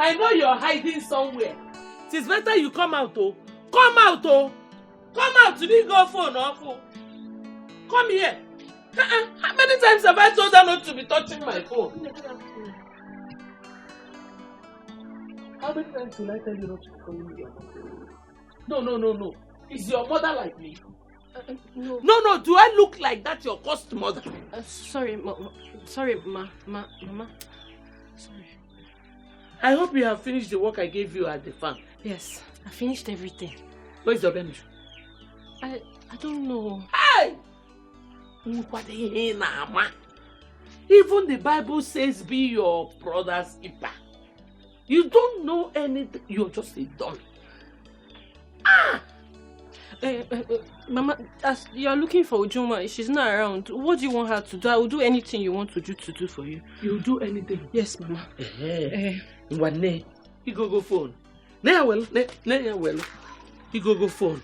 I know you're hiding somewhere. It is better you come out, oh. Come out, oh. Come out. You didn't go phone off. Come here. How many times have I told her not to be touching my phone? How many times will I tell you not to call me? No. Is your mother like me? No. No. Do I look like that your cursed mother? Sorry, Mama. Mama. Sorry. I hope you have finished the work I gave you at the farm. Yes, I finished everything. Where's your bench? I don't know. Hey! Even the Bible says be your brother's keeper. You don't know anything. You're just a dummy. Mama, as you're looking for Ujoma, she's not around. What do you want her to do? I will do anything you want to do for you. You'll do anything? Yes, Mama. One you go phone. Well. You go phone.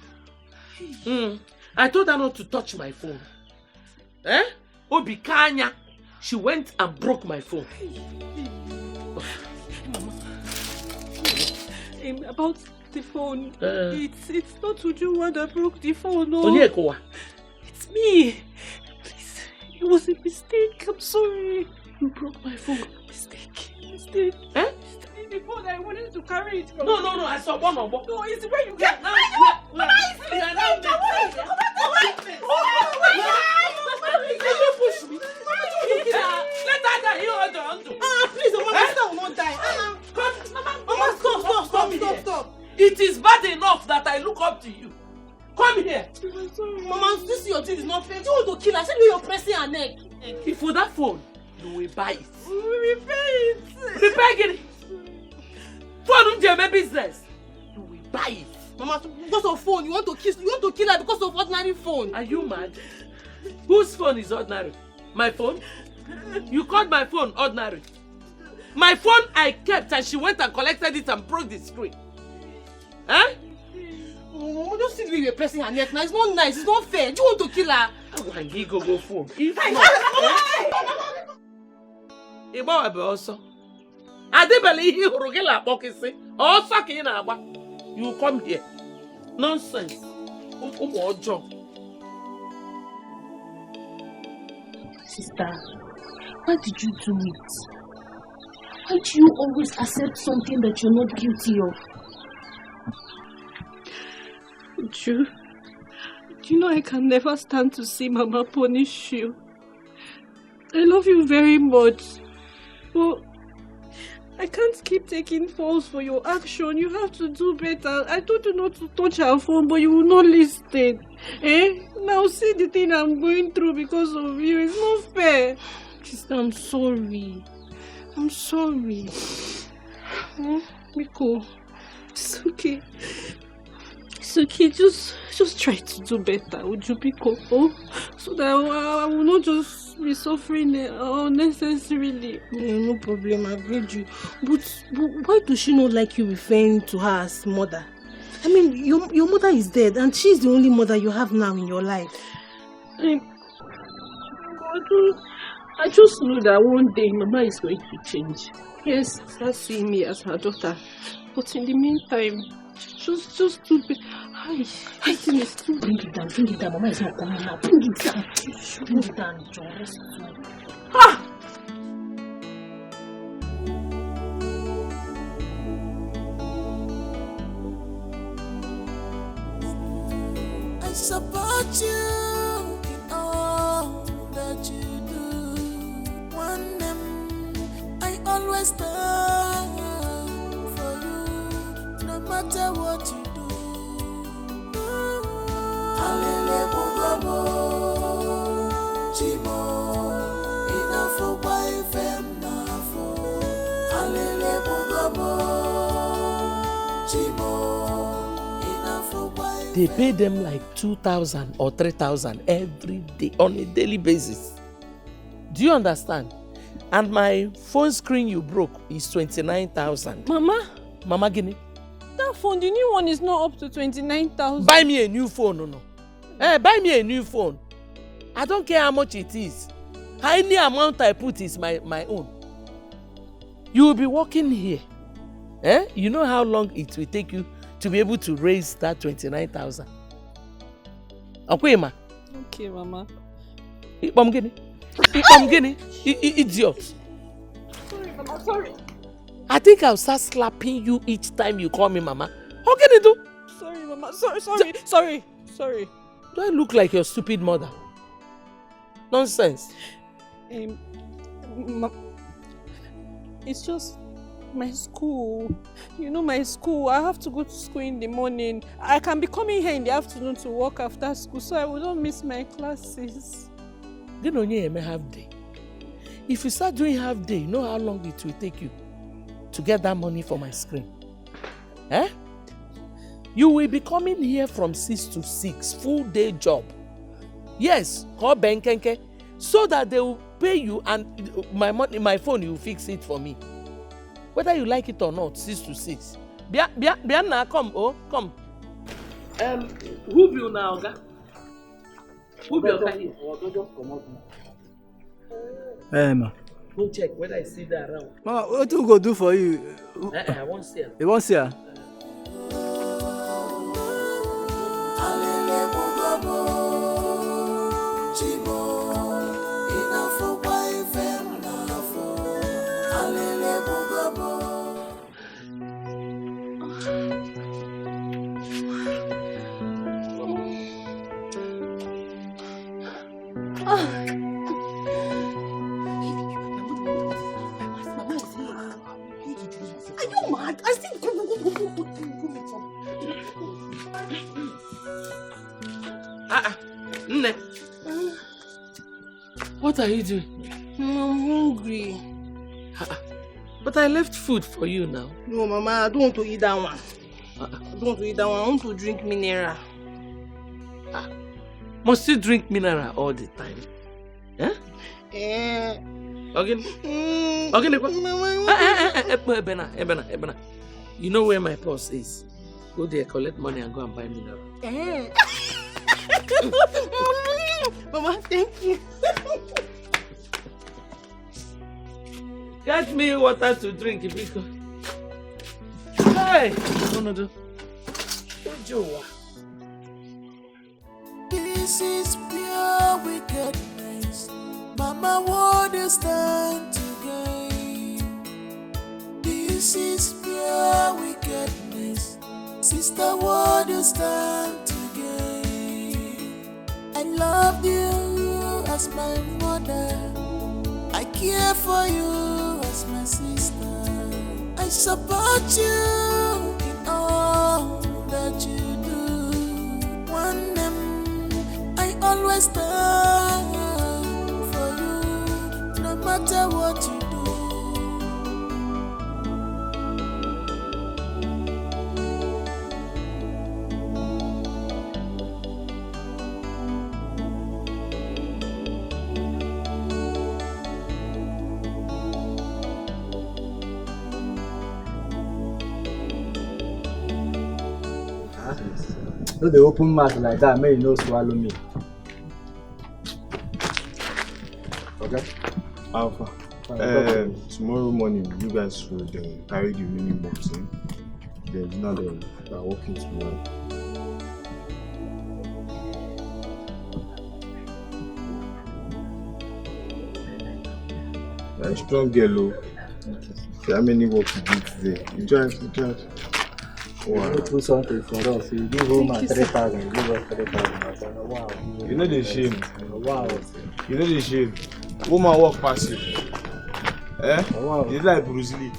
I told her not to touch my phone. Obikanya. She went and broke my phone. Mama. About the phone. It's not Ujoma that broke the phone. No. It's me. Please. It was a mistake. I'm sorry. You broke my phone. Mistake. The phone, I wanted to carry it from. No. I saw one of them. No, it's where you get. Mama, push me. Let her die. You hold on to. Please, Mama, sister will not die. Mama, stop. It is bad enough that I look up to you. Come here. Mama, this your thing is not fair. You want to kill her? I said you're pressing her neck. If for that phone, you will buy it. Repair it. Repair it. Phone my business. You will buy it. Mama, because of phone, you want to kill her because of ordinary phone. Are you mad? Whose phone is ordinary? My phone? You called my phone ordinary. My phone I kept and she went and collected it and broke the screen. Huh? Mama, just see the way you're pressing her neck now. It's not nice. It's not fair. Do you want to kill her? Go phone. If not, also. You come here. Nonsense. Sister, why did you do it? Why do you always accept something that you're not guilty of? Do you know I can never stand to see Mama punish you? I love you very much. But I can't keep taking faults for your action. You have to do better. I told you not to touch her phone, but you will not listen. Now see the thing I'm going through because of you. It's not fair. Sister, I'm sorry. I'm sorry. Miko, it's okay. It's okay. Just try to do better. Would you pick up? So that I will not just be suffering unnecessarily. No problem, I agreed you. But why does she not like you referring to her as mother? I mean, your mother is dead and she's the only mother you have now in your life. I just know that one day Mama is going to change. Yes, start seeing me as her daughter. But in the meantime, just do it. Bring it down. Mama is not coming now. Bring it down. Bring it down, just I support you in all that you do. One name, I always stand for you, no matter what you do. Alele Bogamo, Chimo, enough for wife and nafo. Alele Bogamo, Chimo, enough for wife. They pay them like 2,000 or 3,000 every day on a daily basis. Do you understand? And my phone screen you broke is 29,000. Mama Guinea. That phone, the new one is not up to 29,000. Buy me a new phone, no. Buy me a new phone. I don't care how much it is. Any amount I put is my own. You will be working here. Eh? You know how long it will take you to be able to raise that 29,000. Okay, ma. Okay, Mama. Idiot. Sorry, Mama, sorry. I think I'll start slapping you each time you call me Mama. How can you do? Sorry, Mama. Sorry. Do I look like your stupid mother? Nonsense. It's just my school. You know my school. I have to go to school in the morning. I can be coming here in the afternoon to work after school, so I will not miss my classes. Then only half day. If you start doing half day, you know how long it will take you to get that money for my screen? Eh? You will be coming here from 6 to 6, full day job. Yes, call Benkenke, so that they will pay you and my money, my phone, you fix it for me. Whether you like it or not, 6 to 6. Bianna, come. Who will now, Oga? Who will Oga here? Ma. Go check whether I see that around. Mama, what do we go do for you? I won't see her. You won't see her? Nne. What are you doing? I'm hungry. But I left food for you now. No, Mama, I don't want to eat that one. I don't want to eat that one. I want to drink mineral. Must you drink mineral all the time? Huh? Okay. Ebena. You know where my purse is? Go there, collect money and go and buy mineral. Mama, thank you. Get me water to drink, because. Hey! This is pure wickedness. Mama, what is stand to gain? This is pure wickedness. Sister, what is stand to gain? I love you as my mother. I care for you as my sister. I support you in all that you do. One name, I always stand for you, no matter what you do. No, they open mouth like that, may you no swallow me. Okay. Alpha. Tomorrow morning, you guys should carry the remaining box in. Then you know they are working tomorrow. You're a strong girl, okay. How many work you do today? Enjoy it. Wow. You do something for us. You give home 3,000. You give us 3,000. Wow. You know the shame. Wow. You know the shame. Woman walk past you. Eh? Wow. It's like Bruce Lee.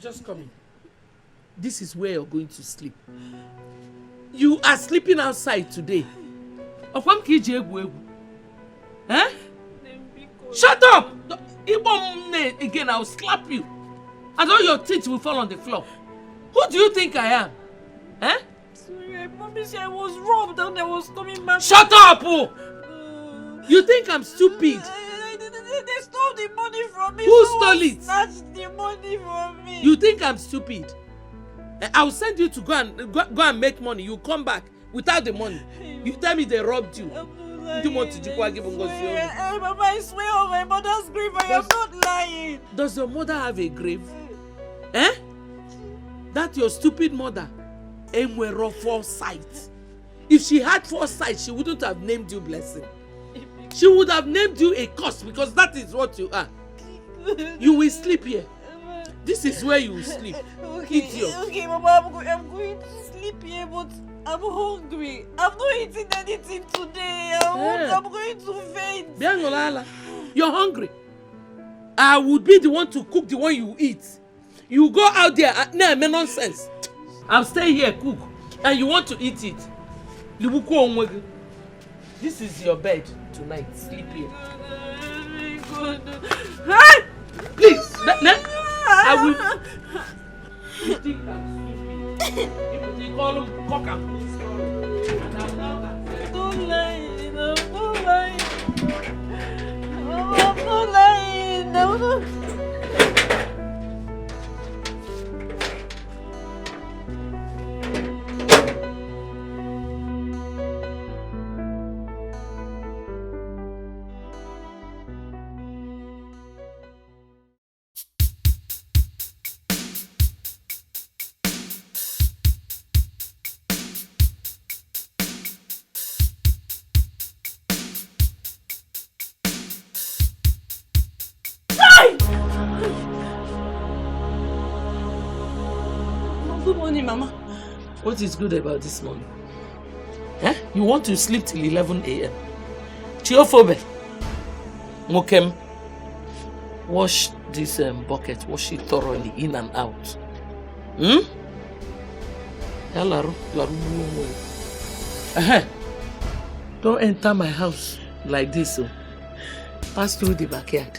Just coming. This is where you're going to sleep. You are sleeping outside today. Eh? Shut up! Again, I'll slap you. And all your teeth will fall on the floor. Who do you think I am? Eh? Sorry, I promise you I was robbed and I was coming back. Shut up! You think I'm stupid? They stole the money from me. Who stole it? Snatched the money from me. You think I'm stupid? I'll send you to go and make money. You come back without the money. You tell me they robbed you. Mama, I swear on my mother's grave, I am not lying. Does your mother have a grave? Eh? That your stupid mother ain't were foresight. If she had foresight, she wouldn't have named you Blessing. She would have named you a curse because that is what you are. You will sleep here. This is where you will sleep. Okay, Mama, I'm going to sleep here, but I'm hungry. I've not eaten anything today. I'm going to faint. You're hungry. I would be the one to cook the one you eat. You go out there and nonsense. I'll stay here, cook, and you want to eat it. This is your bed tonight. Sleep here. Hey! Please, I will. You think I'm stupid? You call him cock and bull story. And I'm not. Don't lie. I'm not lying. I'm not lying. I'm not. Good morning, Mama. What is good about this morning? Eh? You want to sleep till 11 a.m. Chiophobe. Mokem. Wash this bucket. Wash it thoroughly in and out. Don't enter my house like this. Pass through the backyard.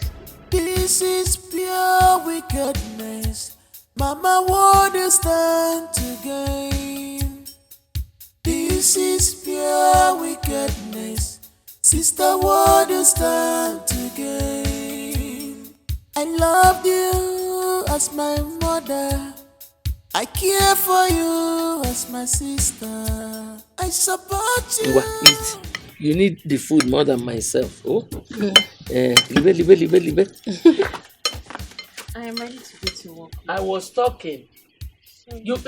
This is pure wickedness. Mama, what is stand to gain? This is pure wickedness. Sister, what is stand to gain? I loved you as my mother. I care for you as my sister. I support you. Eat. You need the food more than myself. Oh? Libe. I am ready to go to work. I was talking. Couldn't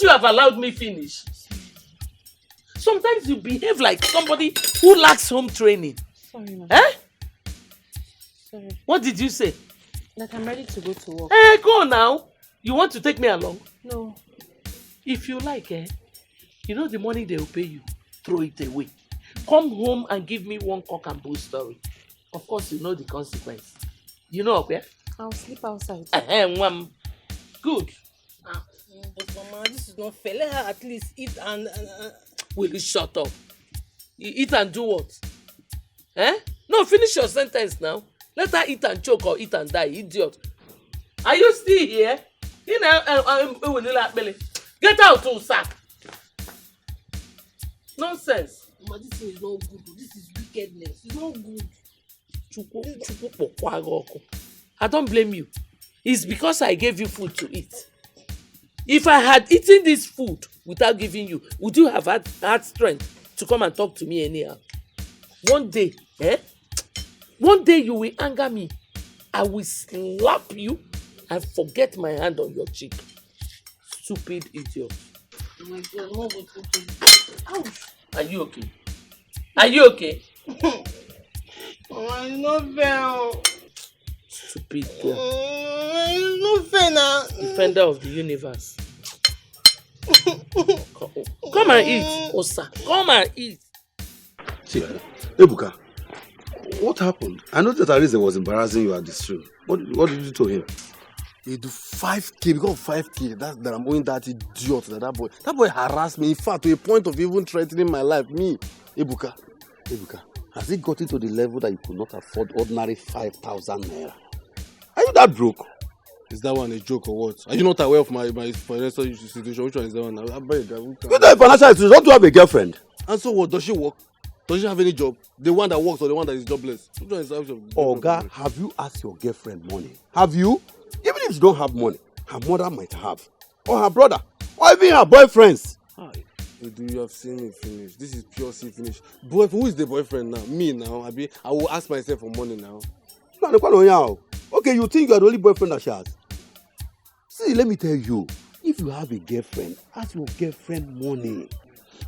you have allowed me finish? Sometimes you behave like somebody who lacks home training. Sorry, Mama. Eh? Sorry. What did you say? That I'm ready to go to work. Hey, go now. You want to take me along? No. If you like, you know the money they will pay you. Throw it away. Come home and give me one cock and bull story. Of course, you know the consequence. You know, okay? I'll sleep outside. Good. But Mama, this is not fair. Let her at least eat and... Will you shut up? You eat and do what? Eh? No, finish your sentence now. Let her eat and choke or eat and die, idiot. Are you still here? Get out, sir. Nonsense. Mama, this is not good. This is wickedness. It's not good. I don't blame you. It's because I gave you food to eat. If I had eaten this food without giving you, would you have had strength to come and talk to me anyhow? One day, one day you will anger me. I will slap you and forget my hand on your cheek. Stupid idiot. Oh my God, Mama, ouch. Are you okay? Are you okay? Mama, it's not fair. Stupid girl. It's not fair now. Defender of the universe. Come and eat, Osa. Come and eat. See, Ebuka, what happened? I noticed that Arize was embarrassing you at the stream. What did you do to him? He do 5K, because of 5K. That I'm owing that idiot, that boy harassed me. In fact, to a point of even threatening my life. Me, Ebuka, has it gotten to the level that you could not afford ordinary 5,000 naira? Are you that broke? Is that one a joke or what? Are you not aware of my financial situation? Which one is that one? I beg you. You don't have financial institution. Don't you have a girlfriend? And so what? Does she work? Does she have any job? The one that works or the one that is jobless? Which one is that? Oga, have you asked your girlfriend money? Have you? Even if you don't have money, her mother might have. Or her brother. Or even her boyfriends. Do you have seen me finish? This is pure see finish. Who is the boyfriend now? Me now? I will ask myself for money now. Okay, you think you are the only boyfriend that she has? See, let me tell you. If you have a girlfriend, ask your girlfriend money.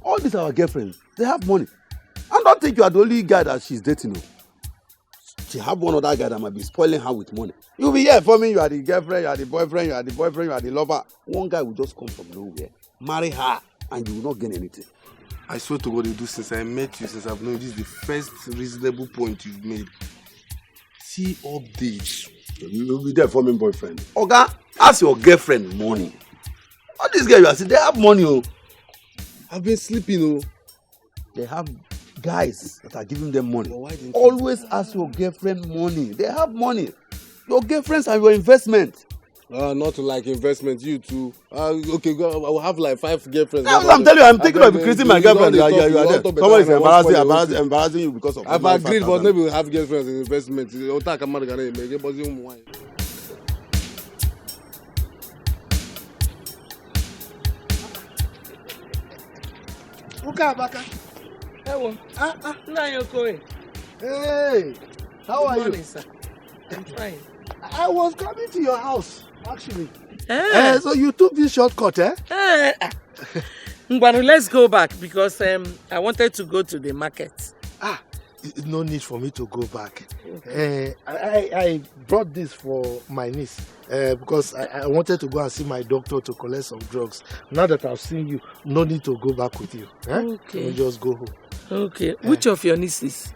All these are our girlfriends. They have money. And don't think you are the only guy that she's dating. She have one other guy that might be spoiling her with money. You'll be here for me. You are the girlfriend, you are the boyfriend, you are the boyfriend, you are the lover. One guy will just come from nowhere, marry her, and you will not gain anything. I swear to God, you do since I met you, since I've known you. This is the first reasonable point you've made. See updates. You will be there for me, boyfriend. Oga, ask your girlfriend money. All these guys you are seeing, they have money. Oh. I've been sleeping. Oh. They have guys that are giving them money. Always ask your girlfriend money. They have money. Your girlfriends are your investment. Not like investment, you too. Okay, I will have like 5 girlfriends. No, I'm telling you, I'm thinking of increasing my girlfriend. You are there. Someone is embarrassing you because of. I've agreed, but maybe we'll have girlfriends in investment. Hello. Now you're going. Hey, how are you? Sir. I'm fine. I was coming to your house, actually. So you took this shortcut, eh? But let's go back because I wanted to go to the market. No need for me to go back. Okay. I brought this for my niece because I wanted to go and see my doctor to collect some drugs. Now that I've seen you, no need to go back with you. Okay. We'll just go home. Okay. Which of your nieces?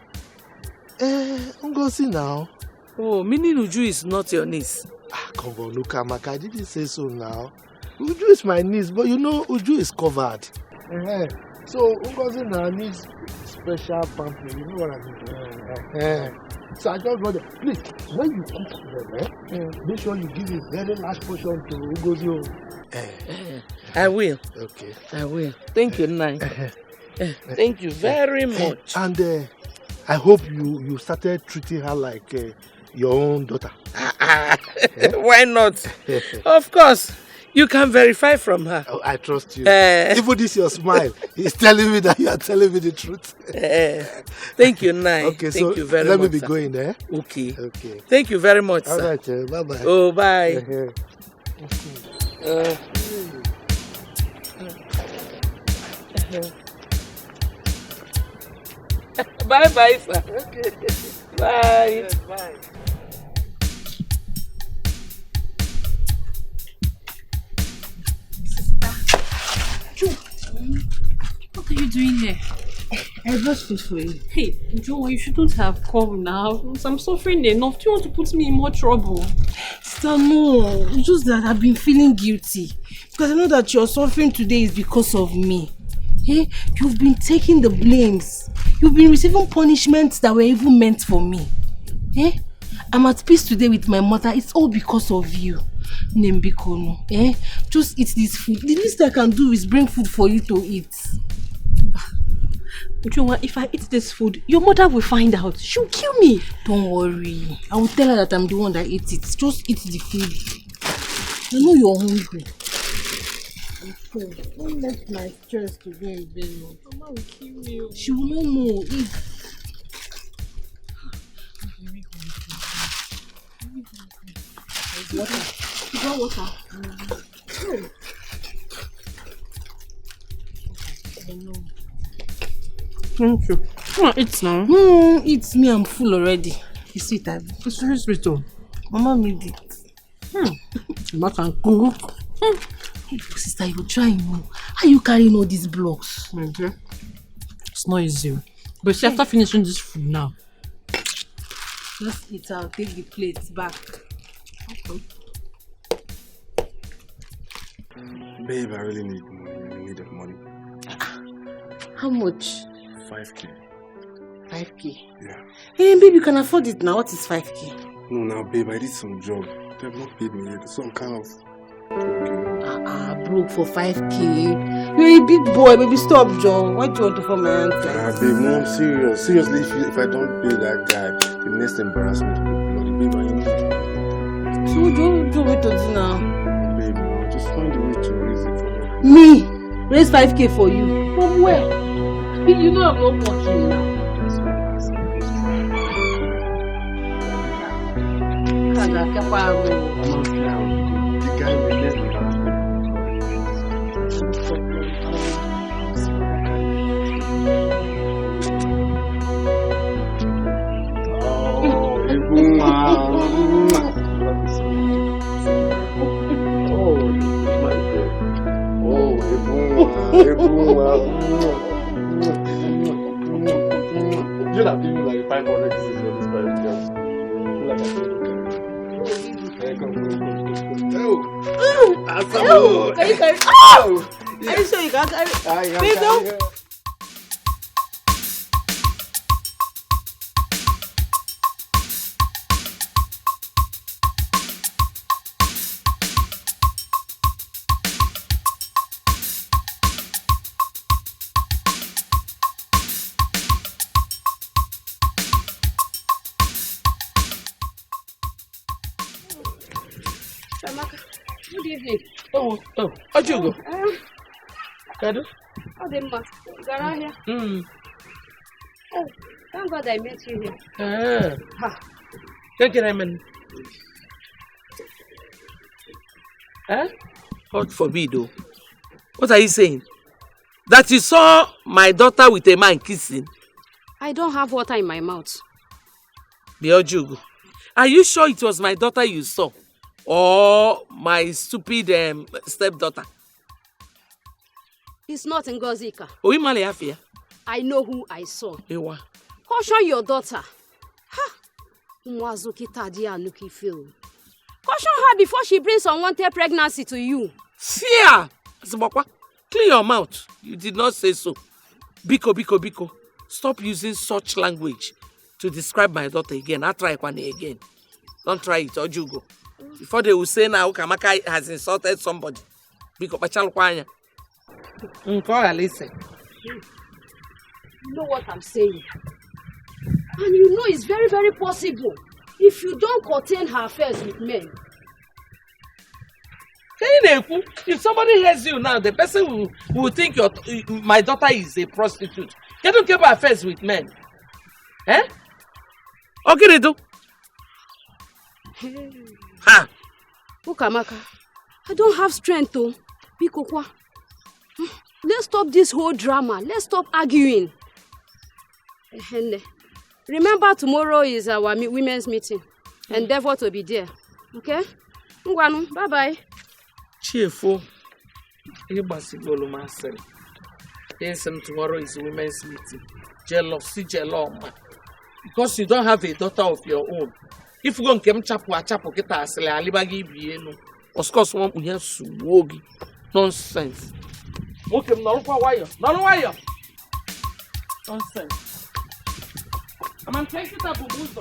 Ngozi now. Oh, meaning Uju is not your niece. Come on, look, Amaka, I didn't say so now. Uju is my niece, but you know Uju is covered. So Ngozi now needs special pampering, you know what I mean? So I just want to, please, when you cook them, make sure you give a very large portion to Ngozi. I will. Okay. I will. Thank you, Nai. Thank you very much. And I hope you started treating her like your own daughter. Why not? Of course. You can verify from her. Oh, I trust you. Even this your smile is telling me that you are telling me the truth. Thank you, Nai. Okay, Thank so you very let much, me be going there. Okay. Okay. Thank you very much, All sir. right, bye-bye. Oh, bye. Bye-bye, sir. Okay. Bye. Yes, bye. What are you doing here? I brought food for you. Hey, Joe, you shouldn't have come now. I'm suffering enough. Do you want to put me in more trouble? Sister, no. It's just that I've been feeling guilty. Because I know that your suffering today is because of me. Hey, you've been taking the blames. You've been receiving punishments that were even meant for me. Hey, I'm at peace today with my mother. It's all because of you. Nembikono. Eh? Just eat this food. The least I can do is bring food for you to eat. Joa, if I eat this food, your mother will find out. She'll kill me. Don't worry. I will tell her that I'm the one that ate it. Just eat the food. I know you're hungry. Don't let my stress to go in vain. Mama will kill me. She will not know. Eat. Water. You got water? I know. Thank you. Come on, eat now. It's me. I'm full already. It's sweet, Abby. It's very sweet, though. Mama made it. Not can cook. Hey, sister, you try, you know. How are you carrying all these blocks? Okay. It's not easy. But see, after finishing this food now. Just eat. I'll take the plates back. Okay. Babe, I really need need of money. How much? 5K. 5K. Yeah. Hey, babe, you can afford it now. What is 5K? No, now, babe, I did some job. They have not paid me yet. So I'm kind of... Broke for 5K. You're a big boy, baby. Stop, John. Why do you want to form my hand? Babe, no, I'm serious. Seriously, if I don't pay that guy, the next embarrassment will be bloody. Babe, I know. So don't do it to do now. Babe, no, just find a way to raise it for me. Raise 5K for you. From where? You know I'm not working now. The guy will next embarrassment. You have given like 500 pieces for this private girl. Can you carry? Oh! Are you sure you can carry? Please don't. Good evening. Oh, Ojugo. Kadu? Oh, the mask. Gara here. Oh, thank God I met you here. Thank you, Raymond. God forbid, though. What are you saying? That you saw my daughter with a man kissing? I don't have water in my mouth. Ojugo, are you sure it was my daughter you saw? Or my stupid stepdaughter? It's not in Gozika. I know who I saw. Ewa. Caution your daughter. Caution her before she brings unwanted pregnancy to you. Fear! Clean your mouth. You did not say so. Biko. Stop using such language to describe my daughter again. I'll try one again. Don't try it, Ojugo. Before they will say now Kamaka has insulted somebody. Biko Pachal Kwanya. Listen. You know what I'm saying. And you know it's very, very possible if you don't contain her affairs with men. If somebody hears you now, the person will think my daughter is a prostitute. You don't keep her affairs with men. Okay, do. Ukamaka, I don't have strength to. Bikokwa. Let's stop this whole drama. Let's stop arguing. Remember, tomorrow is our women's meeting. Endeavor to be there. Okay? Bye-bye. Cheerful. Yes, tomorrow is women's meeting. Jealousy. Because you don't have a daughter of your own. If you go and chapo get us alibagi bieno. Of course, one will have suwogi. Nonsense. Okay, no wire. Nonsense. I'm on take it up with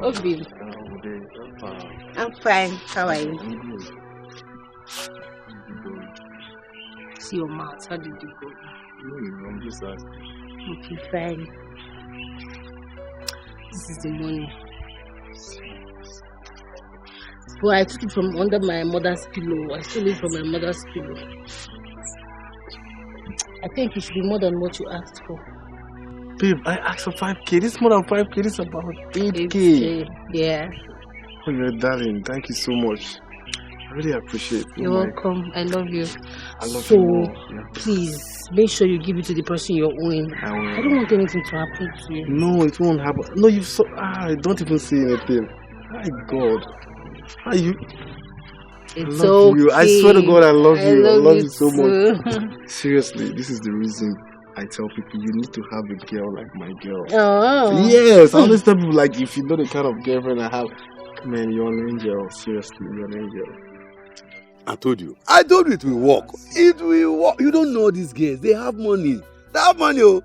Obi. I'm fine. How are you? See your mouth. How did you go? I'm just asking. Okay, fine. This is the money. Well, I took it from under my mother's pillow. I stole it from my mother's pillow. I think it should be more than what you asked for. Babe, I asked for 5K. This is more than 5K. This is about 8K. 8K. Yeah. Oh, you're a darling. Thank you so much. I really appreciate it. You're welcome. I love you. I love so, you more. Yeah. please, make sure you give it to the person you're owing. I will. I don't want anything to happen to you. No, it won't happen. No, you so. Don't even say anything. My God. Are you? It's I love okay. you. I swear to God, I love you. I love you so too. much. Seriously, this is the reason I tell people you need to have a girl like my girl. Oh. Yes, I always tell people like if you know the kind of girlfriend I have, man, you're an angel. Seriously, you're an angel. I told you it will work. It will work. You don't know these girls. They have money. They have money, oh.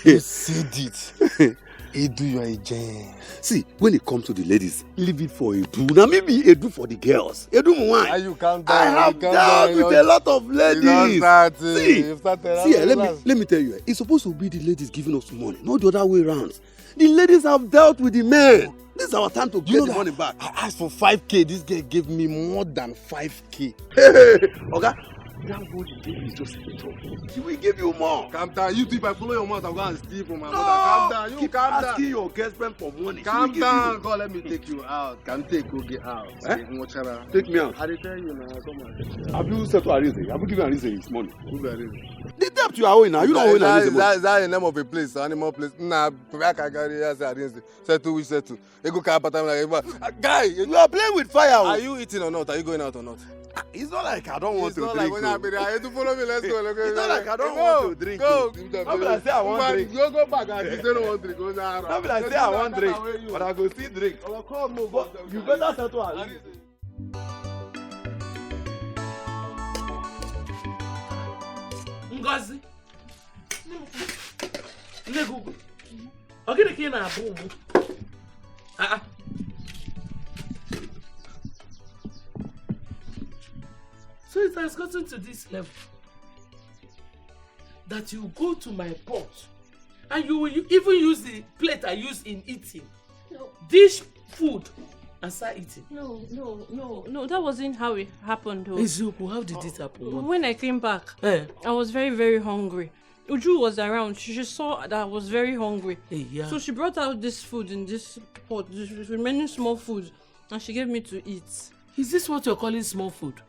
You said it. Edu, you are a gem. See, when it comes to the ladies, leave it for Edu. Now maybe Edu for the girls. Edu, why? You calm down. I have dealt with a lot of ladies. Let me tell you, it's supposed to be the ladies giving us money, not the other way around. The ladies have dealt with the men. This is our time to get the money back. I asked for 5K. This girl gave me more than 5K. Okay? That what you give is just a talk. She will give you more. Calm down. You think if I follow your mouth, I'm going to steal from my mother. Calm down. You keep calm down. asking your girlfriend for money. Calm down. God, let me take you out. Can take you get out. Take me out. I did tell you now. Come on. Have you settled Arize? Have you given Arize his money? Who be Arize? The debt you are owing now. You don't owe Arize money. Is that the name of a place? Animal place? Nah, I can carry Arize. Settle, which settle? You go car part-time like guy. You are playing with fire. Are you eating or not? Are you going out or not? It's not like I don't want to drink. It's not like when I be there. You to follow me. Let's go. It's not like I don't want to drink. Go. How will I say I want drink? Go back. I just don't want drink. How will I say I want drink? But I go still drink. You better settle Arize. Ngozi. Negugu. Ogini ki na abu mu. So it has gotten to this level that you go to my pot and you will even use the plate I use in eating. No. Dish food and start eating. No, that wasn't how it happened though. Ezuku, how did it happen? When I came back, I was very, very hungry. Uju was around. She saw that I was very hungry. Yeah. So she brought out this food in this pot, this remaining small food, and she gave me to eat. Is this what you're calling small food?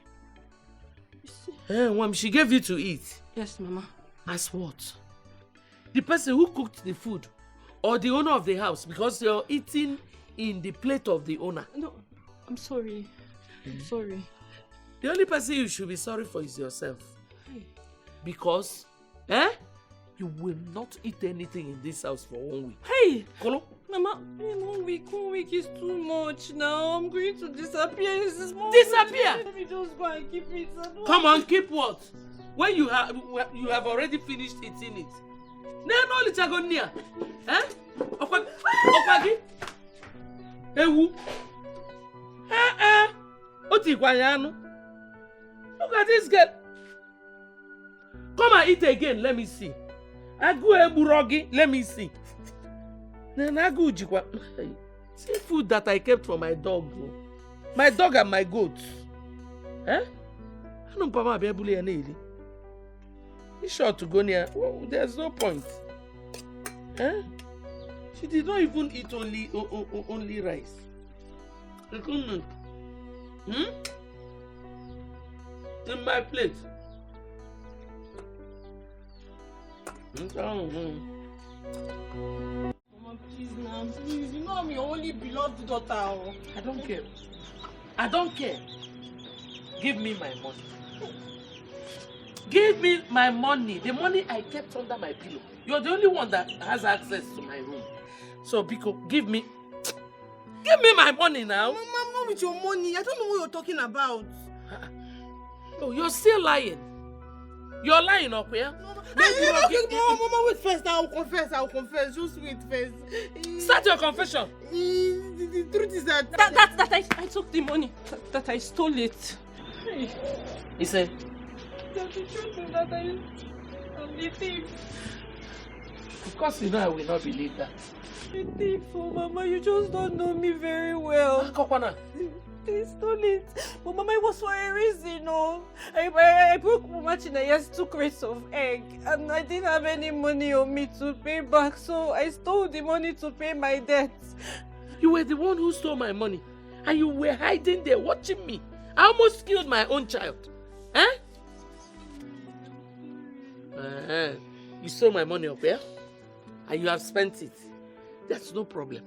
She gave you to eat? Yes, Mama. As what? The person who cooked the food or the owner of the house, because you're eating in the plate of the owner? No, I'm sorry. I'm sorry. The only person you should be sorry for is yourself. Because, you will not eat anything in this house for 1 week. Hey! Kolo? Mama, 1 week is too much now. I'm going to disappear. Disappear? Let me just go and keep it. Come on, keep what? When you have already finished eating it. No, Lichagonia. Okwagi? Ewu? Otikwanyano? Look at this girl. Come and eat again, let me see. Agu eburogi, let me see. See food that I kept for my dog. My dog and my goats. He's sure to go near. Oh, there's no point. She did not even eat only rice. In my plate. Mama, please now, please. You know I'm your only beloved daughter. I don't care. I don't care. Give me my money. Give me my money. The money I kept under my pillow. You're the only one that has access to my room. So, Biko, give me my money now. Mama, not with your money. I don't know what you're talking about. Oh, you're still lying. You're lying, Okuya. Mama, wait first. I'll confess. Just wait first. Start your confession. The truth is that I took the money. That I stole it. He said, The truth is that I'm the thief. Of course, you know I will not believe that. The thief, oh Mama, you just don't know me very well. Kokwana, They stole it. But Mama, it was for a reason, no. I broke Mama Chinaya's 2 crates of egg, and I didn't have any money on me to pay back, so I stole the money to pay my debts. You were the one who stole my money, and you were hiding there watching me. I almost killed my own child. Eh? You stole my money up here, and you have spent it. That's no problem.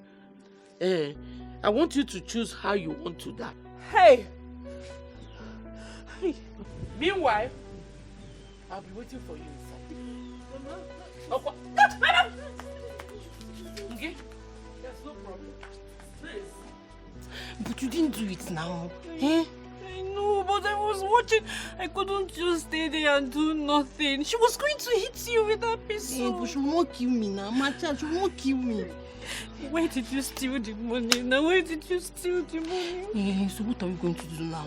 I want you to choose how you want to die. Hey! Meanwhile, I'll be waiting for you inside. Okay? There's no problem. Please. But you didn't do it now. Eh? I know, but I was watching. I couldn't just stay there and do nothing. She was going to hit you with that pistol. But she won't kill me now. My child, she won't kill me. Where did you steal the money? Now, where did you steal the money? So what are we going to do now?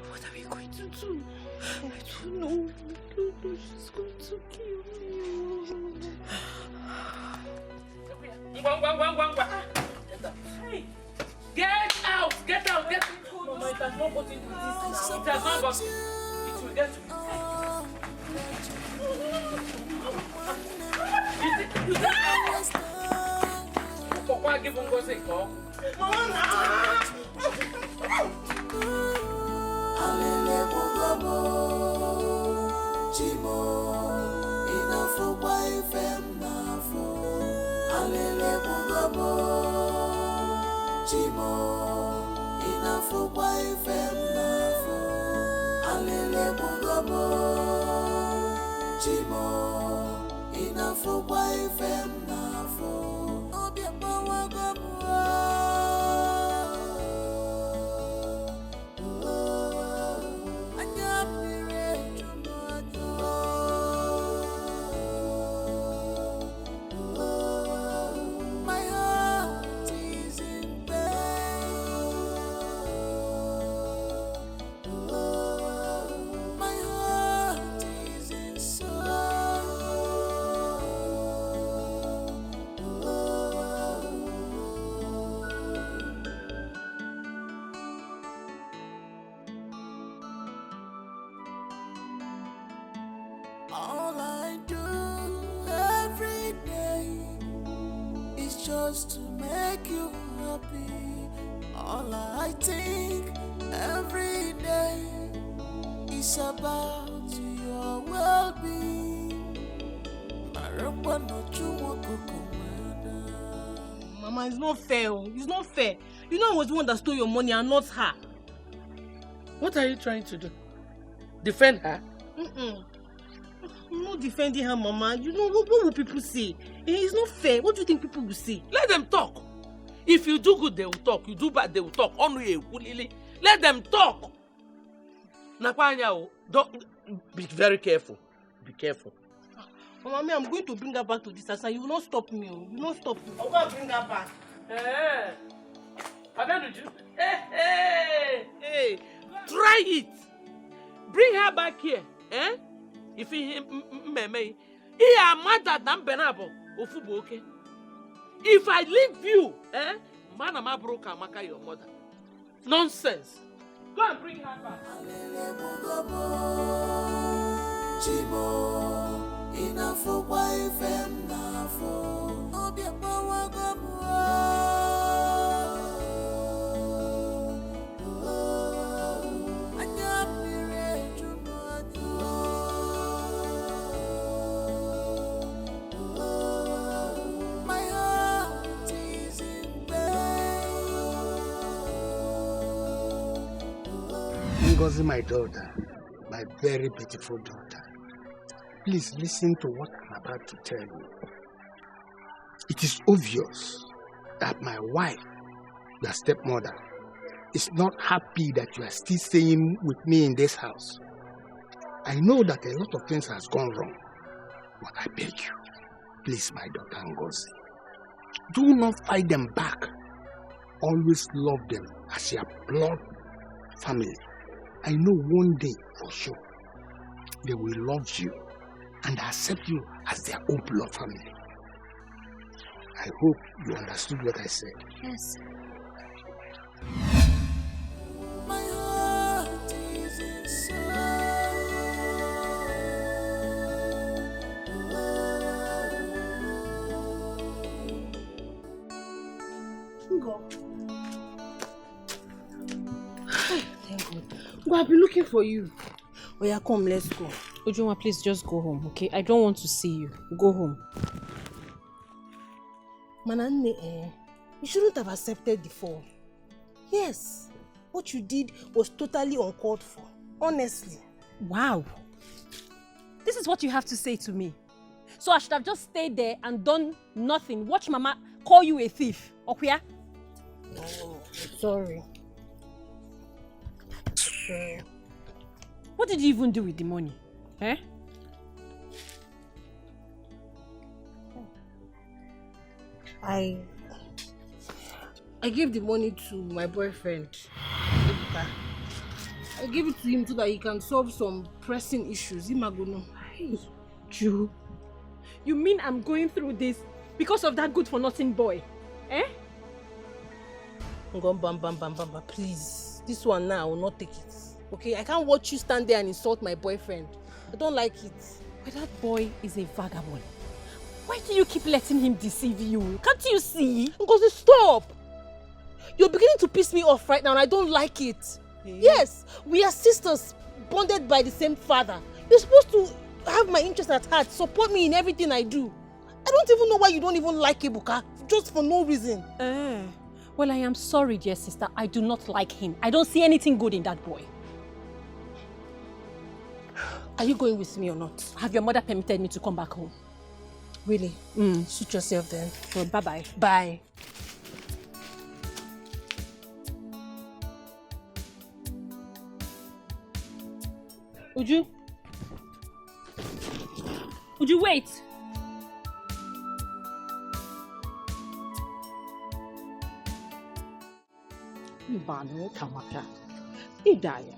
What are we going to do? I don't know. I don't know. She's going to kill me. Hey! Get out! Get out! Get out! Mama, it has not gotten to this now. It has not gotten. It will get to me. Pourquoi give on goes it go? All I do every day is just to make you happy. All I think every day is about your well-being. Mama, it's not fair. It's not fair. You know I was the one that stole your money and not her. What are you trying to do? Defend her? I'm not defending her, Mama. You know, what will people say? It's not fair. What do you think people will say? Let them talk. If you do good, they will talk. You do bad, they will talk. Let them talk. Nakwanya, don't be very careful. Be careful. Mama, I'm going to bring her back to this house and you will not stop me. You will not stop me. I'm going to bring her back. Hey. Try it. Bring her back here. If he me, he are mother than Benabo, Ofubo, okay? If I leave you, Manama broke Amaka, your mother. Nonsense. Go and bring her back. Ngozi, my daughter, my very beautiful daughter, please listen to what I'm about to tell you. It is obvious that my wife, your stepmother, is not happy that you are still staying with me in this house. I know that a lot of things has gone wrong, but I beg you, please, my daughter Ngozi, do not fight them back. Always love them as your blood family. I know one day for sure they will love you and accept you as their own blood family. I hope you understood what I said. Yes. Go. Thank God. Go, I've been looking for you. Oh yeah, come, let's go. Ujunwa, please just go home, okay? I don't want to see you. Go home. Mananne, you shouldn't have accepted the fall. Yes, what you did was totally uncalled for. Honestly. Wow. This is what you have to say to me. So I should have just stayed there and done nothing. Watch Mama call you a thief. Okay? Oh, sorry. Sorry. What did you even do with the money? Eh? I gave the money to my boyfriend. I gave it to him so that he can solve some pressing issues. Hey, Ju, you mean I'm going through this because of that good-for-nothing boy? Eh? Bam, please. This one now, I will not take it. Okay? I can't watch you stand there and insult my boyfriend. I don't like it. But that boy is a vagabond. Why do you keep letting him deceive you? Can't you see? Ngozi, stop! You're beginning to piss me off right now and I don't like it. Hey. Yes, we are sisters, bonded by the same father. You're supposed to have my interest at heart, support me in everything I do. I don't even know why you don't even like Ebuka, just for no reason. Well, I am sorry, dear sister. I do not like him. I don't see anything good in that boy. Are you going with me or not? Have your mother permitted me to come back home? Really? Suit yourself then. Well, bye-bye. Bye. Uju? Uju, wait! Mbano Kamaka, Idaya,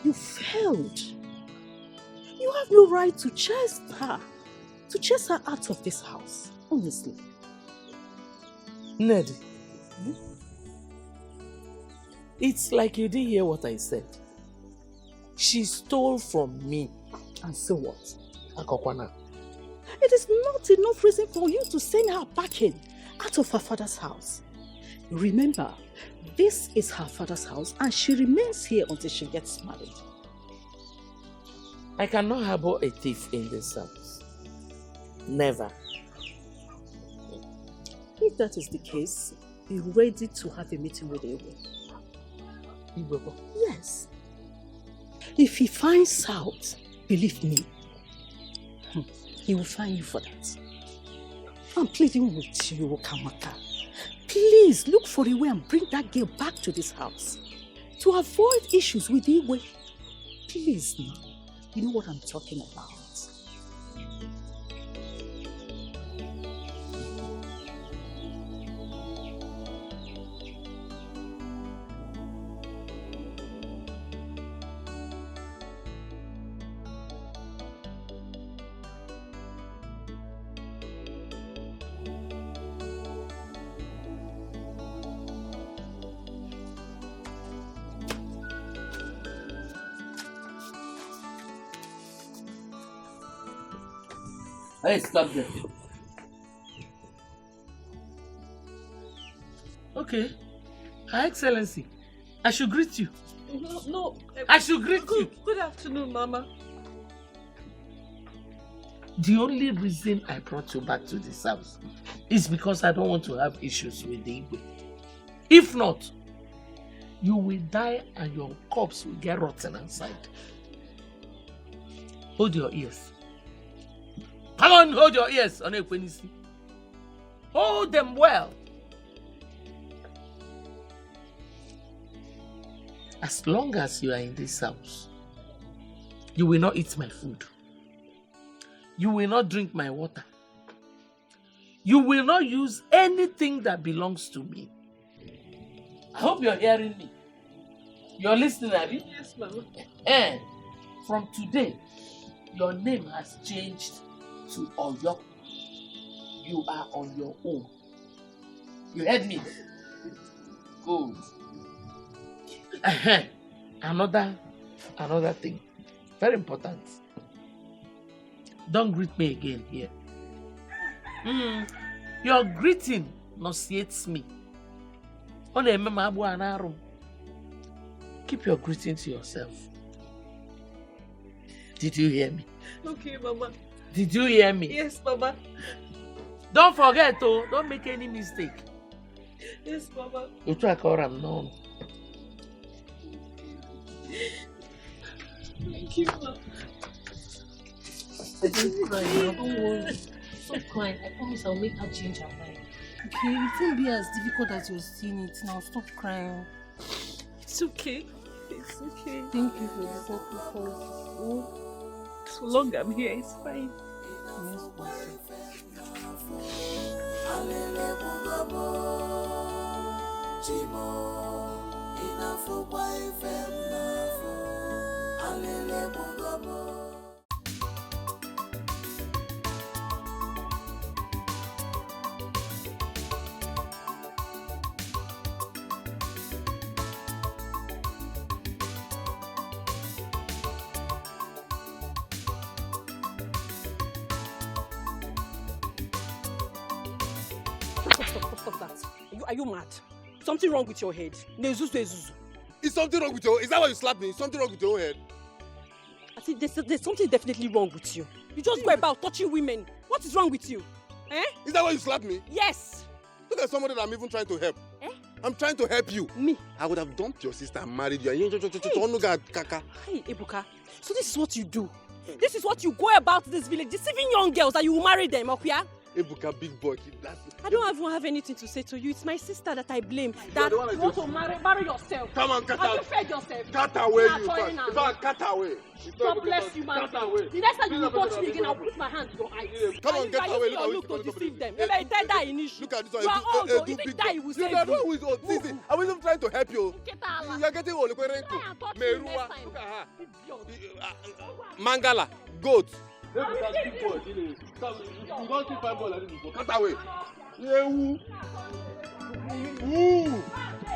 you failed. You have no right to chase her out of this house, honestly. Ned, it's like you didn't hear what I said. She stole from me. And so what? Akokwana. It is not enough reason for you to send her packing out of her father's house. Remember, this is her father's house and she remains here until she gets married. I cannot harbor a thief in this house. Never. If that is the case, be ready to have a meeting with Ewe. Ibobo? Yes. If he finds out, believe me, he will find you for that. I'm pleading with you, Kamaka. Please look for a way and bring that girl back to this house. To avoid issues with Iwe. Please now. You know what I'm talking about. Hey, stop there. Okay. Her Excellency, I should greet you. No. I should greet you. Good afternoon, Mama. The only reason I brought you back to this house is because I don't want to have issues with the Igwe. If not, you will die and your corpse will get rotten inside. Hold your ears. Come on, hold your ears, Onekwenisi. Hold them well. As long as you are in this house, you will not eat my food. You will not drink my water. You will not use anything that belongs to me. I hope you're hearing me. You're listening, Abby? Yes, Mama. And from today, your name has changed to Oyo. You are on your own. You heard me? Good. Another thing. Very important. Don't greet me again here. Your greeting nauseates me. Keep your greeting to yourself. Did you hear me? Okay, Mama. Did you hear me? Yes, Mama. Don't forget, oh, don't make any mistake. Yes, Mama. You try to call him now. Thank you, Mama. Don't cry now, don't worry. Stop crying. I promise I'll make her change her mind. Okay, it won't be as difficult as you're seeing it now. Stop crying. It's okay. It's okay. Thank you for the sacrifice. Oh, so long I'm here, it's fine. Yes, Stop that. Are you mad? Something wrong with your head? Is something wrong with your head? Is that why you slapped me? Is something wrong with your head? I think there's something definitely wrong with you. You just go about touching women. What is wrong with you? Eh? Is that why you slapped me? Yes. Look at somebody that I'm even trying to help. Eh? I'm trying to help you. Me? I would have dumped your sister and married you. Hey, Ebuka. So this is what you do. This is what you go about this village, deceiving young girls that you will marry them, okay? Ebuka, big boy. I don't even have anything to say to you. It's my sister that I blame. That you want to marry yourself. Come on, cut out. Have you fed yourself? Cut away, you man. Cut away. God bless you, man. Cut away. The next time you touch me again, I'll put my hand to your eyes. Come on, get away. Look to deceive them. Maybe I die in issue. Look at this one. You are old, though. If they die, you will save you. I was even trying to help you. You are getting old. Look at her. Mangala, goat. Cut away.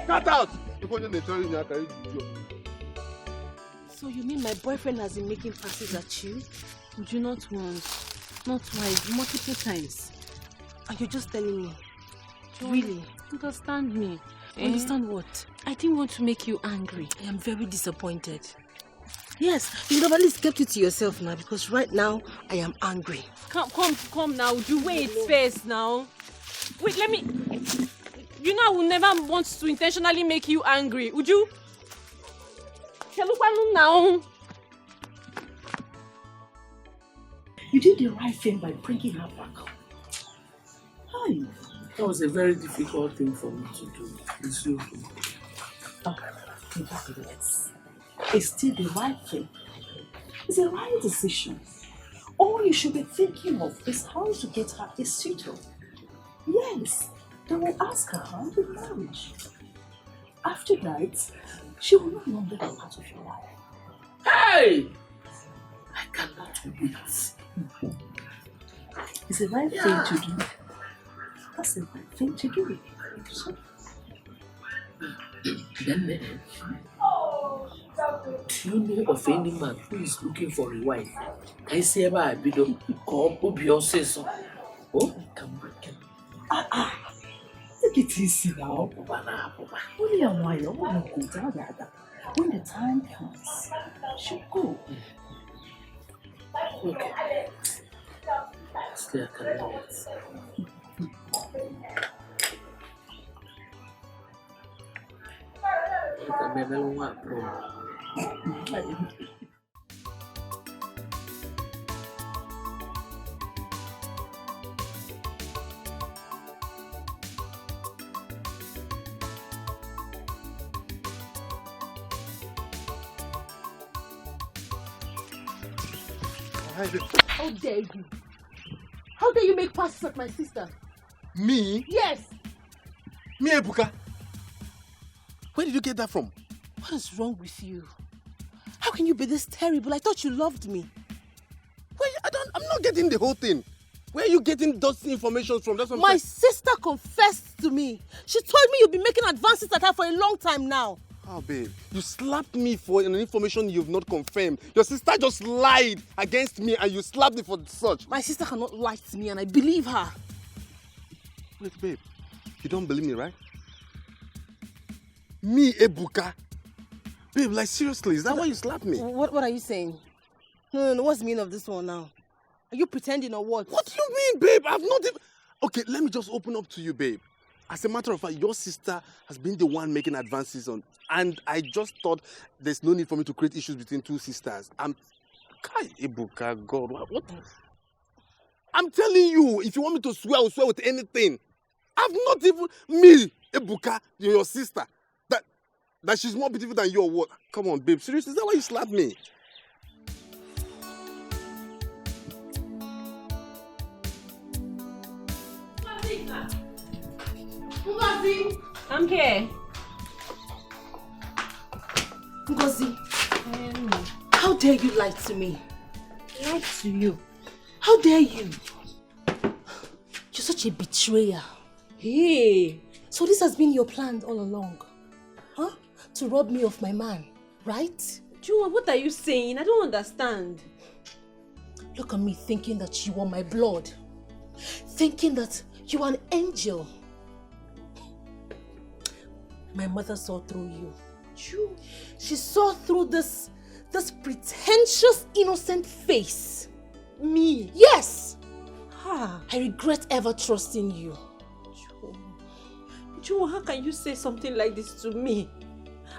Cut out. So you mean my boyfriend has been making passes at you? Would you not once, not twice, multiple times? And you're just telling me? Really? Understand me. Understand what? I didn't want to make you angry. I am very disappointed. Yes, you should have at least kept it to yourself now, because right now I am angry. Come now. You wait first now. Wait, let me. You know I will never want to intentionally make you angry. Would you? Now. You did the right thing by bringing her back. Hi. That was a very difficult thing for me to do. It's you. Yes. It's still the right thing. It's the right decision. All you should be thinking of is how to get her a suitor. Yes, they will ask her how to marriage. After that, she will no longer be part of your life. Hey! I cannot wait. It's the right thing to do. That's the right thing to do. So, then, do you know of any man who is looking for a wife? I say about a bit of so. Oh, come on. Take it easy now. Only a while. When the time comes, she'll go. Okay. Stay a couple minutes. How dare you? How dare you make passes at my sister? Me? Yes. Me, Ebuka? Where did you get that from? What is wrong with you? How can you be this terrible? I thought you loved me. I'm not getting the whole thing. Where are you getting those information from? That's what My sister confessed to me. She told me you've been making advances at her for a long time now. Oh, babe, you slapped me for an information you've not confirmed. Your sister just lied against me and you slapped me for such. My sister cannot lie to me and I believe her. Wait, babe, you don't believe me, right? Me, Ebuka. Babe, like seriously, is that why you slapped me? What are you saying? No, what's the meaning of this one now? Are you pretending or what? What do you mean, babe? I've not even... Okay, let me just open up to you, babe. As a matter of fact, your sister has been the one making advances on... And I just thought there's no need for me to create issues between two sisters. Kai, Ebuka, God, what? I'm telling you, if you want me to swear, I'll swear with anything. I've not even... Me, Ebuka, your sister. That she's more beautiful than you or what? Come on, babe. Seriously, is that why you slapped me? Ngozi! I'm here. Ngozi, how dare you lie to me? Lie to you? How dare you? You're such a betrayer. Hey! So this has been your plan all along? Huh? To rob me of my man, right? Jua, what are you saying? I don't understand. Look at me thinking that you are my blood. Thinking that you are an angel. My mother saw through you. She saw through this pretentious, innocent face. Me? Yes! Ah. I regret ever trusting you. Jua, how can you say something like this to me?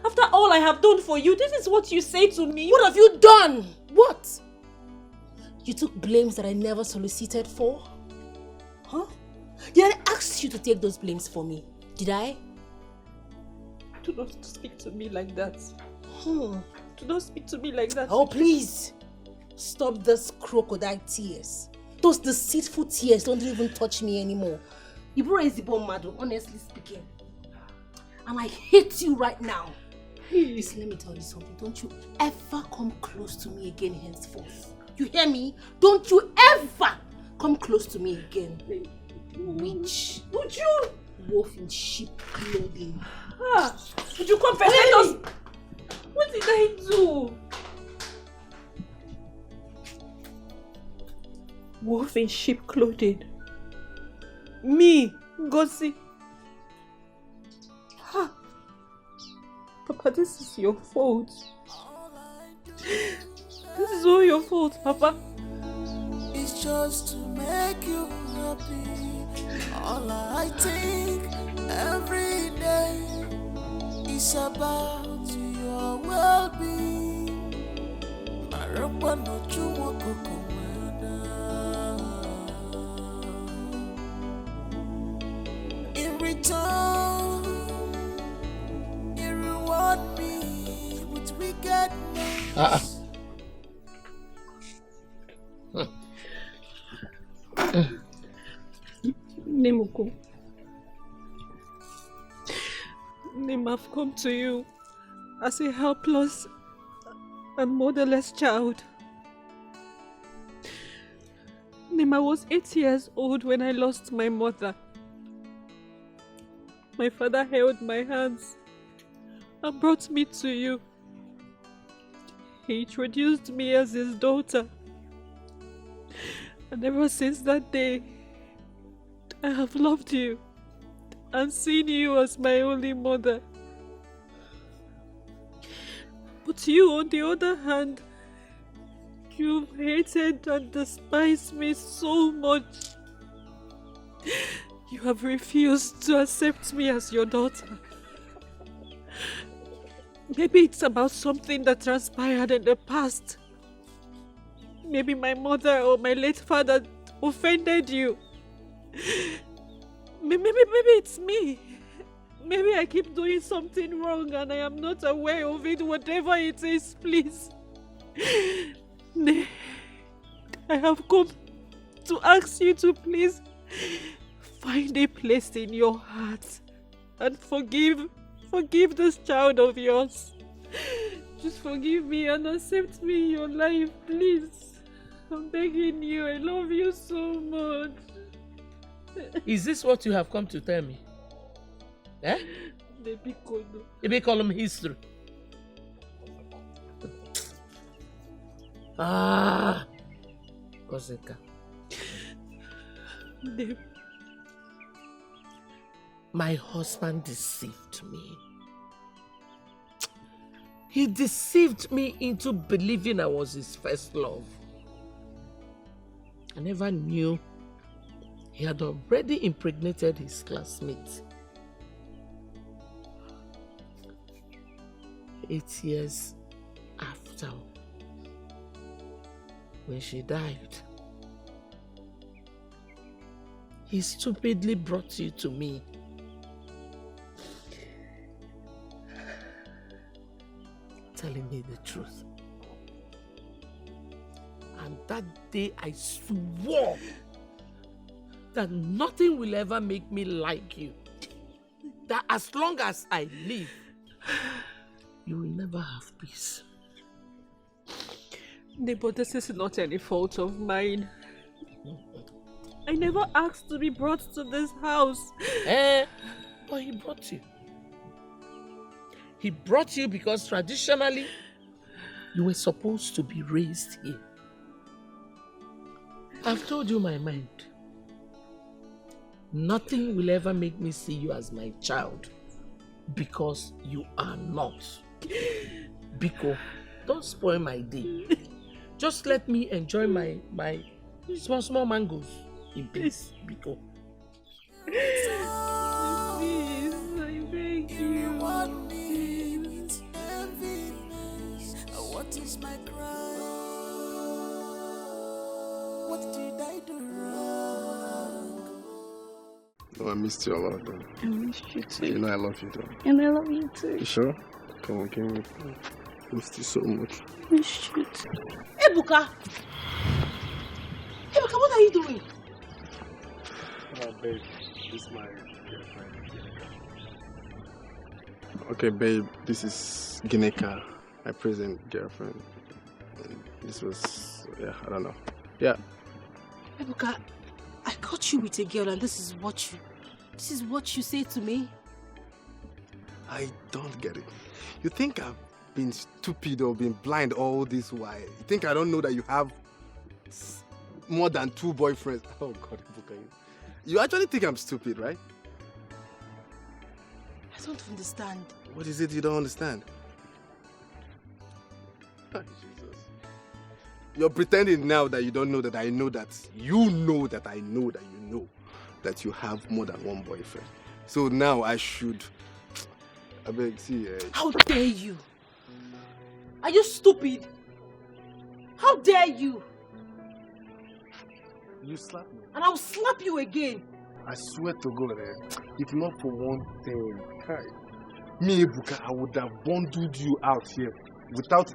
After all I have done for you, this is what you say to me? What have you done? What? You took blames that I never solicited for? Huh? Did I ask you to take those blames for me? Did I? Do not speak to me like that. Do not speak to me like that. Oh, please. Stop those crocodile tears. Those deceitful tears don't even touch me anymore. Ibura is the bomb, madam, honestly speaking. And I hate you right now. Listen, let me tell you something. Don't you ever come close to me again henceforth. You hear me? Don't you ever come close to me again. Witch. Would you? Wolf in sheep clothing. Would you compensate us? What did I do? Wolf in sheep clothing. Me, Godson. Papa, this is your fault. This is all your fault, Papa. It's just to make you happy. All I think every day is about your well-being. In return, you reward me with wickedness. Nemuko. Nim, I've come to you as a helpless and motherless child. Nim, I was 8 years old when I lost my mother. My father held my hands and brought me to you. He introduced me as his daughter. And ever since that day, I have loved you and seen you as my only mother. But you, on the other hand, you've hated and despised me so much. You have refused to accept me as your daughter. Maybe it's about something that transpired in the past. Maybe my mother or my late father offended you. Maybe it's me. Maybe I keep doing something wrong and I am not aware of it. Whatever it is, please. I have come to ask you to please find a place in your heart and forgive this child of yours. Just forgive me and accept me in your life, please. I'm begging you. I love you so much. Is this what you have come to tell me? Eh? They call him history. Wazico. My husband deceived me. He deceived me into believing I was his first love. I never knew he had already impregnated his classmate. 8 years after, when she died, he stupidly brought you to me. Telling me the truth. And that day I swore that nothing will ever make me like you. That as long as I live, you will never have peace. But this is not any fault of mine. I never asked to be brought to this house. But he brought you. He brought you because traditionally, you were supposed to be raised here. I've told you my mind. Nothing will ever make me see you as my child because you are not. Biko, don't spoil my day. Just let me enjoy my small mangoes in peace, Biko. Please, I beg you. What is my crime? What did I do wrong? No, I missed you a lot, though. I missed you too. You know I love you, though. And I love you too. You sure? Come on, give me. I missed you so much. I missed you too. Ebuka! Ebuka, what are you doing? Oh, babe, this is my girlfriend. Okay, babe, this is Gineka, my present girlfriend. And this was, yeah, I don't know. Yeah. Ebuka, I caught you with a girl and this is what you say to me? I don't get it. You think I've been stupid or been blind all this while? You think I don't know that you have more than 2 boyfriends? Oh God, Ebuka, you actually think I'm stupid, right? I don't understand. What is it you don't understand? Oh, Jesus. You're pretending now that you don't know that I know that you know that I know that you know that you have more than 1 boyfriend. So now I should... I beg, see... How dare you? Are you stupid? How dare you? You slapped me. And I'll slap you again. I swear to God, if not for one thing, me, Ebuka, I would have bundled you out here without...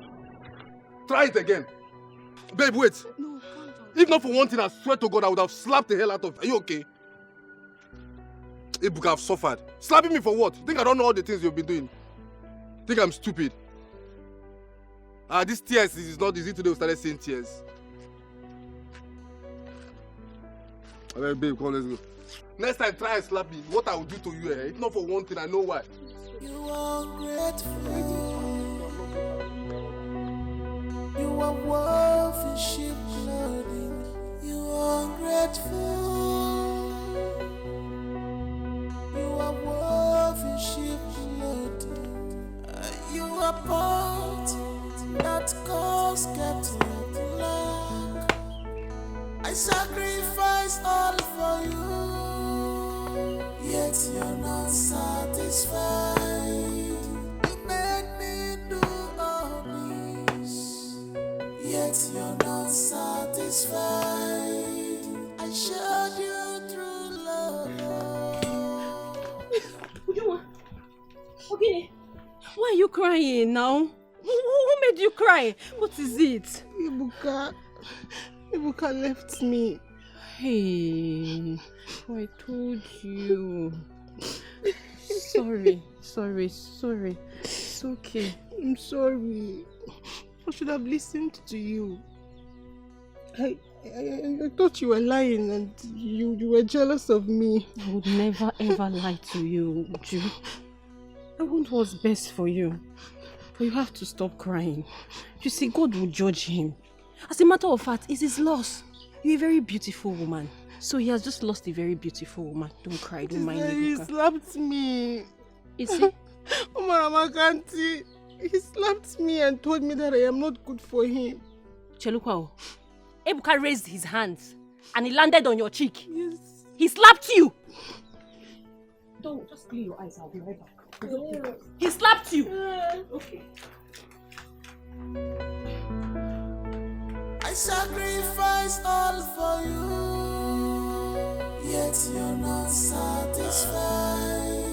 Try it again. Babe, wait. No, calm down. If not for one thing, I swear to God, I would have slapped the hell out of you. Are you okay? Ebuka, I've suffered. Slapping me for what? Think I don't know all the things you've been doing? Think I'm stupid? This tears is not easy today. We started saying tears. Alright, babe, come on, let's go. Next time, try and slap me. What I will do to you, if not for one thing, I know why. You are grateful. You are wolf in sheep clothing. You are ungrateful. You are wolf in sheep clothing. You are part that cause get luck. I sacrifice all for you, yet you're not satisfied. You made me do all this, yet you're not satisfied. I showed you through love. Okay, why are you crying now? Who made you cry? What is it? Ebuka left me. Hey, I told you. Sorry. It's okay. I'm sorry. I should have listened to you. I thought you were lying and you were jealous of me. I would never ever lie to you, Uju. I want what's best for you. But you have to stop crying. You see, God will judge him. As a matter of fact, it's his loss. You're a very beautiful woman. So he has just lost a very beautiful woman. Don't cry, don't mind me. He slapped me. Is he? Umarakanti. He slapped me and told me that I am not good for him. Chelukwao, Ebuka raised his hands and he landed on your cheek. Yes. He slapped you. Don't just clear your eyes. I'll be right back. He slapped you. Okay. I sacrificed all for you, yet you're not satisfied.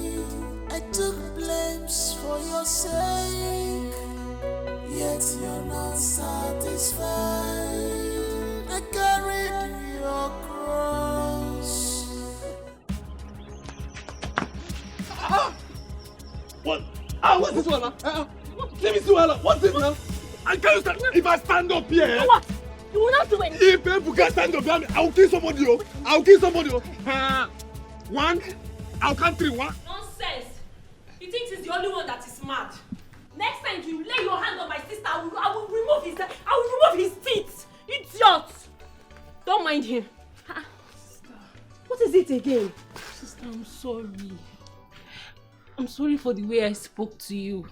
I took blames for your sake, yet you're not satisfied. I carried your cross. What? What's this one? Let me see what's this now? I can't stand. If I stand up here, What? You will not do anything. if people can stand up here, I'll kill somebody. I'll kill somebody. One, I'll count 3. 1. Nonsense. He thinks he's the only one that is mad. Next time you lay your hand on my sister, I will remove his teeth. Idiot. Don't mind him. What is it again? Sister, I'm sorry. I'm sorry for the way I spoke to you.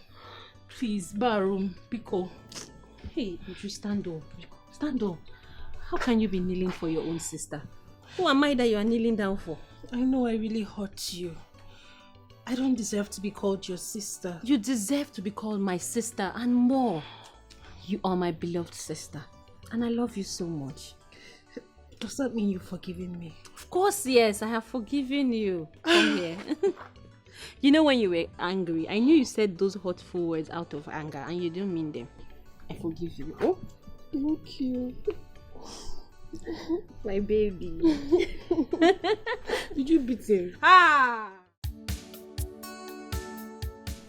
Please, Barum, Biko. Hey, would you stand up? Stand up. How can you be kneeling for your own sister? Who am I that you are kneeling down for? I know I really hurt you. I don't deserve to be called your sister. You deserve to be called my sister and more. You are my beloved sister. And I love you so much. Does that mean you've forgiven me? Of course, yes. I have forgiven you. Come here. You know when you were angry, I knew you said those hurtful words out of anger and you didn't mean them. I forgive you. Oh, thank you. My baby. Did you beat him? Ah!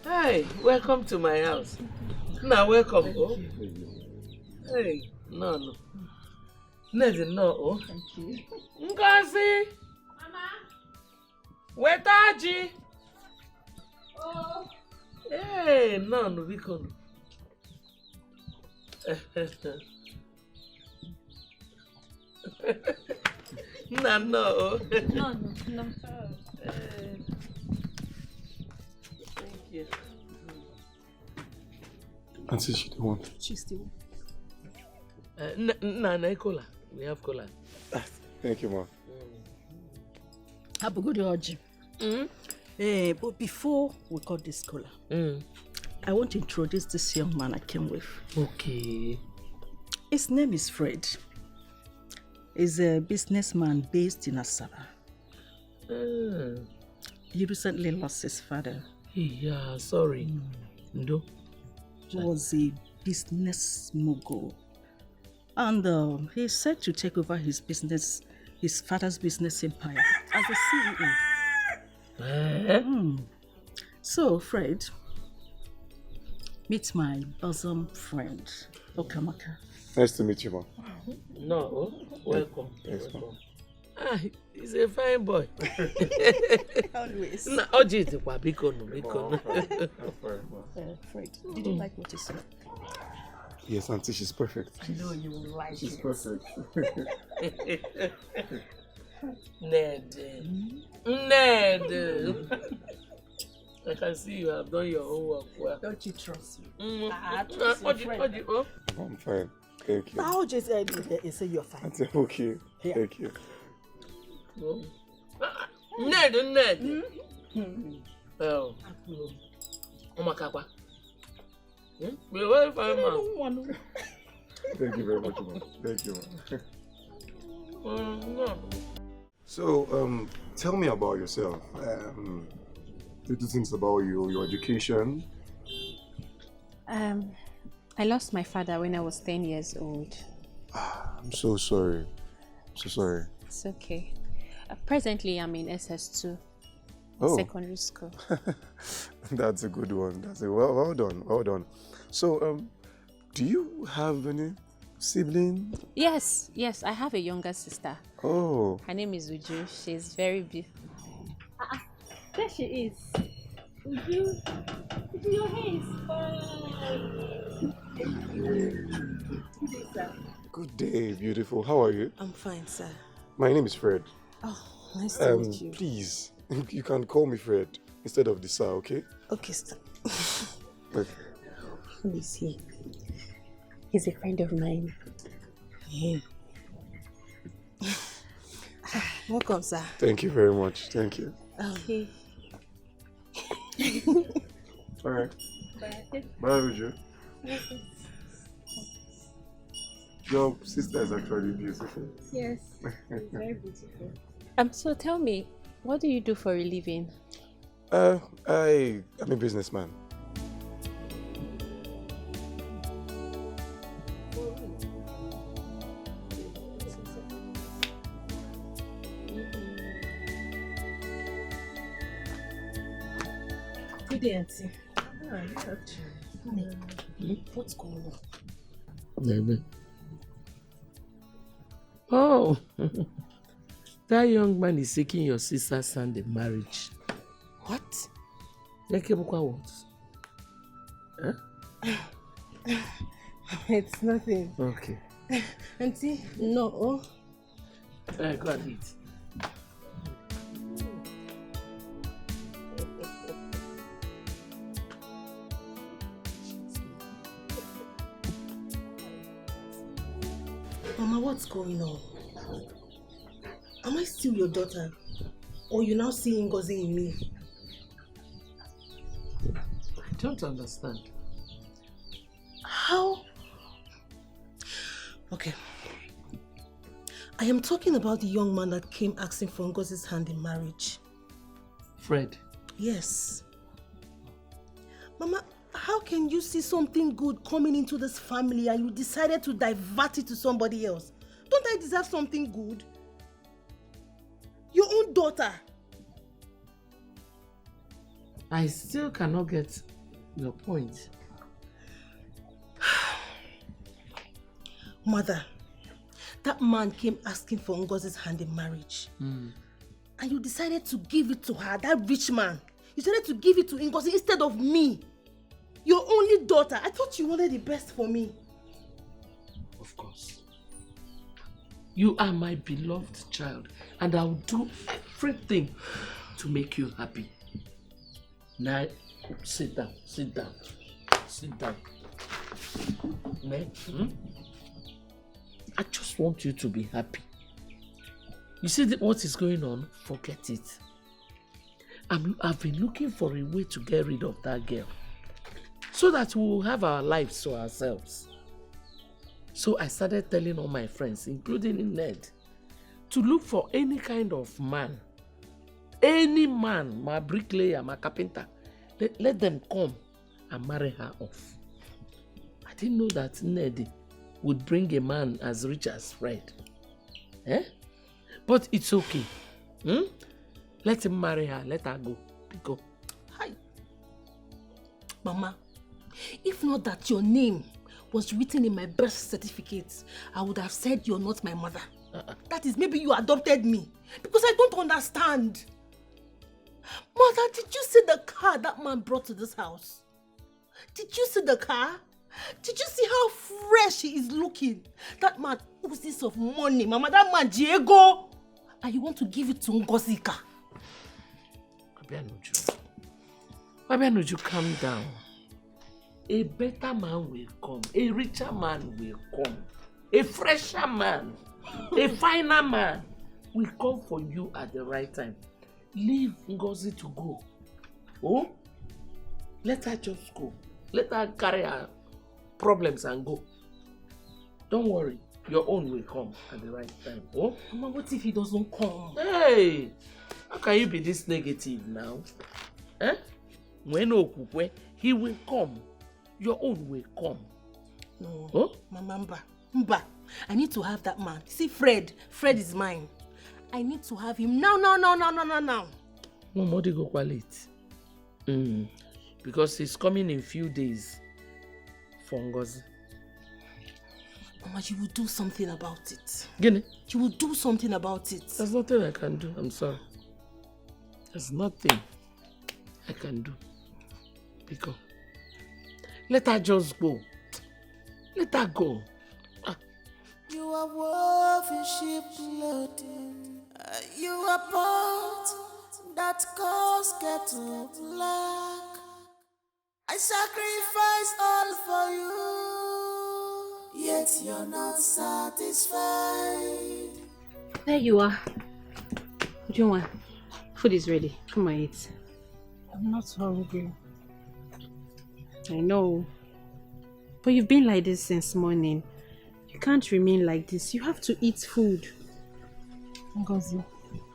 Hi, welcome to my house. Now, welcome. Oh. Hey, no. Ned, no. Oh. Thank you. Ngozi. Mama. Wetaji. Oh. Hey, no, biko. No. No. Thank you. Auntie, she don't want. She's still. No, cola. We have cola. Thank you, ma. Have a good orgy. But before we cut this cola, I want to introduce this young man I came with. Okay. His name is Fred. He's a businessman based in Asaba. He recently lost his father. Yeah, sorry. No. He was a business mogul. And he's set to take over his father's business empire as a CEO. So, Fred, meet my bosom friend, Okamaka. Nice to meet you, ma. No, welcome. Yes, ma. He's a fine boy. Always. No, Oji, biko. Fred, did you like what you said? Yes, auntie, she's perfect. I know you will like She's it. perfect. Ned. I can see you have done your homework well. Don't you trust me? Oji, oh. I'm fine. Thank you. I'll just say you're fine. Auntie, okay. Yeah. Thank you. Ned. Oh. Omakakwa. We're very fine, man. Thank you very much, ma. Thank you, ma. No. So, tell me about yourself. Little things about you, your education. I lost my father when I was 10 years old. I'm so sorry. So sorry. It's okay. Presently, I'm in SS2, secondary school. That's a good one. That's well done. So, do you have any sibling? Yes, I have a younger sister. Oh. Her name is Uju. She's very beautiful. There she is. Uju, your hair is fine. Good day, beautiful. How are you? I'm fine, sir. My name is Fred. Oh, nice to meet you. Please, you can call me Fred instead of the sir, okay? Okay, sir. Okay. Who is he? He's a friend of mine. Yeah. Welcome, sir. Thank you very much. Thank you. Okay. All right. Bye. Bye, Uju. Your sister is actually beautiful. Yes, very beautiful. So tell me, what do you do for a living? I'm a businessman. Good day, Auntie. What's going on? Baby. Oh, that young man is seeking your sister's hand in marriage. What? Nekebukwa what? Huh? It's nothing. Okay. Auntie, no. Go and eat. Mama, what's going on? Am I still your daughter? Or you now see Ngozi in me? I don't understand. How? Okay. I am talking about the young man that came asking for Ngozi's hand in marriage. Fred. Yes. Mama, how can you see something good coming into this family and you decided to divert it to somebody else? Don't I deserve something good? Your own daughter. I still cannot get your point. Mother, that man came asking for Ngozi's hand in marriage. And you decided to give it to her, that rich man. You decided to give it to Ngozi instead of me. Your only daughter. I thought you wanted the best for me. Of course. You are my beloved child, and I'll do everything to make you happy. Now, sit down. I just want you to be happy. You see what is going on? Forget it. I've been looking for a way to get rid of that girl, so that we will have our lives to ourselves. So I started telling all my friends, including Ned, to look for any kind of man. Any man, my bricklayer, my carpenter, let them come and marry her off. I didn't know that Ned would bring a man as rich as Fred. But it's okay. Let him marry her, let her go. Hi. Mama, if not that your name was written in my birth certificate, I would have said you're not my mother. That is, maybe you adopted me. Because I don't understand. Mother, did you see the car that man brought to this house? Did you see the car? Did you see how fresh he is looking? That man oozes of money, Mama. That man, Diego. And you want to give it to Ngozika? Abianuju, calm down. A better man will come. A richer man will come. A fresher man. A finer man will come for you at the right time. Leave Ngozi to go. Oh? Let her just go. Let her carry her problems and go. Don't worry. Your own will come at the right time. Oh? Mama, what if he doesn't come? Hey! How can you be this negative now? When Okukwe, he will come. Your own will come. No. Oh? Mama, Mba. I need to have that man. See, Fred is mine. I need to have him now. Modi go late. Because he's coming in few days for Ngozi. Mama, you will do something about it. Gini? You will do something about it. There's nothing I can do. I'm sorry. There's nothing I can do. Because let her just go. Let her go. You are woven sheep loading. You are pot that cause get to black. I sacrifice all for you, yet you're not satisfied. There you are. Ujunwa, food is ready. Come on, eat. I'm not hungry. I know. But you've been like this since morning. You can't remain like this. You have to eat food. Ngozi,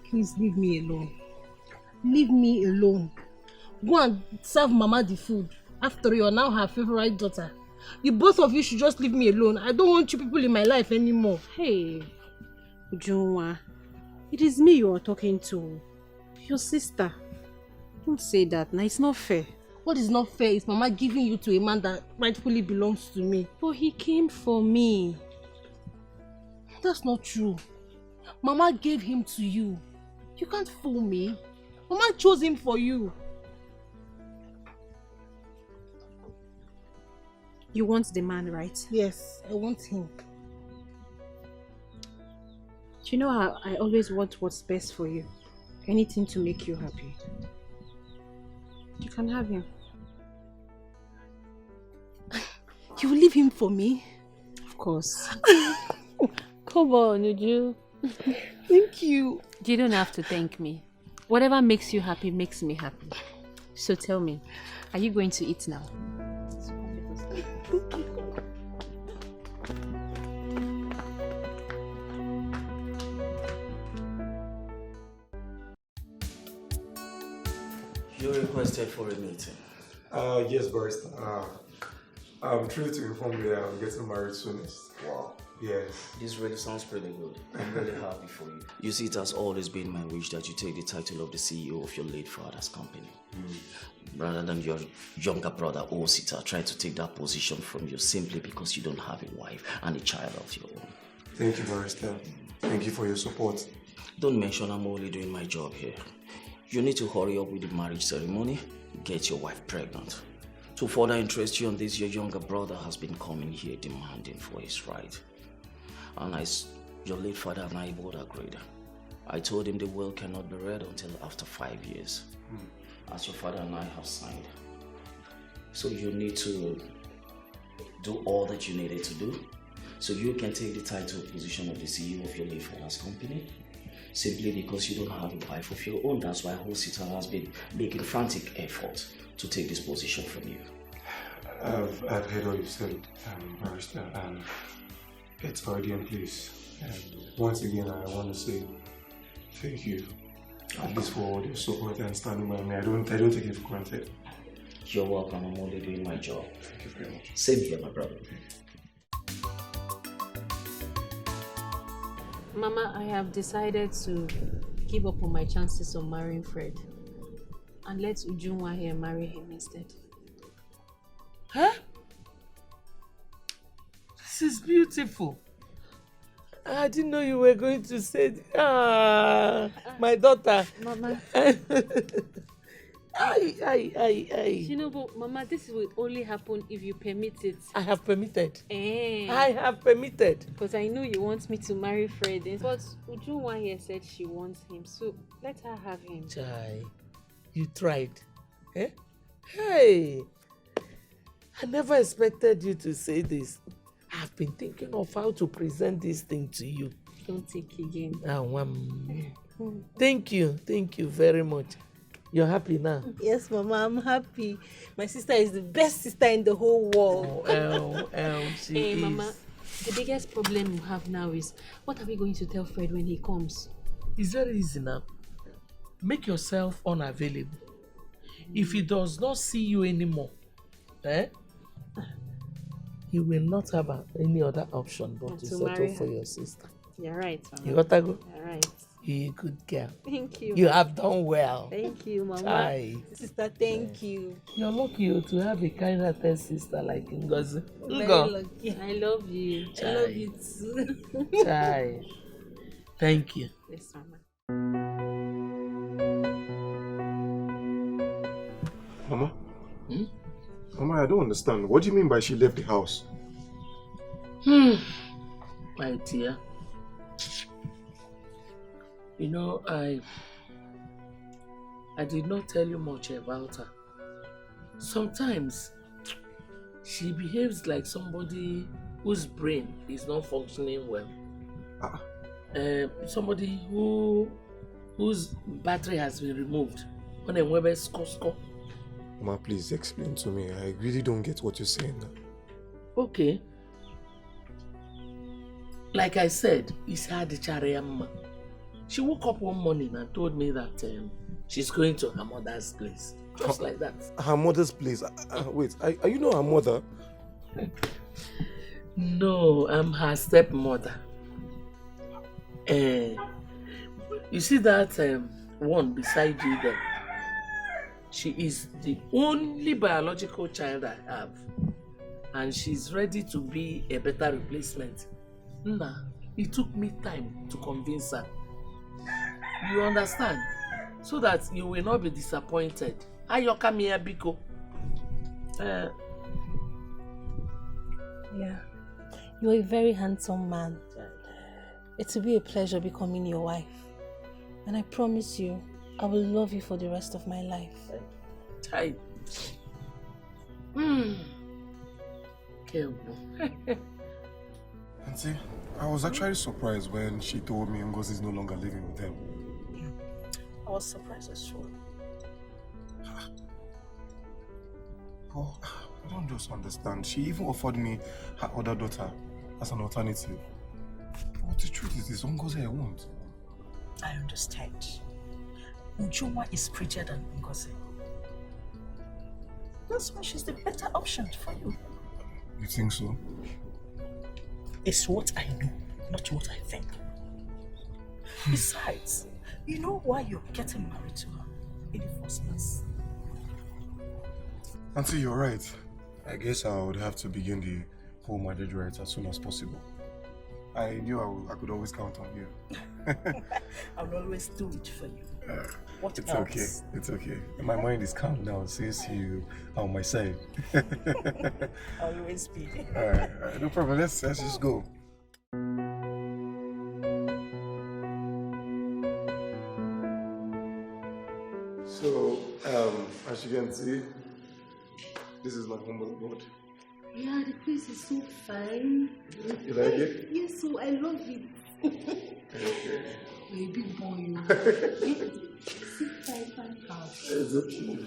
please leave me alone. Leave me alone. Go and serve Mama the food. After you're now her favorite daughter. You both of you should just leave me alone. I don't want you people in my life anymore. Hey, Ujunwa, it is me you are talking to. Your sister. Don't say that. Now it's not fair. What is not fair is Mama giving you to a man that rightfully belongs to me. But he came for me. That's not true. Mama gave him to you. You can't fool me. Mama chose him for you. You want the man, right? Yes, I want him. You know how I always want what's best for you. Anything to make you happy. You can have him. You will leave him for me? Of course. Come on, Uju. Thank you. You don't have to thank me. Whatever makes you happy makes me happy. So tell me, are you going to eat now? You requested for a meeting. Yes, barrister. I'm thrilled to inform you that I'm getting married soonest. Wow. Yes. This really sounds pretty good. I'm really happy for you. You see, it has always been my wish that you take the title of the CEO of your late father's company. Rather than your younger brother, Osita, try to take that position from you simply because you don't have a wife and a child of your own. Thank you, barrister. Thank you for your support. Don't mention I'm only doing my job here. You need to hurry up with the marriage ceremony, get your wife pregnant. To further interest you on this, your younger brother has been coming here demanding for his right. And your late father and I both agreed. I told him the will cannot be read until after 5 years, as your father and I have signed. So you need to do all that you needed to do, so you can take the title position of the CEO of your late father's company, simply because you don't have a wife of your own. That's why Osita has been making frantic efforts to take this position from you. I've heard what you said, barrister, and it's already in place. And once again, I want to say thank you, at least for all your support and standing by me. I don't take it for granted. You're welcome. I'm only doing my job. Thank you very much. Same here, my brother. Mama, I have decided to give up on my chances of marrying Fred and let Ujunwa here marry him instead. Huh? This is beautiful. I didn't know you were going to say, my daughter. Mama. You know, but Mama, this will only happen if you permit it. I have permitted. Eh. I have permitted. Because I know you want me to marry Fred. But Ujunwa here said she wants him, so let her have him. Chai, you tried. Eh? Hey, I never expected you to say this. I've been thinking of how to present this thing to you. Don't take again. Thank you very much. You're happy now? Yes, Mama, I'm happy. My sister is the best sister in the whole world. She is. Mama, the biggest problem you have now is, what are we going to tell Fred when he comes? It's very easy now. Make yourself unavailable. If he does not see you anymore, he will not have any other option but to settle for your sister. You're right, Mama. You got to go? You're right. You're a good girl. Thank you. You have done well. Thank you, Mama. Chai. Sister, thank you. You're lucky to have a kind-hearted sister like Ngozi. Very lucky. I love you. Chai. I love you too. Chai. Thank you. Yes, Mama. Mama? Mama, I don't understand. What do you mean by she left the house? My dear. You know, I did not tell you much about her. Sometimes she behaves like somebody whose brain is not functioning well. Somebody whose battery has been removed. On a web score. Mama, please explain to me. I really don't get what you're saying now. Okay. Like I said, it's her Charayama. She woke up one morning and told me that she's going to her mother's place. Just like that. Her mother's place? Wait, are you not her mother? No, I'm her stepmother. You see that one beside you there? She is the only biological child I have. And she's ready to be a better replacement. Nah, it took me time to convince her. You understand? So that you will not be disappointed. Ayoka Mia Biko. Yeah. You're a very handsome man. It will be a pleasure becoming your wife. And I promise you, I will love you for the rest of my life. Type. Auntie, I was actually surprised when she told me Ngozi is no longer living with them. I was surprised as well. Oh, I don't just understand. She even offered me her other daughter as an alternative. But the truth is, Ngozi I won't. I understand. Ujoma is prettier than Ngozi. That's why she's the better option for you. You think so? It's what I know, not what I think. Besides, you know why you're getting married to her in the first place. Auntie, you're right. I guess I would have to begin the whole marriage rites as soon as possible. I knew I could always count on you. I'll always do it for you. What it's else? Okay. It's okay. My mind is calm now since you are on my side. Always be. Alright, no problem. Let's just go. So, as you can see, this is my home board. Yeah, the place is so fine. You like it? Yes, so I love it. Okay. You're a big boy. Sit fine house. It's okay.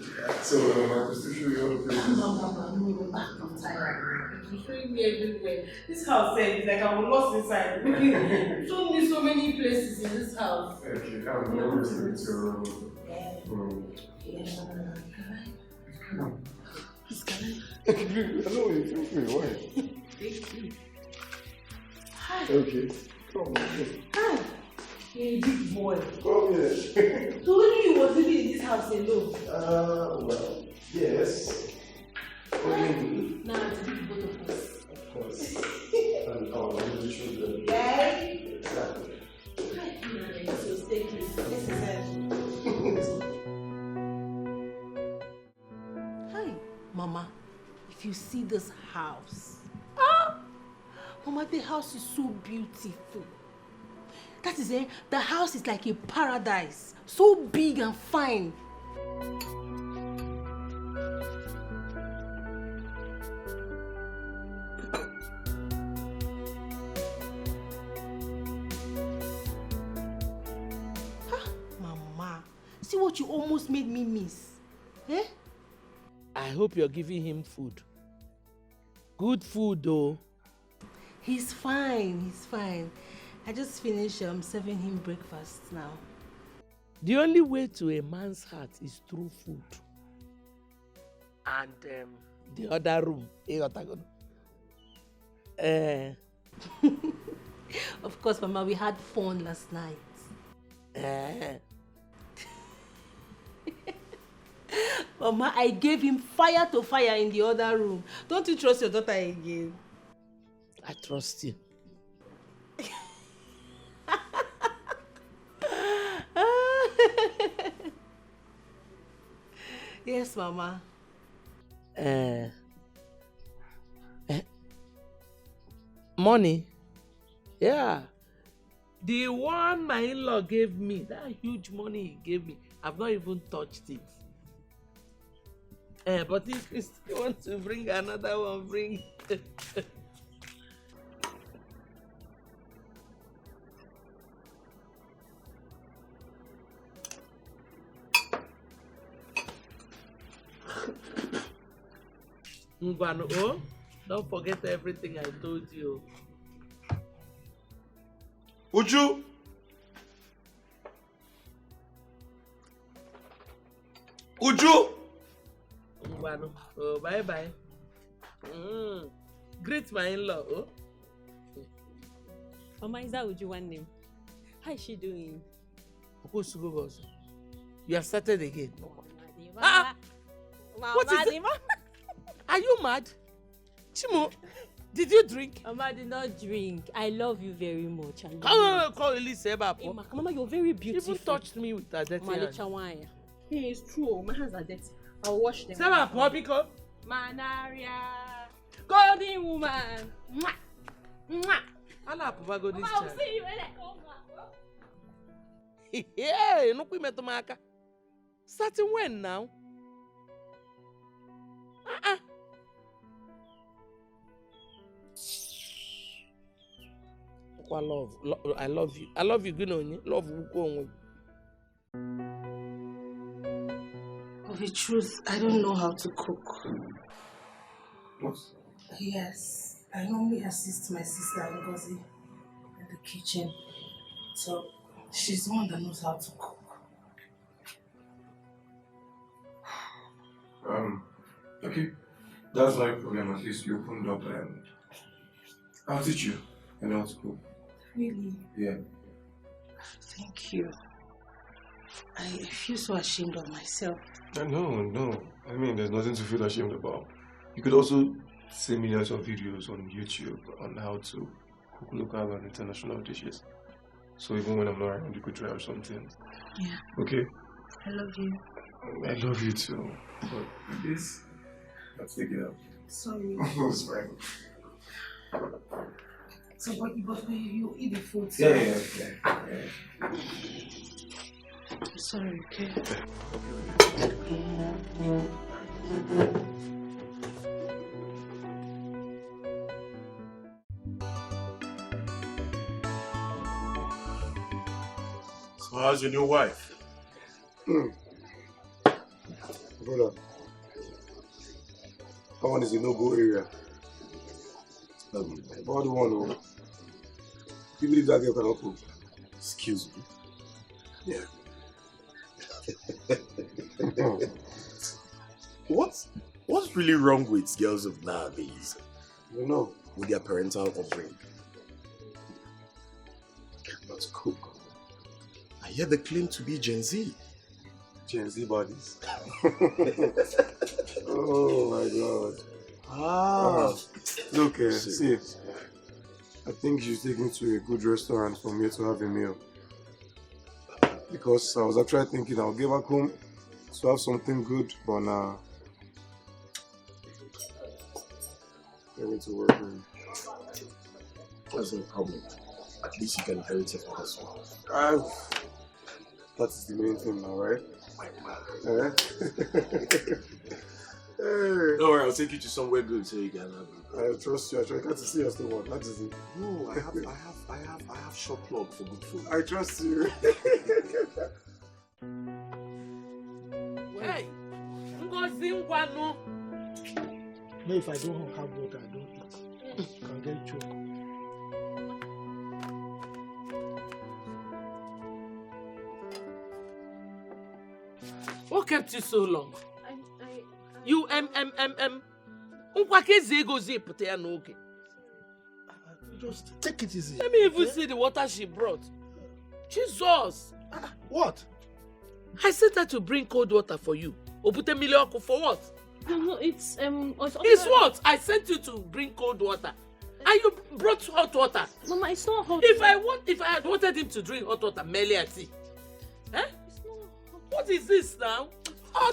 So, I have to show you all the places. No, I'm tired. You're showing me everywhere. This house is like I was lost inside. You showed me so many places in this house. Okay, I'm going to take your room. Come on. I know you feel free. Why? Thank you. Hi. Okay. Come on. Hi. You're a big boy. Come here. So when you was living in this house alone? Well, yes. Only Now it's a big both of us. of course. And our little children. Right? Exactly. So stay close. This is it. Hi, Mama. If you see this house, Mama, the house is so beautiful. That is it. The house is like a paradise, so big and fine. Mama, see what you almost made me miss. Eh? I hope you're giving him food. Good food though. He's fine, he's fine. I just finished serving him breakfast now. The only way to a man's heart is through food. And the other room, Of course, Mama, we had fun last night. Mama, I gave him fire to fire in the other room. Don't you trust your daughter again? I trust you. Yes, Mama. Money? Yeah. The one my in-law gave me, that huge money he gave me, I've not even touched it. But if you still want to bring another one, bring. Ngwano, oh, don't forget everything I told you. Uju! Uju! Ngwano, oh, bye-bye. Greet my in-law, oh. Mama, is that Uju one name? How is she doing? You have started again. Mama, what is it? Are you mad? Chimo, did you drink? Mama, I did not drink. I love you very much. Call Elise Eba. Mama, you're very beautiful. She even touched me with her dirty hand. Hey, it's true. My hands are dirty. I'll wash them. Seba, Pobiko. Manaria. Golden woman. Mwah. Mwah. Allah Pobago this Mama, I'll see you when I come back. Yeah, no kui metomaka. Starting when now? I love you. I love you, Gunoni. Love you. Of the truth, I don't know how to cook. What? Yes, I normally assist my sister Ngozi in the kitchen. So she's the one that knows how to cook. Okay. That's not a problem. At least you opened up and I'll teach you. I know how to cook. Really? Yeah. Thank you. I feel so ashamed of myself. No. I mean, there's nothing to feel ashamed about. You could also see millions of videos on YouTube on how to cook local and international dishes. So even when I'm not around, you could try out something. Yeah. Okay? I love you. I love you too. But this, let's take it out. Sorry. It's fine. So, but you eat the food. Yeah. I'm sorry, okay? So how's your new wife? Brother, that one is a no-go area. About the one who you believe that girl cannot cook. Excuse me. Yeah. What's really wrong with girls of nowadays? You know, with their parental upbringing. Cannot cook. I hear the claim to be Gen Z. Gen Z bodies. Oh my God. Look, see, I think you should take me to a good restaurant for me to have a meal. Because I was actually thinking I'll get back home to have something good, but now I need to work. That's no problem. At least you can inherit it from this one. That is the main thing now, right? Don't worry, I'll take you to somewhere good so you can have it. I trust you. I try to see us the one. That is it. No, I have short plug for good food. I trust you. Hey, Ngozi Ngwano. No, if I don't have water, I don't eat. I can get choked. What kept you so long? You Nkwakezi Egozi put ya n'oge. Just take it easy. Let me even see the water she brought. Jesus! What? I sent her to bring cold water for you. Obute milioku for what? No, it's It's what? I sent you to bring cold water. And you brought hot water. Mama, it's not hot. If I had wanted him to drink hot water, Melia tea. Eh? What is this now? Oh,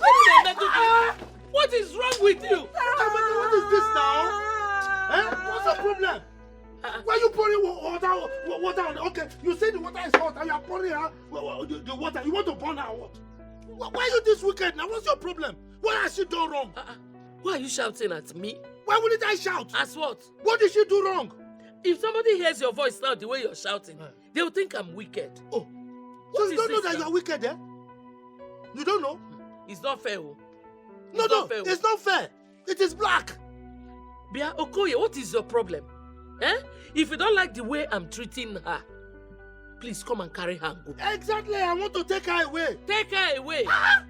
what is wrong with you? What is this now? What's the problem? Why are you pouring water on? Okay, you say the water is hot and you are pouring the water. You want to burn her what? Why are you this wicked now? What's your problem? What has she done wrong? Why are you shouting at me? Why wouldn't I shout? As what? What did she do wrong? If somebody hears your voice now the way you're shouting, they will think I'm wicked. Oh. So you don't know that you are wicked, eh? You don't know? It's not fair. Oh. No, it's not fair. It is black. Bia Okoye, what is your problem? Eh? If you don't like the way I'm treating her, please come and carry her and go. Exactly, I want to take her away. Take her away?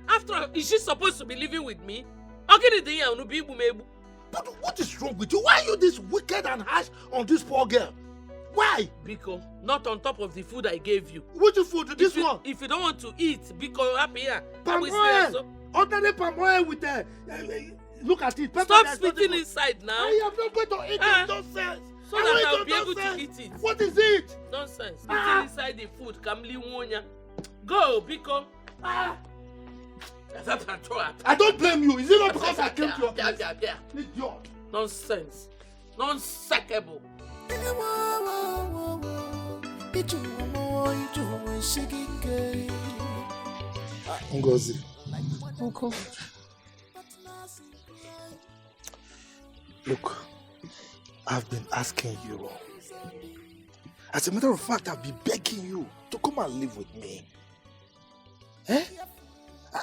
After all, is she supposed to be living with me? But what is wrong with you? Why are you this wicked and harsh on this poor girl? Why? Biko, not on top of the food I gave you. Which food? This one? If you don't want to eat, Biko, happy here. Palm oil. Ordinary palm oil with the... look at it. Stop spitting inside now. I am not going to eat it. Nonsense. So that I'll be able to eat it. What is it? Nonsense. Spitting inside the food. Kamli Wonya. Go, Biko. I don't blame you. Is it not because I came to your place? Idiot. Nonsense. Nonsensible. Ngozi. Uncle. Look, I've been asking you. As a matter of fact, I've been begging you to come and live with me. Eh?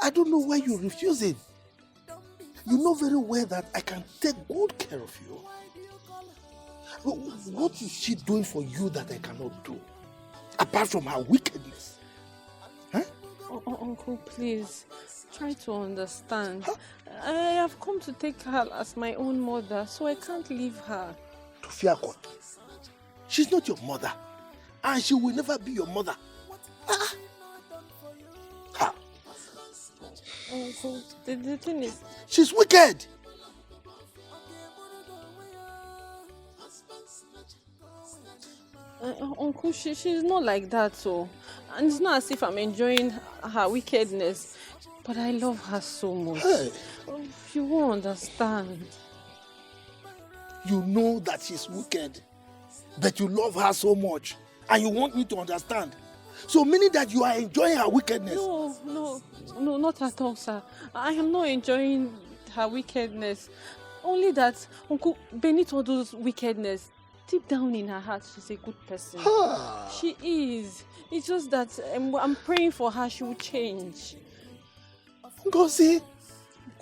I don't know why you're refusing. You know very well that I can take good care of you. What is she doing for you that I cannot do? Apart from her wickedness. Huh? Uncle, please. Try to understand. Huh? I have come to take her as my own mother, so I can't leave her. Tofiako, she's not your mother. And she will never be your mother. Uncle, the thing is... She's wicked! Uncle, she's not like that, so... And it's not as if I'm enjoying her wickedness. But I love her so much. Hey. You won't understand. You know that she's wicked. But you love her so much. And you want me to understand. So meaning that you are enjoying her wickedness. No, not at all, sir. I am not enjoying her wickedness. Only that Uncle, beneath all those wickedness, deep down in her heart, she's a good person. She is. It's just that I'm praying for her, she will change. Go see.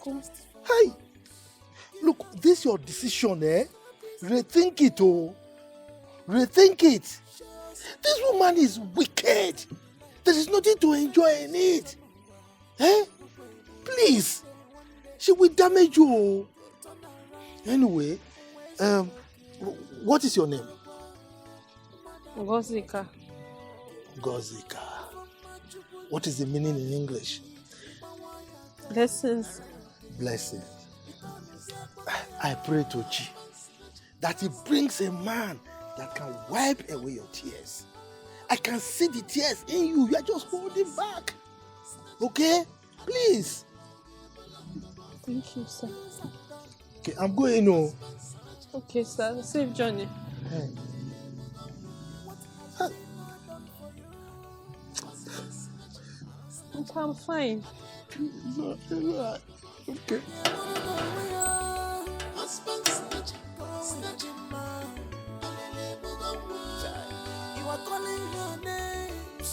Hey, look, this is your decision, eh? Rethink it, oh. Rethink it. This woman is wicked. There is nothing to enjoy in it. Eh? Please. She will damage you. Anyway, what is your name? Wazico. Wazico. What is the meaning in English? Blessings. Blessings. I pray to Chi that he brings a man that can wipe away your tears. I can see the tears in you. You are just holding back. Okay? Please. Thank you, sir. Okay, I'm going home. Okay, sir. Safe journey. Hey. I'm fine. Okay. You are calling your names.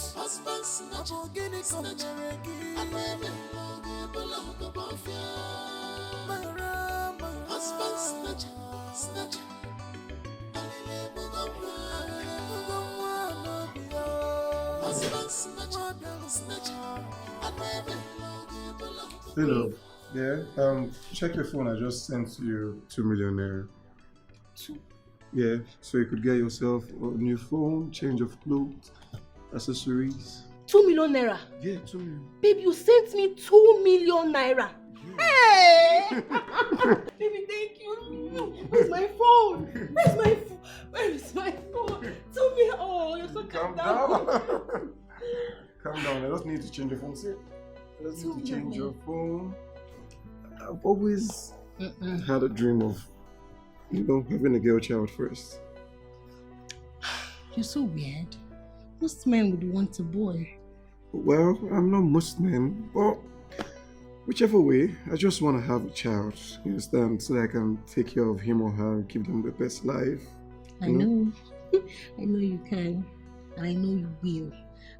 Hello. Yeah. Check your phone. I just sent you 2 million naira. Yeah. So you could get yourself a new phone, change of clothes, accessories. 2 million naira? Yeah, 2 million. Babe, you sent me 2 million naira. Yeah. Hey! Baby, thank you. Where's my phone? Where is my phone? 2 million. Oh, you're so calm down. Calm down. I just need to change your phone. See? I just need to change your phone. I've always had a dream of, having a girl child first. You're so weird. Most men would want a boy. Well, I'm not most men, but Whichever way, I just want to have a child, you understand, so that I can take care of him or her, give them the best life. I know. I know you can. I know you will.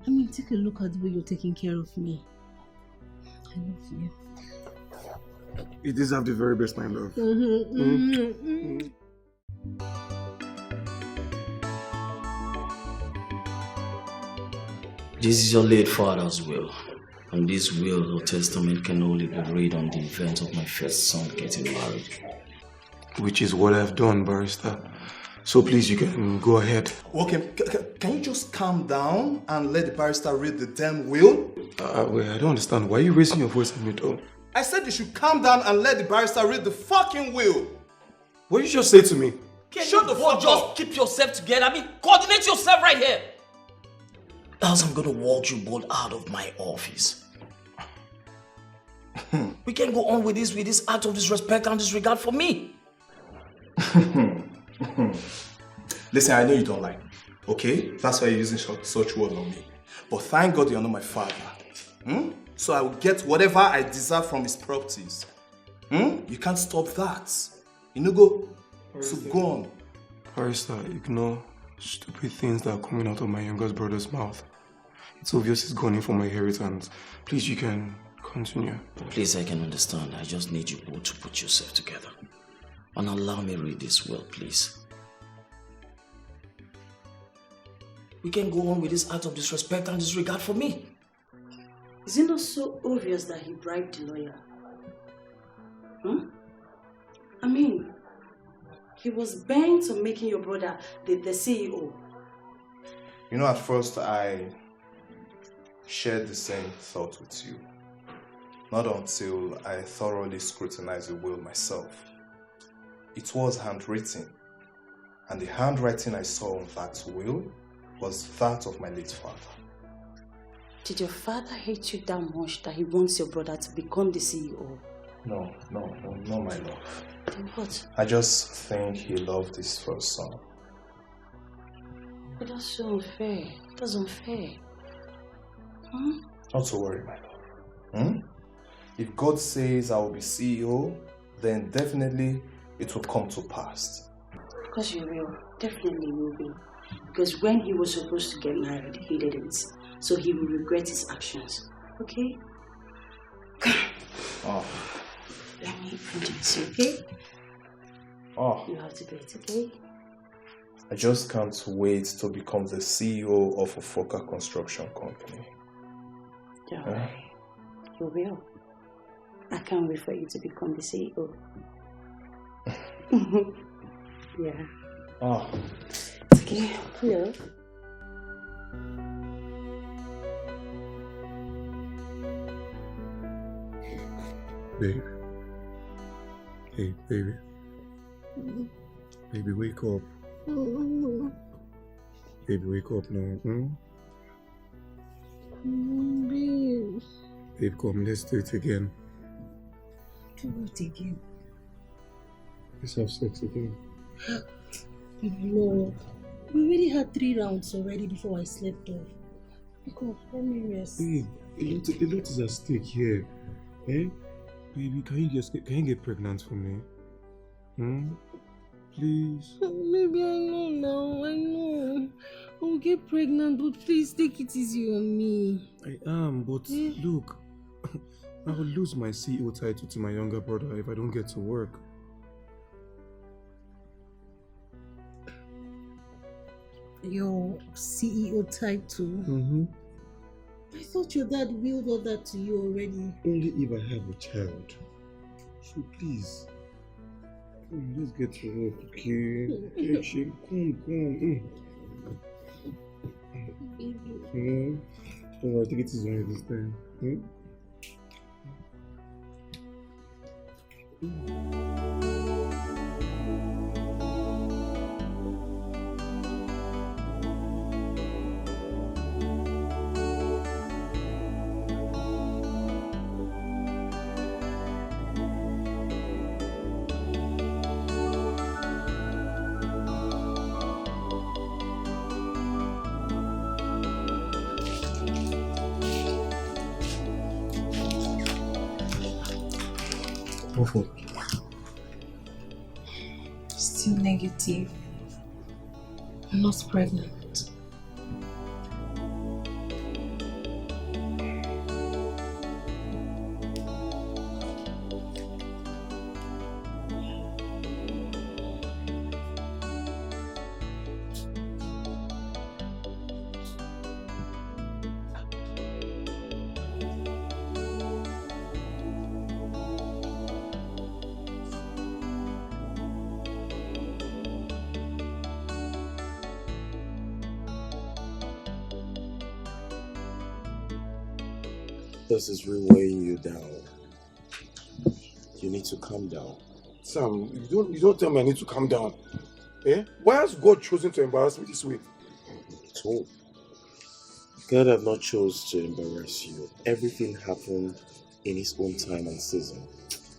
I mean, take a look at the way you're taking care of me. I love you. You deserve the very best, my love. This is your late father's will. And this will or testament can only be read on the event of my first son getting married. Which is what I've done, barrister. So please, you can go ahead. Okay, can you just calm down and let the barrister read the damn will? Wait, I don't understand. Why are you raising your voice at me, though? I said you should calm down and let the barrister read the fucking will. What did you just say to me? Shut the fuck up. Just keep yourself together. I mean, coordinate yourself right here. Else I'm gonna walk you both out of my office. We can't go on with this act of disrespect and disregard for me. Listen, I know you don't like me, okay? That's why you're using such words on me. But thank God you're not my father. So I will get whatever I deserve from his properties. You can't stop that. You know, go. So go on. Barrister, ignore stupid things that are coming out of my youngest brother's mouth. It's obvious he's gone in for my inheritance. Please, you can continue. Please, I can understand. I just need you both to put yourself together. And allow me read this will, please. We can go on with this act of disrespect and disregard for me. Is it not so obvious that he bribed the lawyer? I mean, he was bent on making your brother the CEO. You know, at first I shared the same thought with you. Not until I thoroughly scrutinized the will myself. It was handwritten, and the handwriting I saw on that will was that of my late father. Did your father hate you that much that he wants your brother to become the CEO? No, my love. Then what? I just think he loved his first son. But that's so unfair. That's unfair. Not to worry, my love. If God says I will be CEO, then definitely it will come to pass. Because you will. Definitely will be. Because when he was supposed to get married, he didn't. So he will regret his actions. Okay? Oh. Let me introduce you, okay? Oh. You have to do it, okay? I just can't wait to become the CEO of a Fokker construction company. Don't worry. You will. I can't wait for you to become the CEO. Yeah. Oh. Okay, Will. Babe. Hey, baby. Baby, wake up. Baby, wake up now. Babe. Babe, come, let's do it again. Do it again. Let's have sex again. No. We already had 3 rounds already before I slept off. Because let me rest. Babe, a lot is at stake here. Eh? Baby, can you get pregnant for me? Please? Baby, I know now. I know. I'll get pregnant, but please take it easy on me. I am, but look, I will lose my CEO title to my younger brother if I don't get to work. Your CEO title? I thought your dad willed all that to you already. Only if I have a child. So please, come, let's get to work, okay? Come. Alright, take it easy on you this time. phone. Still negative. I'm not pregnant. This is really weighing you down. You need to calm down. Sam, you don't tell me I need to calm down. Eh? Why has God chosen to embarrass me this way? So, God have not chose to embarrass you. Everything happened in His own time and season.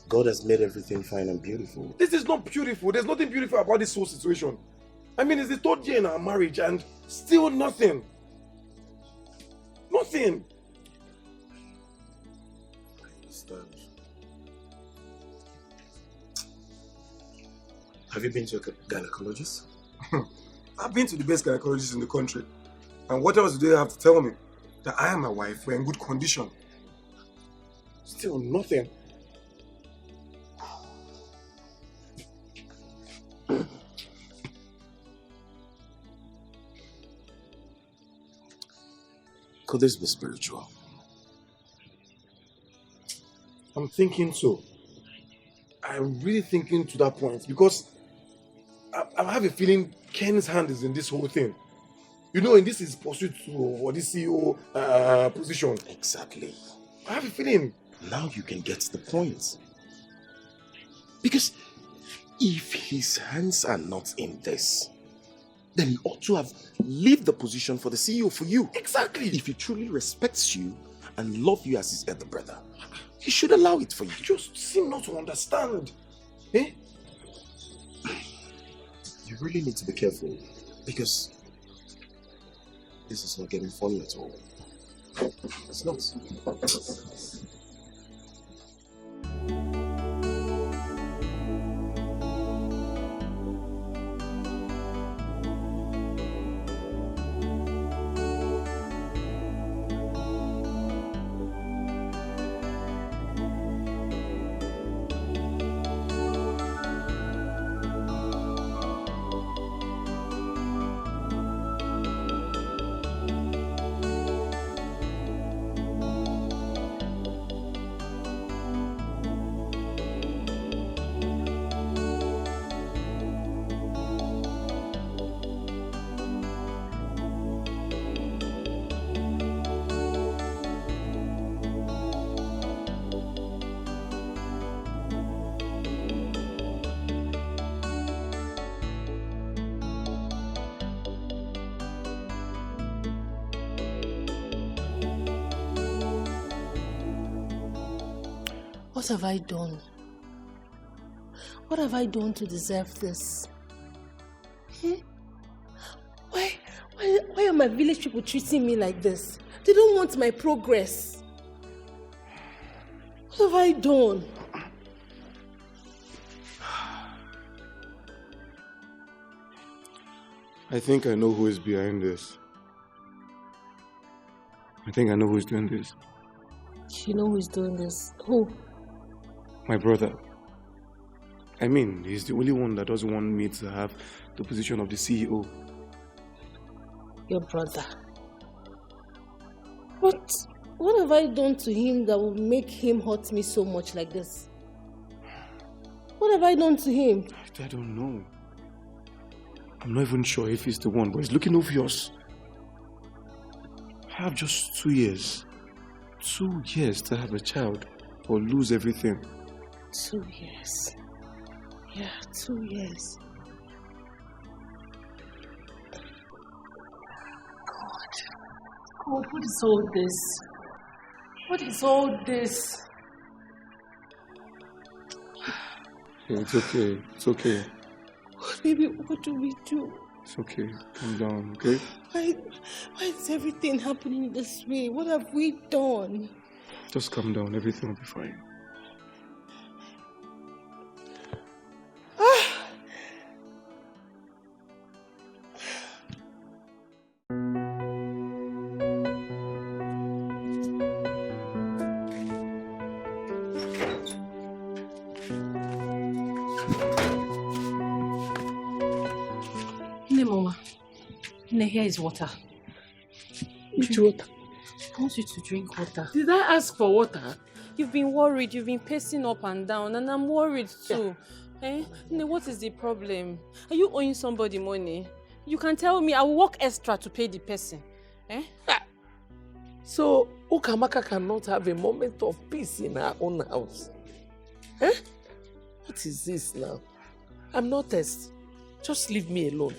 God has made everything fine and beautiful. This is not beautiful. There's nothing beautiful about this whole situation. I mean, it's the 3rd year in our marriage and still nothing. Nothing. Have you been to a gynecologist? I've been to the best gynecologist in the country. And what else do they have to tell me? That I and my wife were in good condition. Still nothing. Could this be spiritual? I'm thinking so. I'm really thinking to that point because I have a feeling Ken's hand is in this whole thing. You know, in this is pursuit for this CEO position. Exactly. I have a feeling. Now you can get to the point. Because if his hands are not in this, then he ought to have left the position for the CEO for you. Exactly. If he truly respects you and loves you as his elder brother, he should allow it for you. You just seem not to understand. Eh? You really need to be careful because this is not getting funny at all. It's not. What have I done? What have I done to deserve this? Why are my village people treating me like this? They don't want my progress. What have I done? I think I know who is behind this. I think I know who's doing this. You know who's doing this? Who? My brother. I mean, he's the only one that doesn't want me to have the position of the CEO. Your brother. What have I done to him that will make him hurt me so much like this? What have I done to him? I don't know. I'm not even sure if he's the one, but it's looking obvious. I have just 2 years. 2 years to have a child or lose everything. 2 years. Yeah, 2 years. God, what is all this? What is all this? It's okay. It's okay. Baby, what do we do? It's okay. Calm down, okay? Why is everything happening this way? What have we done? Just calm down. Everything will be fine. Ne, Mama. Ne, here is water. Which water? I want you to drink water. Did I ask for water? You've been worried, you've been pacing up and down, and I'm worried too. Eh? Ne, what is the problem? Are you owing somebody money? You can tell me, I will work extra to pay the person. Eh? So, Ukamaka cannot have a moment of peace in her own house. Eh? What is this now? I'm not test. Just leave me alone.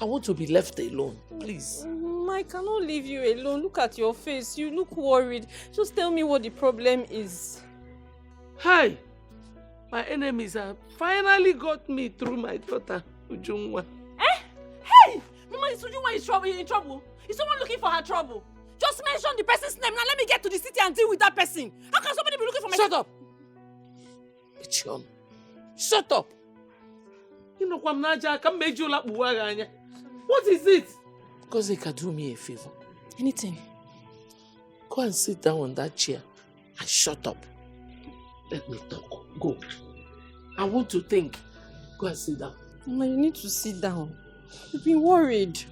I want to be left alone, please. I cannot leave you alone. Look at your face. You look worried. Just tell me what the problem is. Hi! My enemies have finally got me through my daughter, Ujungwa. Eh? Hey! Mama, is Ujungwa in trouble? Is someone looking for her trouble? Just mention the person's name. Now let me get to the city and deal with that person. How can somebody be looking for my... Shut up! Bichon. Shut up! What is it? Because they can do me a favor. Anything. Go and sit down on that chair and shut up. Let me talk. Go. I want to think. Go and sit down. Mama, you need to sit down. You've been worried.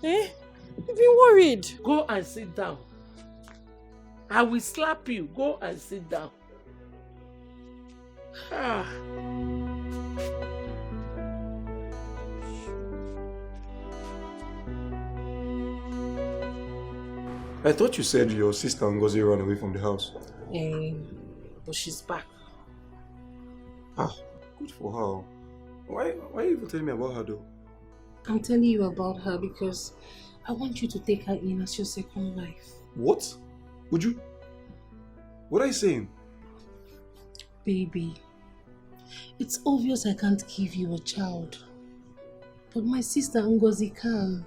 Eh? You've been worried. Go and sit down. I will slap you. Go and sit down. Ah. I thought you said your sister Ngozi ran away from the house. But she's back. Ah, good for her. Why are you even telling me about her though? I'm telling you about her because I want you to take her in as your second wife. What? Would you? What are you saying? Baby, it's obvious I can't give you a child. But my sister Ngozi can.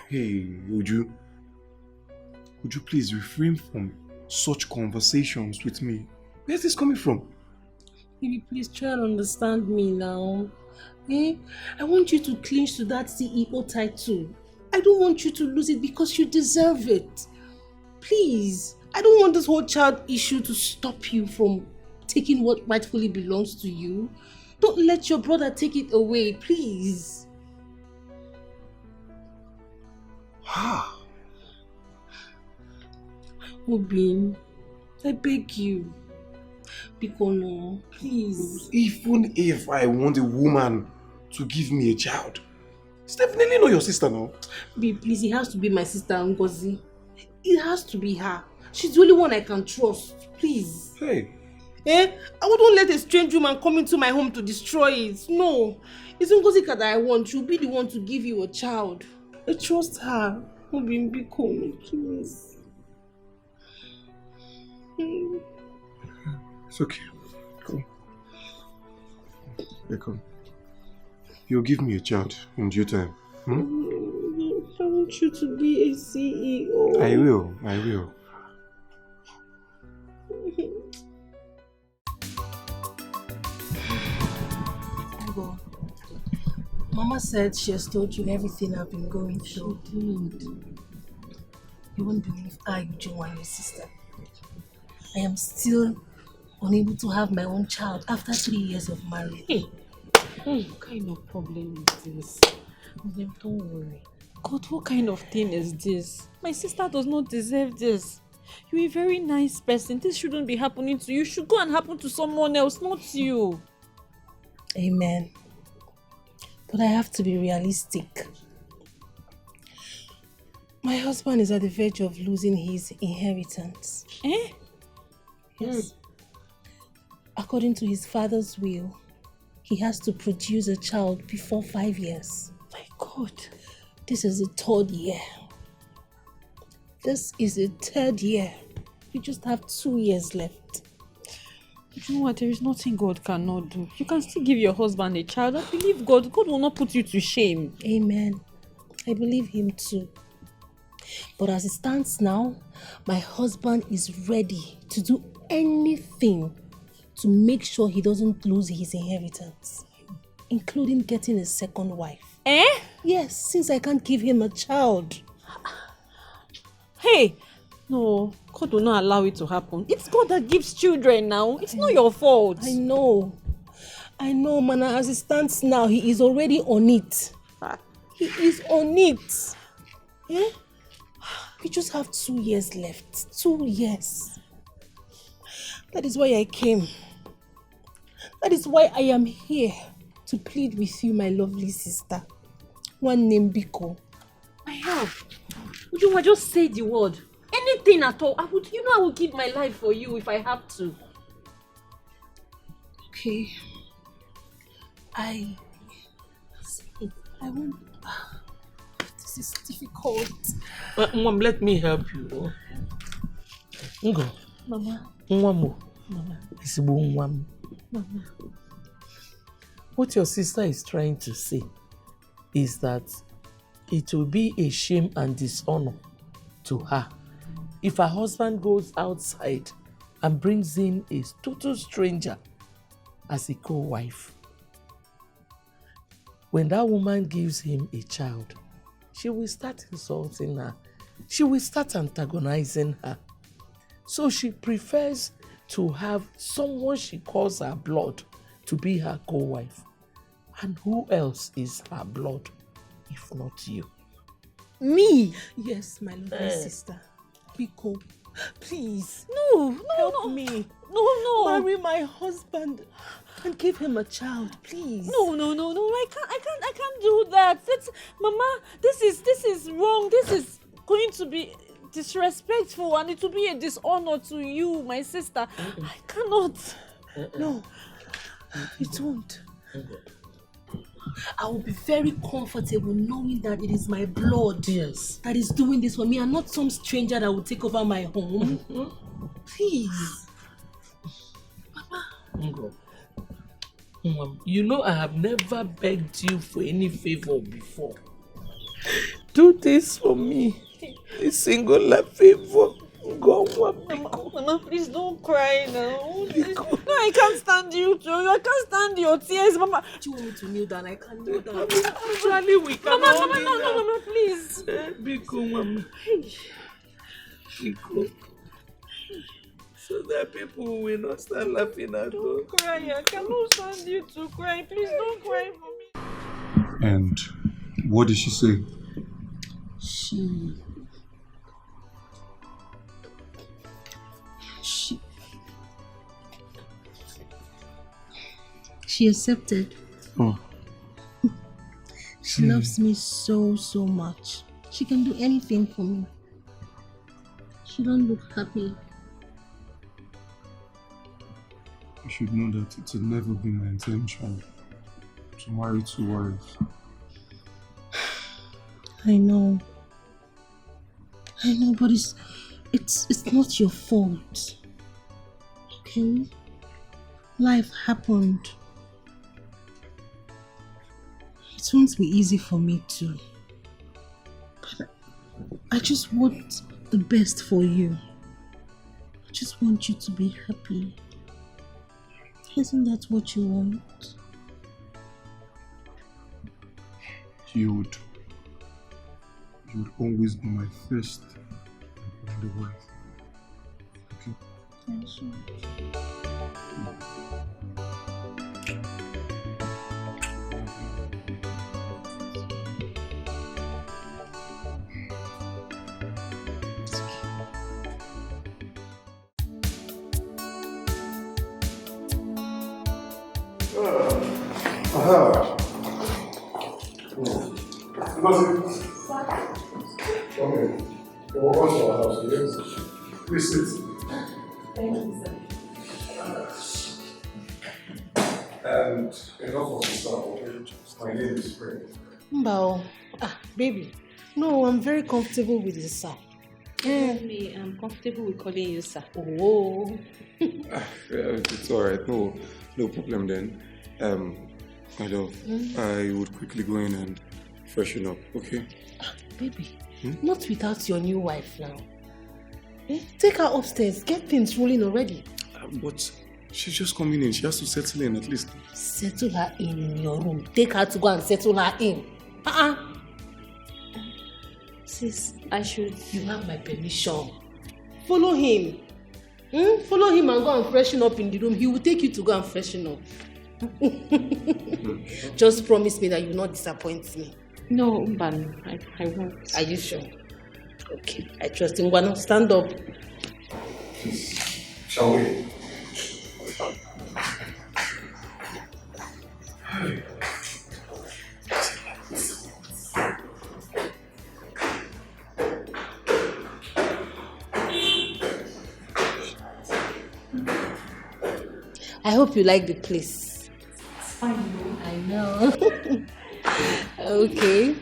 Hey, would you please refrain from such conversations with me? Where's this coming from? Baby, please try and understand me now. I want you to clinch to that CEO title. I don't want you to lose it because you deserve it. Please, I don't want this whole child issue to stop you from taking what rightfully belongs to you. Don't let your brother take it away, please. Obin, I beg you. Bikono, please. Even if I want a woman to give me a child, it's definitely not your sister now. Babe, please, it has to be my sister Ngozi. It has to be her. She's the only one I can trust. Please. Hey. I wouldn't let a strange woman come into my home to destroy it. No. It's Ngozi that I want. She'll be the one to give you a child. I trust her. Obin, Bikono, please. It's okay. Come. Here, come. You'll give me a child in due time. I want you to be a CEO. I will. I will. Mama said she has told you everything I've been going through. She did. You won't believe Ujungwa and your sister. I am still unable to have my own child after 3 years of marriage. What kind of problem is this? Don't worry. God, what kind of thing is this? My sister does not deserve this. You're a very nice person. This shouldn't be happening to you. It should go and happen to someone else, not you. Amen. But I have to be realistic. My husband is at the verge of losing his inheritance. Yes. According to his father's will, he has to produce a child before 5 years. My God. This is the 3rd year. This is the 3rd year. You just have 2 years left. You know what? There is nothing God cannot do. You can still give your husband a child. I believe God. God will not put you to shame. Amen. I believe him too. But as it stands now, my husband is ready to do anything to make sure he doesn't lose his inheritance, including getting a second wife. Yes, since I can't give him a child. Hey, no, God will not allow it to happen. It's God that gives children now. It's not your fault. I know. I know, man. As it stands now, he is already on it. He is on it. Yeah? We just have 2 years left. 2 years. That is why I came. That is why I am here to plead with you, my lovely sister. One name Biko. My help. Ujunwa, just say the word. Anything at all. I would give my life for you if I have to. Okay. I want... This is difficult. Mom, let me help you. Ngo. Mama. Nwamo. Mama. Isibu Nwam. Mama. What your sister is trying to say is that it will be a shame and dishonor to her if her husband goes outside and brings in a total stranger as a co-wife. When that woman gives him a child, she will start insulting her. She will start antagonizing her. So she prefers to have someone she calls her blood to be her co-wife. And who else is her blood if not you? Me? Yes, my lovely sister. Biko, please. Help me. No. Marry my husband and give him a child, please. No. I can't do that. Mama, this is wrong. This is going to be disrespectful and it will be a dishonor to you, my sister. I cannot. No, it won't. I will be very comfortable knowing that it is my blood that is doing this for me and not some stranger that will take over my home. Please. Ngo. You know I have never begged you for any favor before. Do this for me. A singular favor. Mama, please don't cry now. No, I can't stand you too. I can't stand your tears, Mama. Do you want me to kneel down? I can't kneel down. Actually, we can Mama, please. Biko, Mama. Biko. So that people will not start laughing at us. Don't cry. I cannot stand you to cry. Please don't cry for me. And what did she say? She accepted. Oh. She loves me so much. She can do anything for me. She don't look happy. You should know that it will never be my intention to marry 2 wives. I know, but it's not your fault. Okay? Life happened. It won't be easy for me too. But I just want the best for you. I just want you to be happy. Isn't that what you want? You would always be my first and the wife. Okay? Yeah, sure. Okay. You're welcome to our house. Yes. Please sit. Thank you, sir. And enough of this stuff, okay? My name is Frank. Mbao. Baby. No, I'm very comfortable with this, sir. Me, I'm comfortable with calling you sir. Oh. It's alright. No problem then. My love, I would quickly go in and freshen up, okay? Baby, not without your new wife now. Take her upstairs. Get things rolling already. But she's just coming in. She has to settle in at least. Settle her in your room. Take her to go and settle her in. Sis, you have my permission. Follow him. Follow him and go and freshen up in the room. He will take you to go and freshen up. Just promise me that you will not disappoint me. No, Umban, I won't. Are you sure? Okay, I trust you. Ngwano, stand up. Shall we? I hope you like the place. I know. I know. Okay.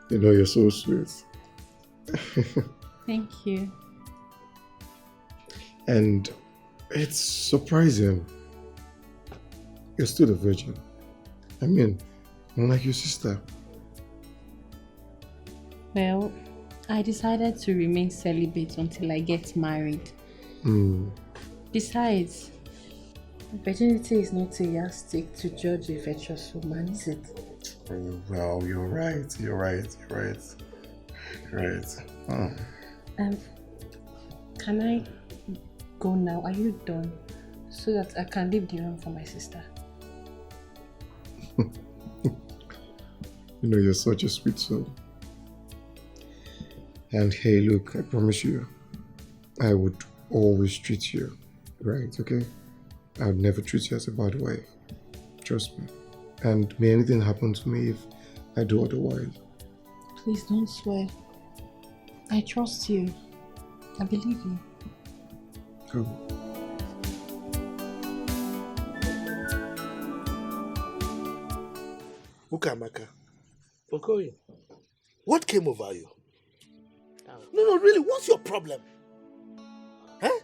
You know, you're so sweet. Thank you. And it's surprising. You're still a virgin. I mean, unlike your sister. Well, I decided to remain celibate until I get married. Besides, virginity is not a yardstick to judge a virtuous woman, is it? Well, you're right. Can I go now? Are you done? So that I can leave the room for my sister. You know, you're such a sweet soul. And hey, look, I promise you, I would always treat you right, okay? I would never treat you as a bad wife. Trust me. And may anything happen to me if I do otherwise. Please don't swear. I trust you. I believe you. Go. Ukamaka, Okoye. what came over you? No, really, what's your problem? Huh?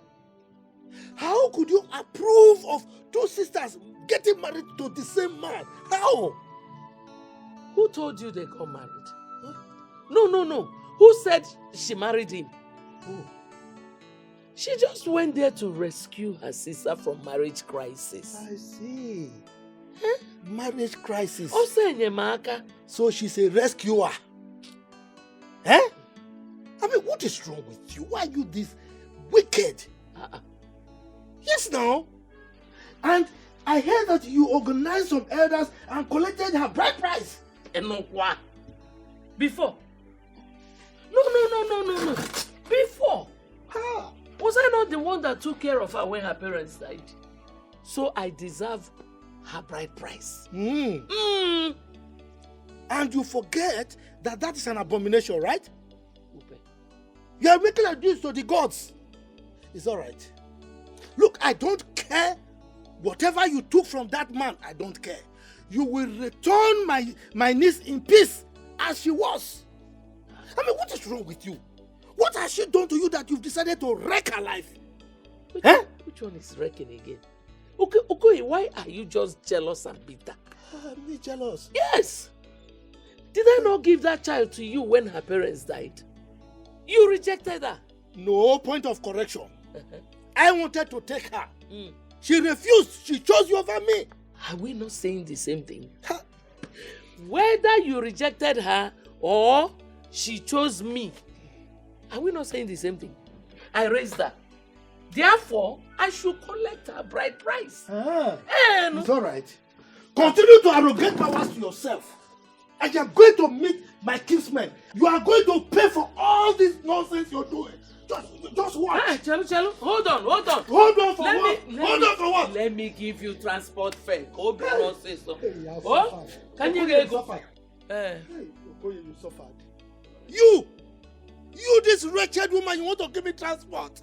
How could you approve of two sisters getting married to the same man? How? Who told you they got married? Huh? No. Who said she married him? Who? She just went there to rescue her sister from marriage crisis. I see. Marriage crisis. Enyemaka. So she's a rescuer. Eh? I mean, what is wrong with you? Why are you this wicked? Yes, now. And I heard that you organized some elders and collected her bride price. And no what? Before? No. Before? Was I not the one that took care of her when her parents died? So I deserve her bride price. And you forget that that is an abomination, right? You are making a deal to the gods. It's all right. Look, I don't care. Whatever you took from that man, I don't care. You will return my niece in peace as she was. I mean, what is wrong with you? What has she done to you that you've decided to wreck her life? Which one is wrecking again? Okay, why are you just jealous and bitter? I'm not jealous. Yes! Did I not give that child to you when her parents died? You rejected her. No point of correction. I wanted to take her. She refused. She chose you over me. Are we not saying the same thing? Whether you rejected her or she chose me, are we not saying the same thing? I raised her. Therefore, I should collect her bride price. It's all right. Continue to arrogate powers to yourself. I am going to meet my kinsmen. You are going to pay for all this nonsense you're doing. Just watch. Chelu, hold on. Hold on for what? Hold on for what? Let me give you transport fare. Obi no say so. Oh, can you get go? You suffered. You, this wretched woman, you want to give me transport?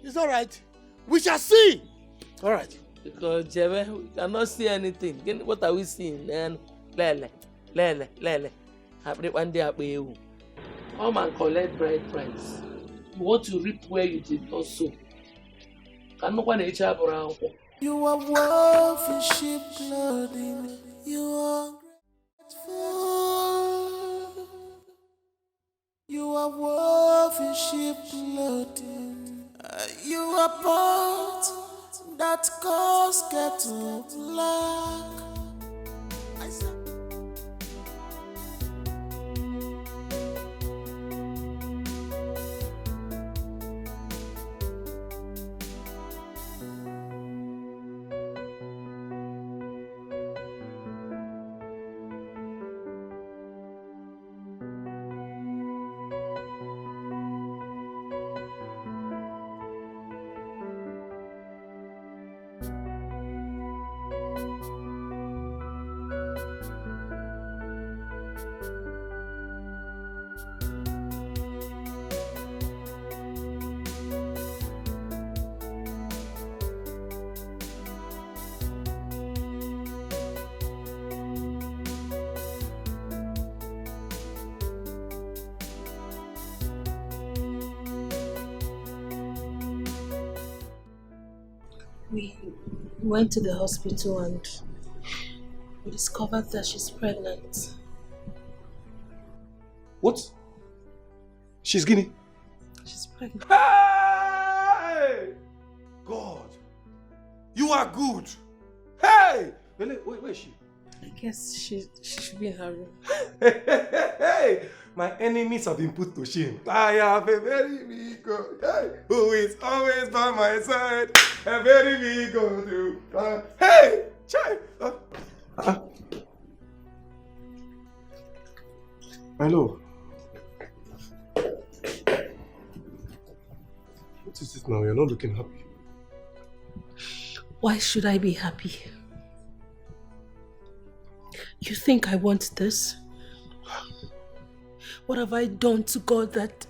It's all right. We shall see. All right. Because Jebe, we cannot see anything. What are we seeing? Then, lele. Happy one day, happy you. Come and collect bride price. You want to reap where you did not sow. Can no one each other around? You are wolf in sheep clothing. You are grateful. You are wolf in sheep clothing. You are pot that cause get to black. I We went to the hospital and we discovered that she's pregnant. What? She's Guinea? She's pregnant. Hey! God! You are good! Hey! Where is she? I guess she should be in her room. Hey! My enemies have been put to shame. I have a very big God, hey, who is always by my side. A very big God. Hey! Chai! Hello. What is it now? You're not looking happy. Why should I be happy? You think I want this? What have I done to God that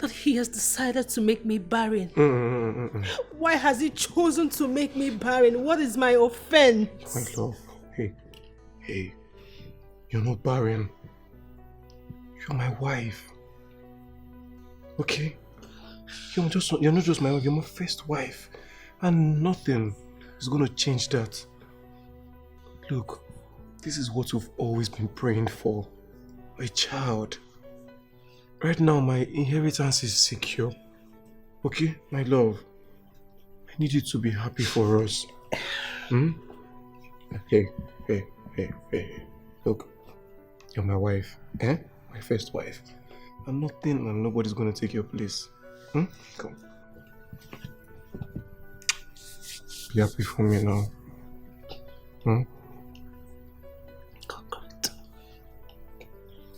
he has decided to make me barren? Why has he chosen to make me barren? What is my offense? My love, hey, you're not barren. You're my wife. Okay? You're not just my wife, you're my first wife. And nothing is gonna change that. Look, this is what we've always been praying for. A child. Right now, my inheritance is secure. Okay, my love? I need you to be happy for us. Hey. Look, you're my wife, eh? My first wife. And nothing and nobody's gonna take your place. Come. Be happy for me now.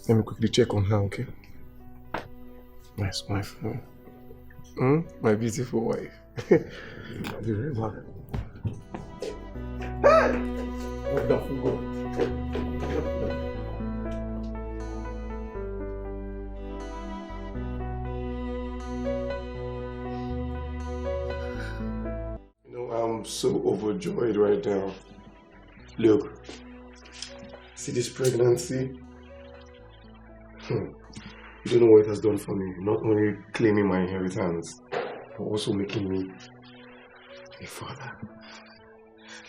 Let me quickly check on her, okay? Nice wife. My beautiful wife. I'll be very back. Wonderful God. You know, I'm so overjoyed right now. Look, see this pregnancy? You don't know what it has done for me. Not only claiming my inheritance, but also making me a father.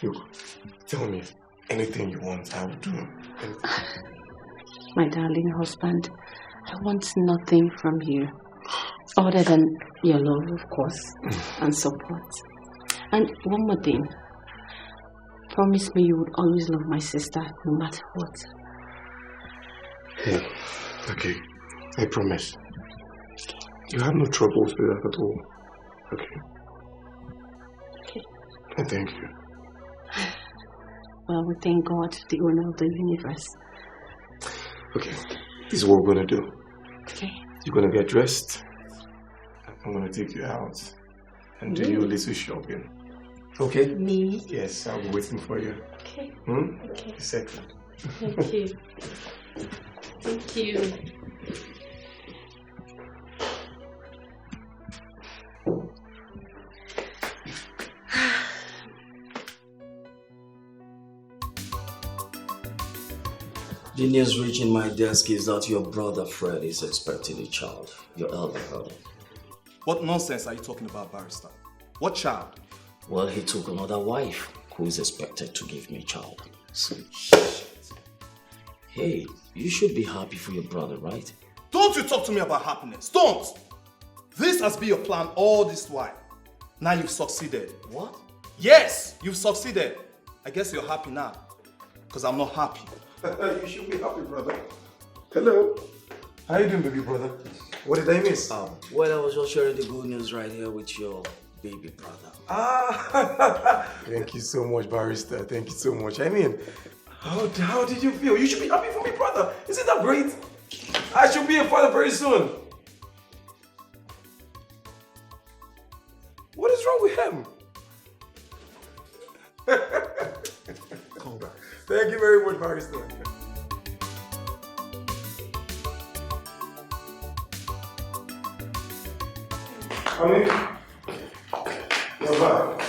Look, tell me anything you want, I will do. Anything. My darling husband, I want nothing from you other than your love, of course, and support. And one more thing. Promise me you would always love my sister, no matter what. Yeah. Okay, I promise. You have no troubles with that at all. Okay. I thank you. Well, we thank God, the owner of the universe. Okay, this is what we're gonna do. Okay. You're gonna get dressed. I'm gonna take you out and do your little shopping. Okay? Me? Yes, I'll be waiting for you. Okay. Okay. A second. Thank you. Thank you. The news reaching my desk is that your brother Fred is expecting a child, your elder brother. What nonsense are you talking about, Barrister? What child? Well, he took another wife who is expected to give me a child. So, hey, you should be happy for your brother, right? Don't you talk to me about happiness. Don't! This has been your plan all this while. Now you've succeeded. What? Yes, you've succeeded. I guess you're happy now. Because I'm not happy. You should be happy, brother. Hello. How you doing, baby brother? What did I miss? Well, I was just sharing the good news right here with your baby brother. Thank you so much, Barrister. Thank you so much. I mean, how did you feel? You should be happy for me, brother. Isn't that great? I should be a father very soon. What is wrong with him? Congrats. Thank you very much, Barrister. Come in. You're back.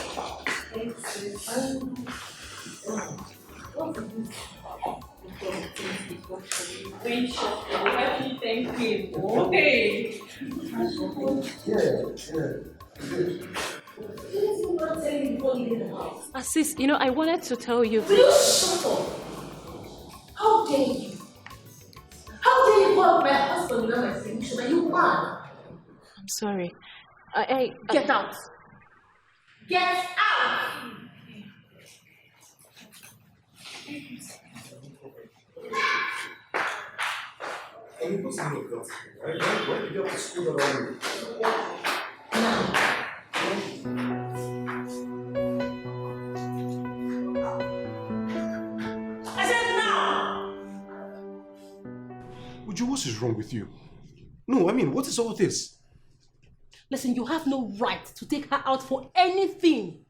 Thank you. Okay. Yeah. you not telling me before leaving the house? Sis, you know, I wanted to tell you. Will you shut up? How dare you? How dare you go out with my husband without my permission? Are you mad? I'm sorry. Get out! Get out! Can you put some of that? Why did you have to school around me? I said now! Uju, what is wrong with you? No, I mean, what is all this? Listen, you have no right to take her out for anything.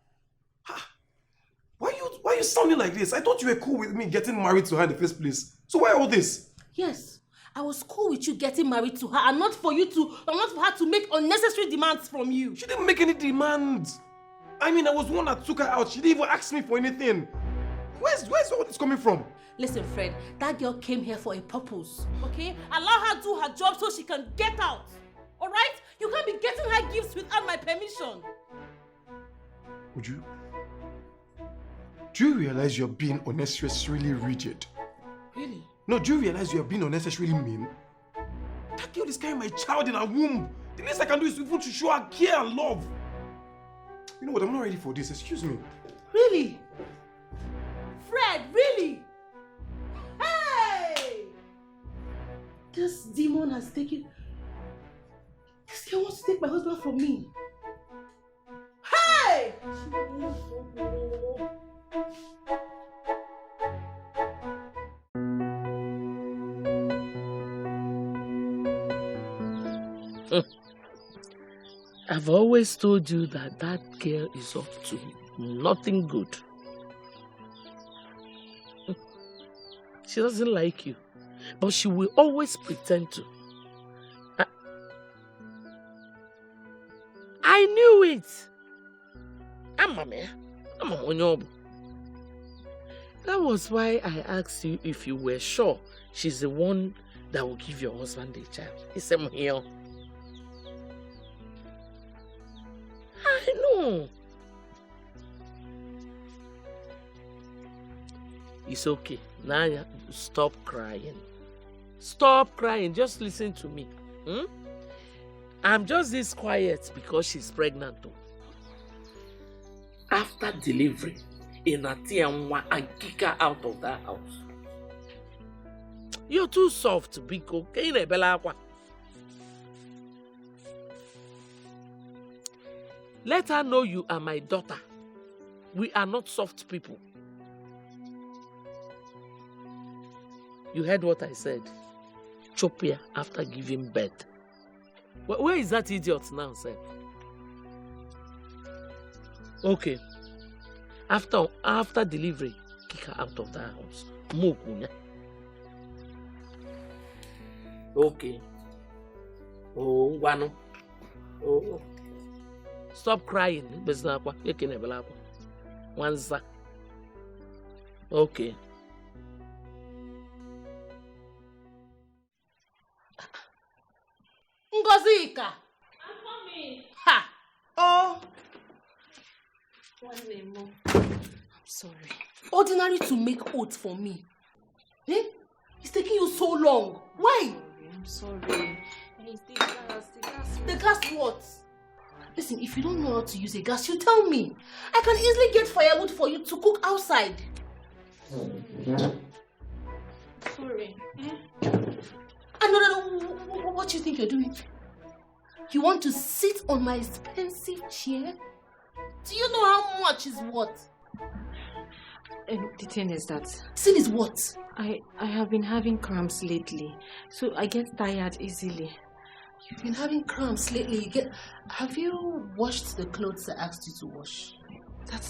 Why are you sounding like this? I thought you were cool with me getting married to her in the first place. So why all this? Yes, I was cool with you getting married to her and not for her to make unnecessary demands from you. She didn't make any demands. I mean, I was the one that took her out. She didn't even ask me for anything. Where's all this coming from? Listen, Fred, that girl came here for a purpose, okay? Allow her to do her job so she can get out, all right? You can't be getting her gifts without my permission. Uju, do you realize you're being unnecessarily rigid? Really? No, do you realize you're being unnecessarily mean? That girl is carrying my child in her womb. The least I can do is even to show her care and love. You know what? I'm not ready for this. Excuse me. Really? Fred, really? Hey! This demon has taken... This girl wants to take my husband from me. Hey! I've always told you that that girl is up to nothing good. She doesn't like you, but she will always pretend to. I knew it. That was why I asked you if you were sure she's the one that will give your husband a child. He said, here. I know. It's okay. Nanya, stop crying. Stop crying. Just listen to me. I'm just this quiet because she's pregnant too. After delivery, Inatianwa and kick her out of that house. You're too soft, Biko. Let her know you are my daughter. We are not soft people. You heard what I said. Chopia after giving birth. Where is that idiot now, sir? Okay. After delivery, kick her out of that house. Mokunya. Okay. Oh, Wano. Oh. Stop crying. Wanza. Okay. Ngozika. I'm coming. Ha! Oh! I'm sorry. Ordinary to make oath for me. Eh? It's taking you so long. Why? I'm sorry. It's the gas. The gas what? Listen, if you don't know how to use a gas, you tell me. I can easily get firewood for you to cook outside. Sorry. No. What do you think you're doing? You want to sit on my expensive chair? Do you know how much is what? The thing is that... Sin is what? I have been having cramps lately, so I get tired easily. You've been having cramps lately. Have you washed the clothes I asked you to wash? That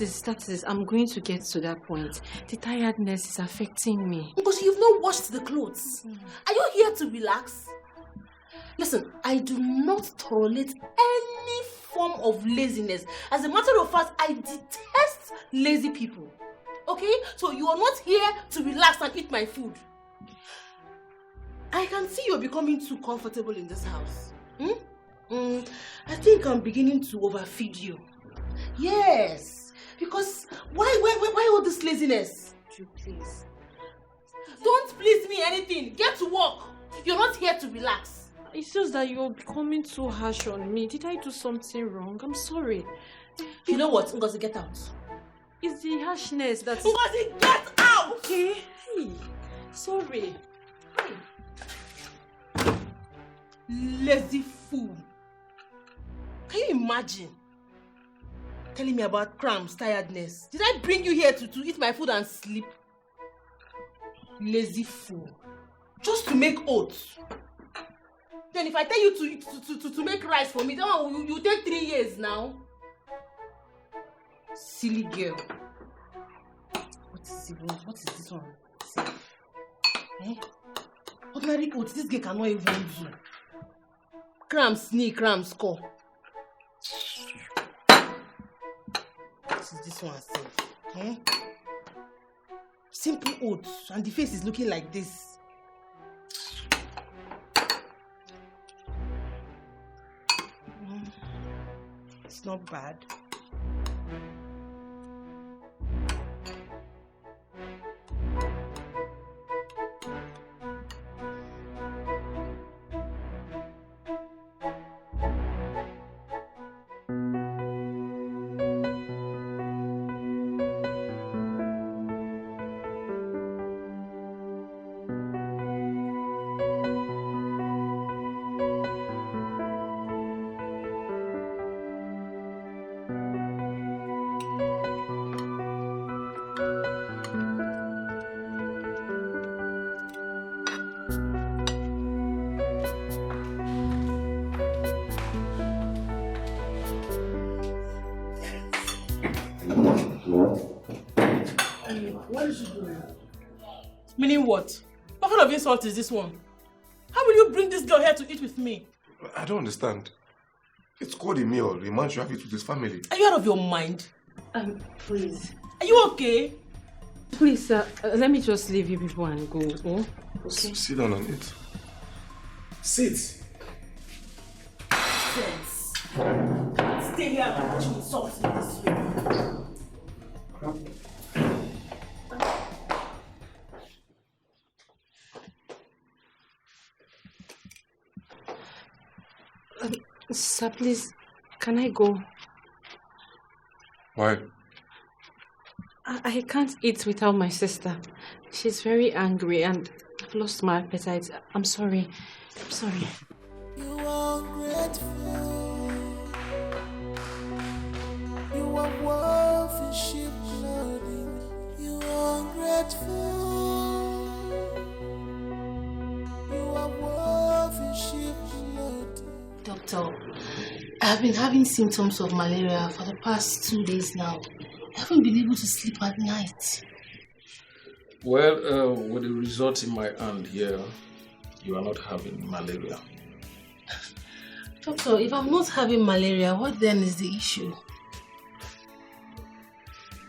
is. I'm going to get to that point. The tiredness is affecting me. Because you've not washed the clothes. Are you here to relax? Listen, I do not tolerate any form of laziness. As a matter of fact, I detest lazy people. Okay? So you are not here to relax and eat my food. I can see you're becoming too comfortable in this house. I think I'm beginning to overfeed you. Yes. Because why all this laziness? Please. Don't please me anything. Get to work. You're not here to relax. It's just that you're becoming too harsh on me. Did I do something wrong? I'm sorry. You know what? Ngozi, get out. It's the harshness that's... Ngozi, get out! Okay. Hey. Sorry. Lazy fool. Can you imagine? Telling me about cramps, tiredness. Did I bring you here to eat my food and sleep? Lazy fool. Just to make oats. Then if I tell you to make rice for me, then you take 3 years now. Silly girl. What is this one? Eh? Ordinary oats, this girl cannot even do. Cramps sneak, cramps score. What is this one say? Eh? Simple oats, and the face is looking like this. It's not bad. What is she doing? Meaning what? What kind of insult is this one? How will you bring this girl here to eat with me? I don't understand. It's called a meal. A man should have it with his family. Are you out of your mind? Please. Are you okay? Please, let me just leave you people and go. Oh? Okay. Sit down and eat. Sit. Sense. Stay here and watch me insult me this way. Sir, please, can I go? Why? I can't eat without my sister. She's very angry and I've lost my appetite. I'm sorry. I'm sorry. You are grateful. You are worth sheep loading. You are grateful. You are worth sheep loading. Doctor, I've been having symptoms of malaria for the past 2 days now. I haven't been able to sleep at night. Well, with the results in my hand here, you are not having malaria. Doctor, if I'm not having malaria, what then is the issue?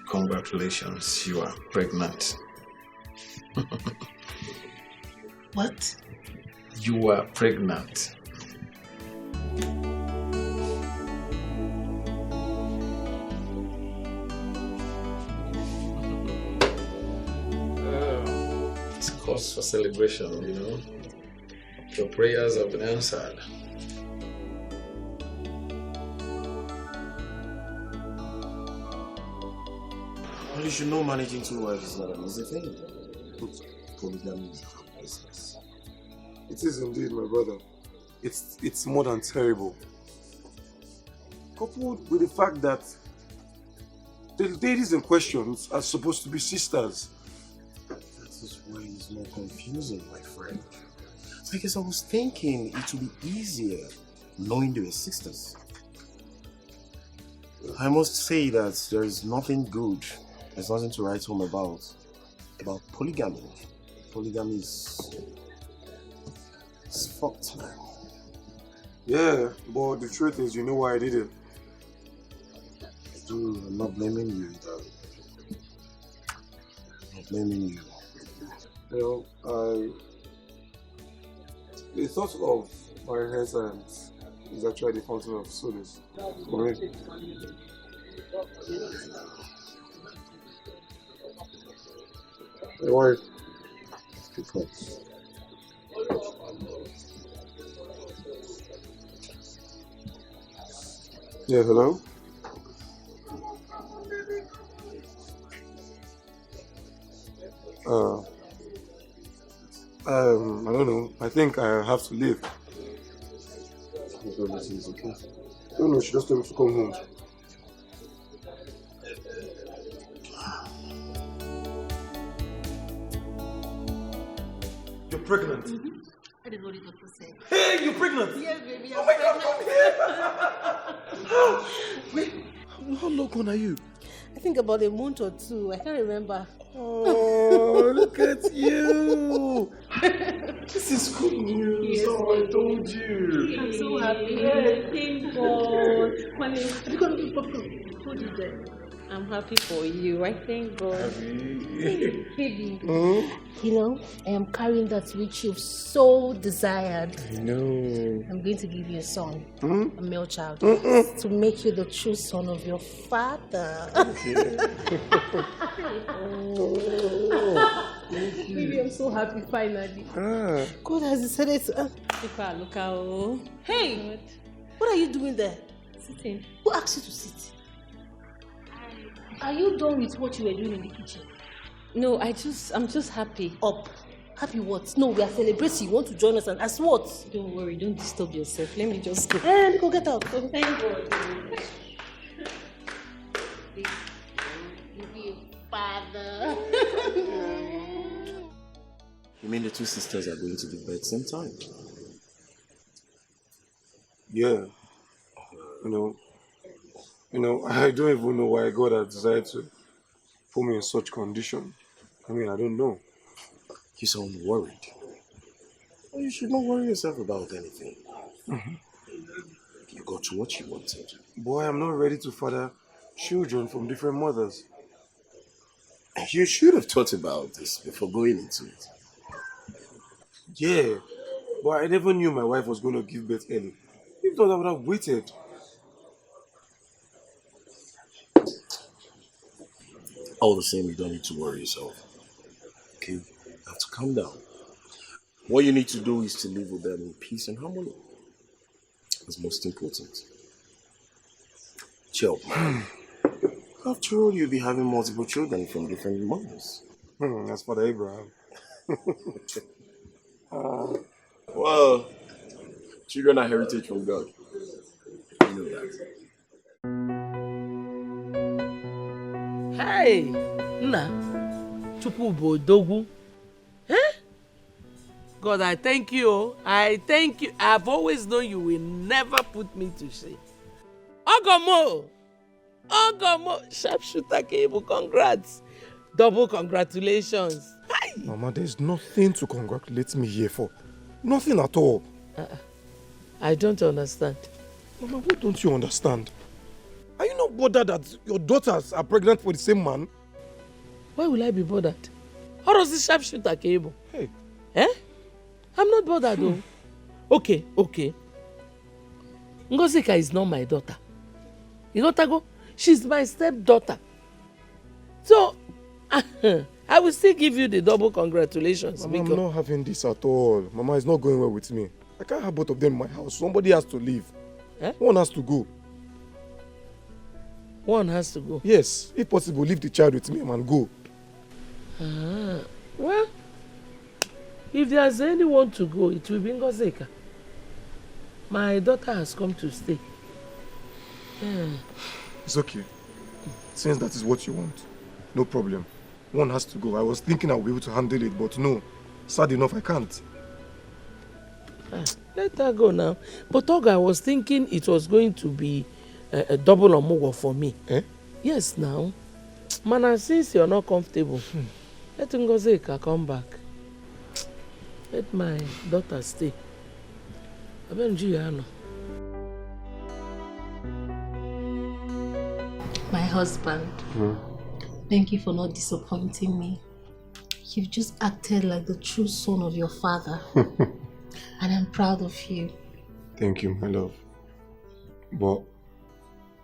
Congratulations, you are pregnant. What? You are pregnant. It's cause for celebration, you know. Your prayers have been answered. Well, you should know managing 2 wives is not an easy thing. Polygamy is a business. It is indeed, my brother. It's more than terrible. Coupled with the fact that the ladies in question are supposed to be sisters. That is why it's more confusing, my friend. Because I was thinking it would be easier knowing they were sisters. I must say that there is nothing good, there's nothing to write home about polygamy. Polygamy is fucked, man. Yeah, but the truth is, you know why I did it. Dude, I'm not blaming you, darling. I'm not blaming you. You know, the thought of my inheritance is actually the fountain of solace for me. My wife. Yeah, hello? I don't know. I think I have to leave. Okay. No, she just told me to come home. You're pregnant? Mm-hmm. That is what the doctor said. Hey, you're pregnant? Yes, baby. Oh my God, come here! Wait, how long gone are you? I think about a month or two. I can't remember. Oh, look at you! This is good news. Yes. Oh, I told you. I'm so happy. Thank God. Hold it there. I'm happy for you. I thank God. Baby, you know, I am carrying that which you've so desired. I know. I'm going to give you a son, a male child, Mm-mm. to make you the true son of your father. Baby, I'm so happy finally. God has decided to. Look out. Hey, what are you doing there? Sitting. Who asked you to sit? Are you done with what you were doing in the kitchen? No, I'm just happy. Up. Happy what? No, we are celebrating. You want to join us and as what? Don't worry, don't disturb yourself. Let me just go. Hey, go get out. Thank God. Father. You mean the two sisters are going to give birth same time? Yeah. You know, I don't even know why God has decided to put me in such condition. I mean, I don't know. You sound worried. Well, you should not worry yourself about anything. You got what you wanted. Boy, I'm not ready to father children from different mothers. You should have thought about this before going into it. Yeah, but I never knew my wife was going to give birth early. If not, I would have waited. All the same, you don't need to worry yourself. Okay? You have to calm down. What you need to do is to live with them in peace and harmony. That's most important. Chill. After all, you'll be having multiple children from different mothers. That's Father Abraham. Well, children are heritage from God. You know that. Hey, Nna, Chukwu bụ odogwu. Eh? God, I thank you. I thank you. I've always known you will never put me to shame. Ogomo! Sharpshooter Cable, congrats. Double congratulations. Hi. Mama, there's nothing to congratulate me here for. Nothing at all. I don't understand. Mama, what don't you understand? Are you not bothered that your daughters are pregnant for the same man? Why will I be bothered? How does this sharpshooter Cable? Hey. Eh? I'm not bothered though. Okay. Ngozika is not my daughter. You got to go? She's my stepdaughter. So, I will still give you the double congratulations. Mama, I'm not having this at all. Mama, it's not going well with me. I can't have both of them in my house. Somebody has to leave. Eh? One has to go. One has to go? Yes. If possible, leave the child with me and go. Well, if there's anyone to go, it will be Ngozika. My daughter has come to stay. It's okay. Since that is what you want, no problem. One has to go. I was thinking I'll be able to handle it, but no. Sad enough, I can't. Let her go now. But Oga, I was thinking it was going to be a double omugo for me. Eh? Yes, now. Mana, since you're not comfortable, let Ngozika come back. Let my daughter stay. My husband, thank you for not disappointing me. You've just acted like the true son of your father. And I'm proud of you. Thank you, my love. But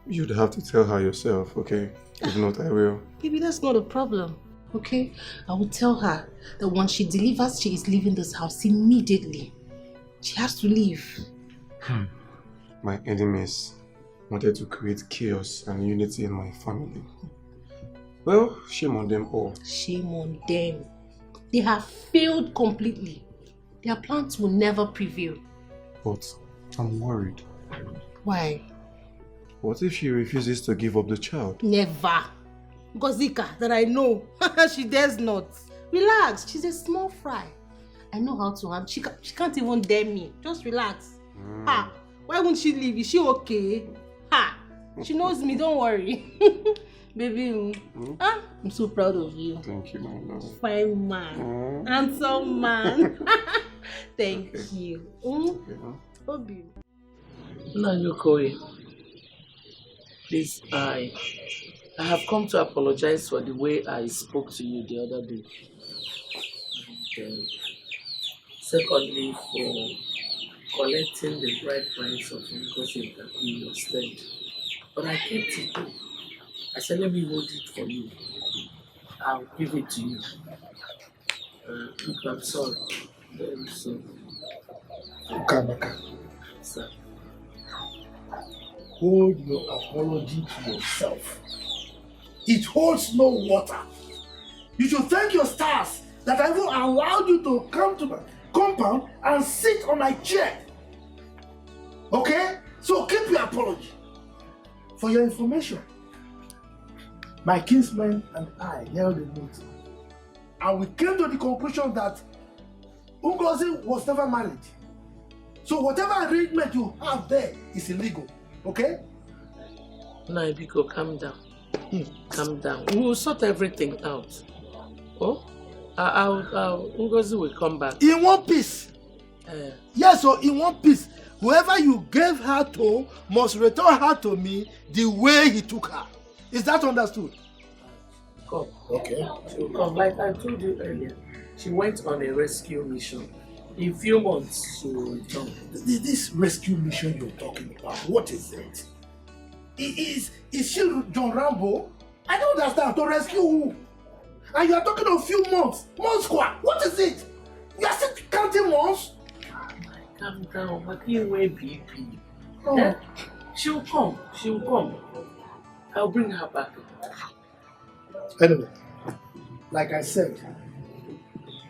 You'd have to tell her yourself, okay? If not, I will. Baby, that's not a problem. Okay? I will tell her that once she delivers, she is leaving this house immediately. She has to leave. My enemies wanted to create chaos and unity in my family. Well, shame on them all. Shame on them. They have failed completely. Their plans will never prevail. But I'm worried. Why? What if she refuses to give up the child? Never. Gozika, that I know. She dares not. Relax, she's a small fry. I know how to handle. She can't even dare me. Just relax. Ha! Why won't she leave? Is she okay? Ha! She knows me, don't worry. Baby, I'm so proud of you. Thank you, my love. Fine man. Handsome man. Thank you. Obi. Nanyokoi, please, I have come to apologize for the way I spoke to you the other day. And, secondly, for collecting the bride price of Ngozi that we lost. But I kept it though. I said, let me hold it for you. I'll give it to you. Look, I'm sorry. Very sorry. Ukamaka, Sir. hold your apology to yourself. It holds no water. You should thank your stars that I even allowed you to come to my compound and sit on my chair. Okay? So keep your apology. For your information, my kinsmen and I held a meeting, and we came to the conclusion that Ngozi was never married. So whatever arrangement you have there is illegal. Okay? Naibiko, calm down. Calm down. We will sort everything out. Oh? Ngozi will come back. In one piece. Yes, so in one piece. Whoever you gave her to must return her to me the way he took her. Is that understood? Come. Okay. She will come. Like I told you earlier, she went on a rescue mission. In a few months, she will return. This rescue mission you're talking about, what is it? Is she John Rambo? I don't understand. To rescue who? And you are talking of few months. Months squad. What is it? You are still counting months? Calm down. But you will be. Oh. She'll come. She'll come. I'll bring her back. Anyway, like I said,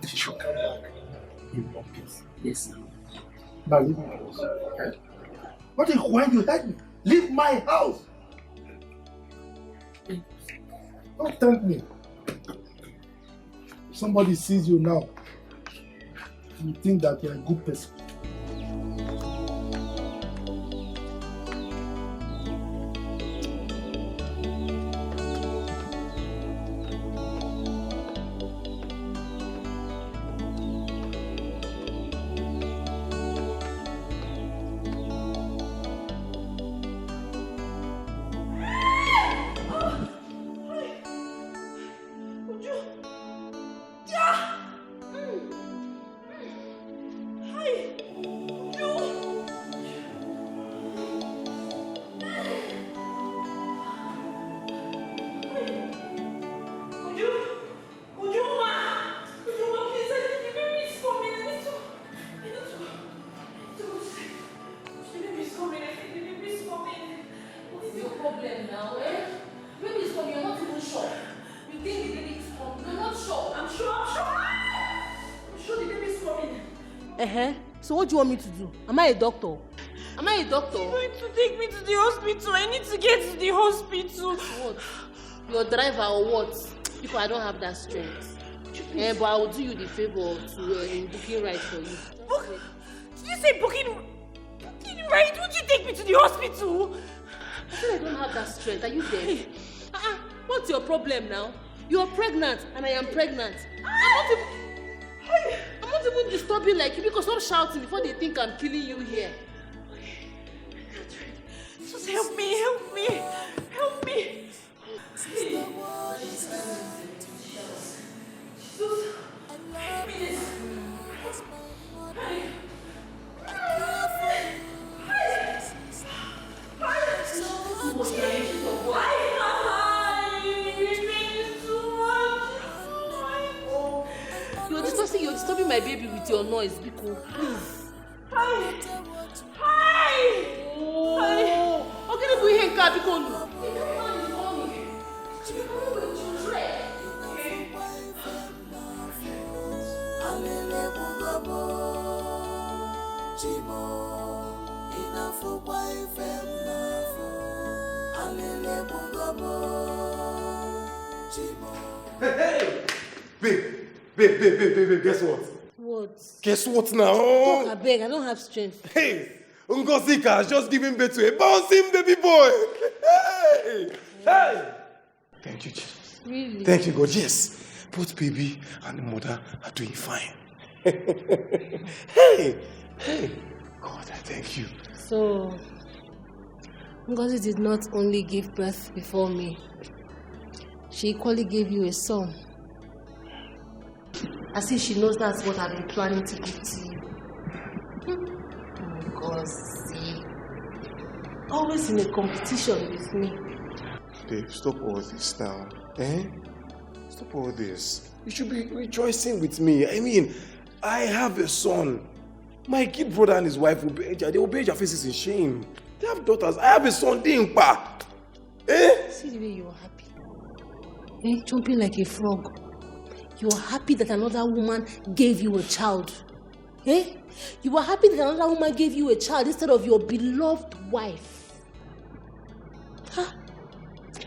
she should come back in one piece. Yes, sir. Now leave my house. What if when you heard me? Leave my house! Don't tempt me. If somebody sees you now, you think that you're a good person. So what do you want me to do? Am I a doctor? Am I a doctor? She's going to take me to the hospital. I need to get to the hospital. What? Your driver or what? Because I don't have that strength. But I will do you the favor to booking right for you. Did you say booking right? Would you take me to the hospital? I said I don't have that strength. Are you there? What's your problem now? You are pregnant and I am pregnant. I'm not even disturbing like you because stop shouting before they think I'm killing you here. Just help me, help me, help me. Almost my baby with your noise, Biko. Please. Hi! Hi! Okay, if we hang up, Biko, no. Hey! Babe, guess what? What? Guess what now? Talk, I beg, I don't have strength. Hey! Ngosika has just given birth to a bouncing baby boy! Hey! Hey! Thank you, Jesus. Really? Thank you, God. Yes. Both baby and the mother are doing fine. Hey! God, I thank you. So, Ngozi did not only give birth before me, she equally gave you a son. As if she knows that's what I've been planning to give to you. Ngozi. Always in a competition with me. Babe, stop all this now. Stop all this. You should be rejoicing with me. I mean, I have a son. My kid brother and his wife will bear their faces in shame. They have daughters. I have a son, Dimpa. See the way you are happy. Jumping like a frog. You are happy that another woman gave you a child. You are happy that another woman gave you a child instead of your beloved wife.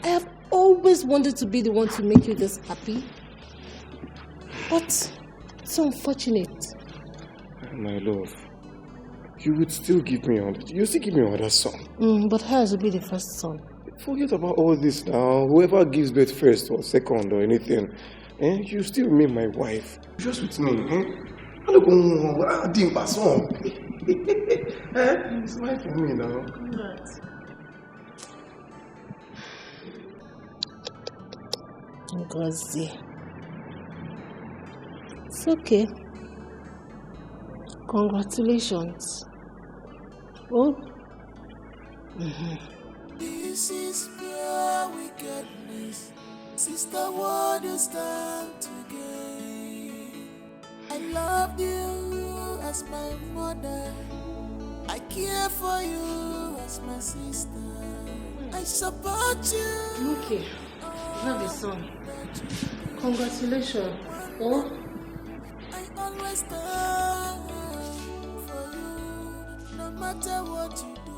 I have always wanted to be the one to make you this happy. But it's unfortunate. My love, you would still give me another son. But hers will be the first son. Forget about all this now. Whoever gives birth first or second or anything, you still remain my wife. Just with me, I don't go Dimpa son. It's life for me now. Congrats. Ngozi. It's okay. Congratulations. Oh? This is pure wickedness. Sister, what you stand to gain? I loved you as my mother. I care for you as my sister. I support you. Okay. You have a son. Congratulations. Oh? I always stand for you, no matter what you do.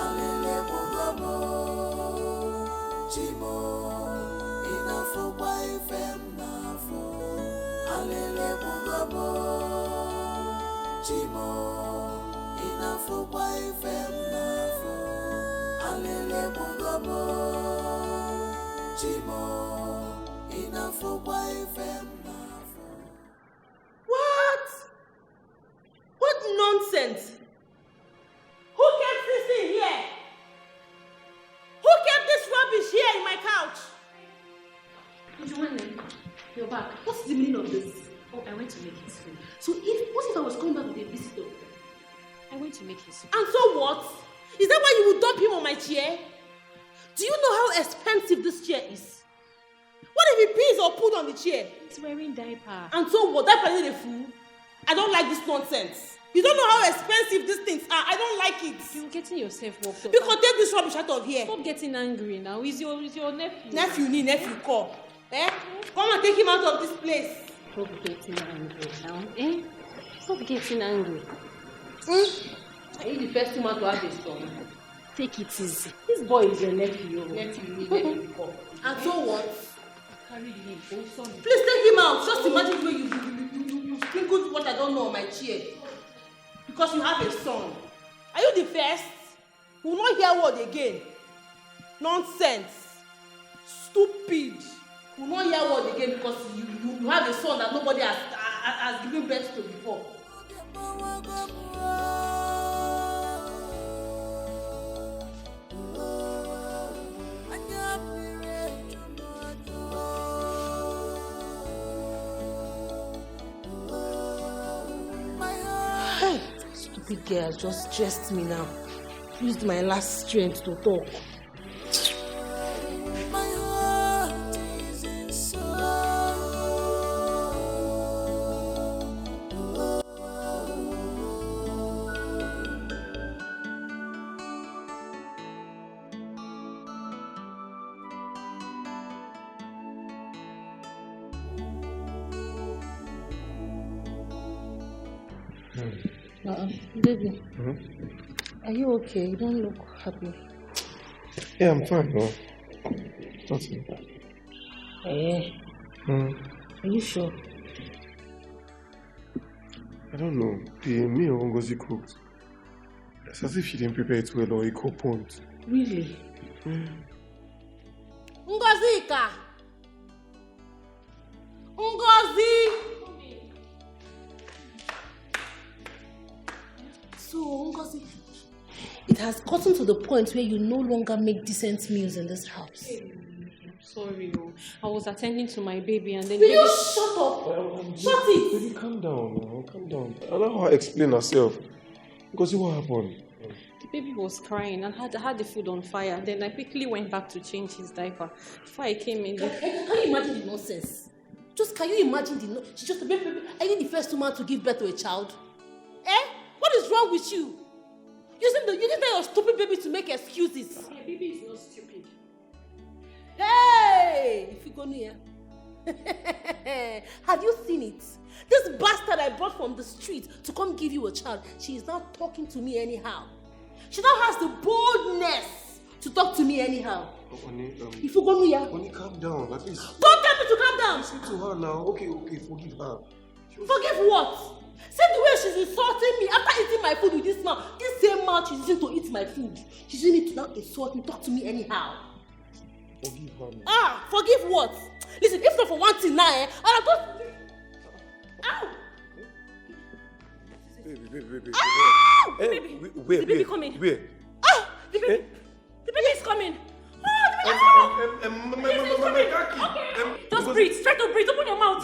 Alele mugabo, Chimo, enough wife and nafo. Alele mugabo, Chimo, enough wife and nafo. Alele mugabo, Chimo, enough wife and nafo. What nonsense? Who kept this thing here? Who kept this rubbish here in my couch? Joanne, you're back. What's the meaning of this? Oh, I went to make his food. So what if I was coming back with a visitor? I went to make his food. And so what? Is that why you would dump him on my chair? Do you know how expensive this chair is? What if he pees or put on the chair? He's wearing diaper. And so what? Diaper is a fool? I don't like this nonsense. You don't know how expensive these things are. I don't like it. You're getting yourself worked up. You can take this rubbish out of here. Stop getting angry now. He's your nephew. Nephew call. Come and take him out of this place. Stop getting angry now. Stop getting angry. Are you the first woman to have a son? Take it easy. This boy is your nephew. Nephew call. And so what? Carry him. Oh, son. Please take him out. Just imagine the way you sprinkled what I don't know on my chair. Because you have a son. Are you the first? We will not hear word again. Nonsense. Stupid. We will not hear word again because you have a son that nobody has given birth to before. Stupid girl has just stressed me now. Used my last strength to talk. My heart is in sorrow. Baby, Hmm? are you okay? You don't look happy. Yeah, I'm fine, no. Nothing. Eh? Are you sure? I don't know. The meal Ngozi cooked. It's as if she didn't prepare it well or equal point. Really? Ngozika! Ngozi! So, Ngozi, it has gotten to the point where you no longer make decent meals in this house. Sorry, no. I was attending to my baby and then... Will you shut up? Shut it! Baby, calm down now. Calm down. Allow her explain herself. Ngozi, what happened? The baby was crying and had the food on fire. And then I quickly went back to change his diaper. Before I came in... Can you imagine the nonsense? Can you imagine she's just a baby. Are you the first woman to give birth to a child? Eh? What is wrong with you? Using your stupid baby to make excuses. My baby is not stupid. Hey! If you go near. Have you seen it? This bastard I brought from the street to come give you a child, she is now talking to me anyhow. She now has the boldness to talk to me anyhow. If you go near. Oni, calm down. At least. Don't tell me to calm down. Listen to her now. Okay, forgive her. Forgive what? See the way she's insulting me after eating my food with this mouth. This same mouth she's using to eat my food. She's using it to now insult me, talk to me anyhow. Forgive her. Forgive what? Listen, if not for one thing now, I'll go. Ow! Baby. Ow! Baby. Where? The baby coming. Where? The baby is coming. Just breathe. Try to breathe. Open your mouth.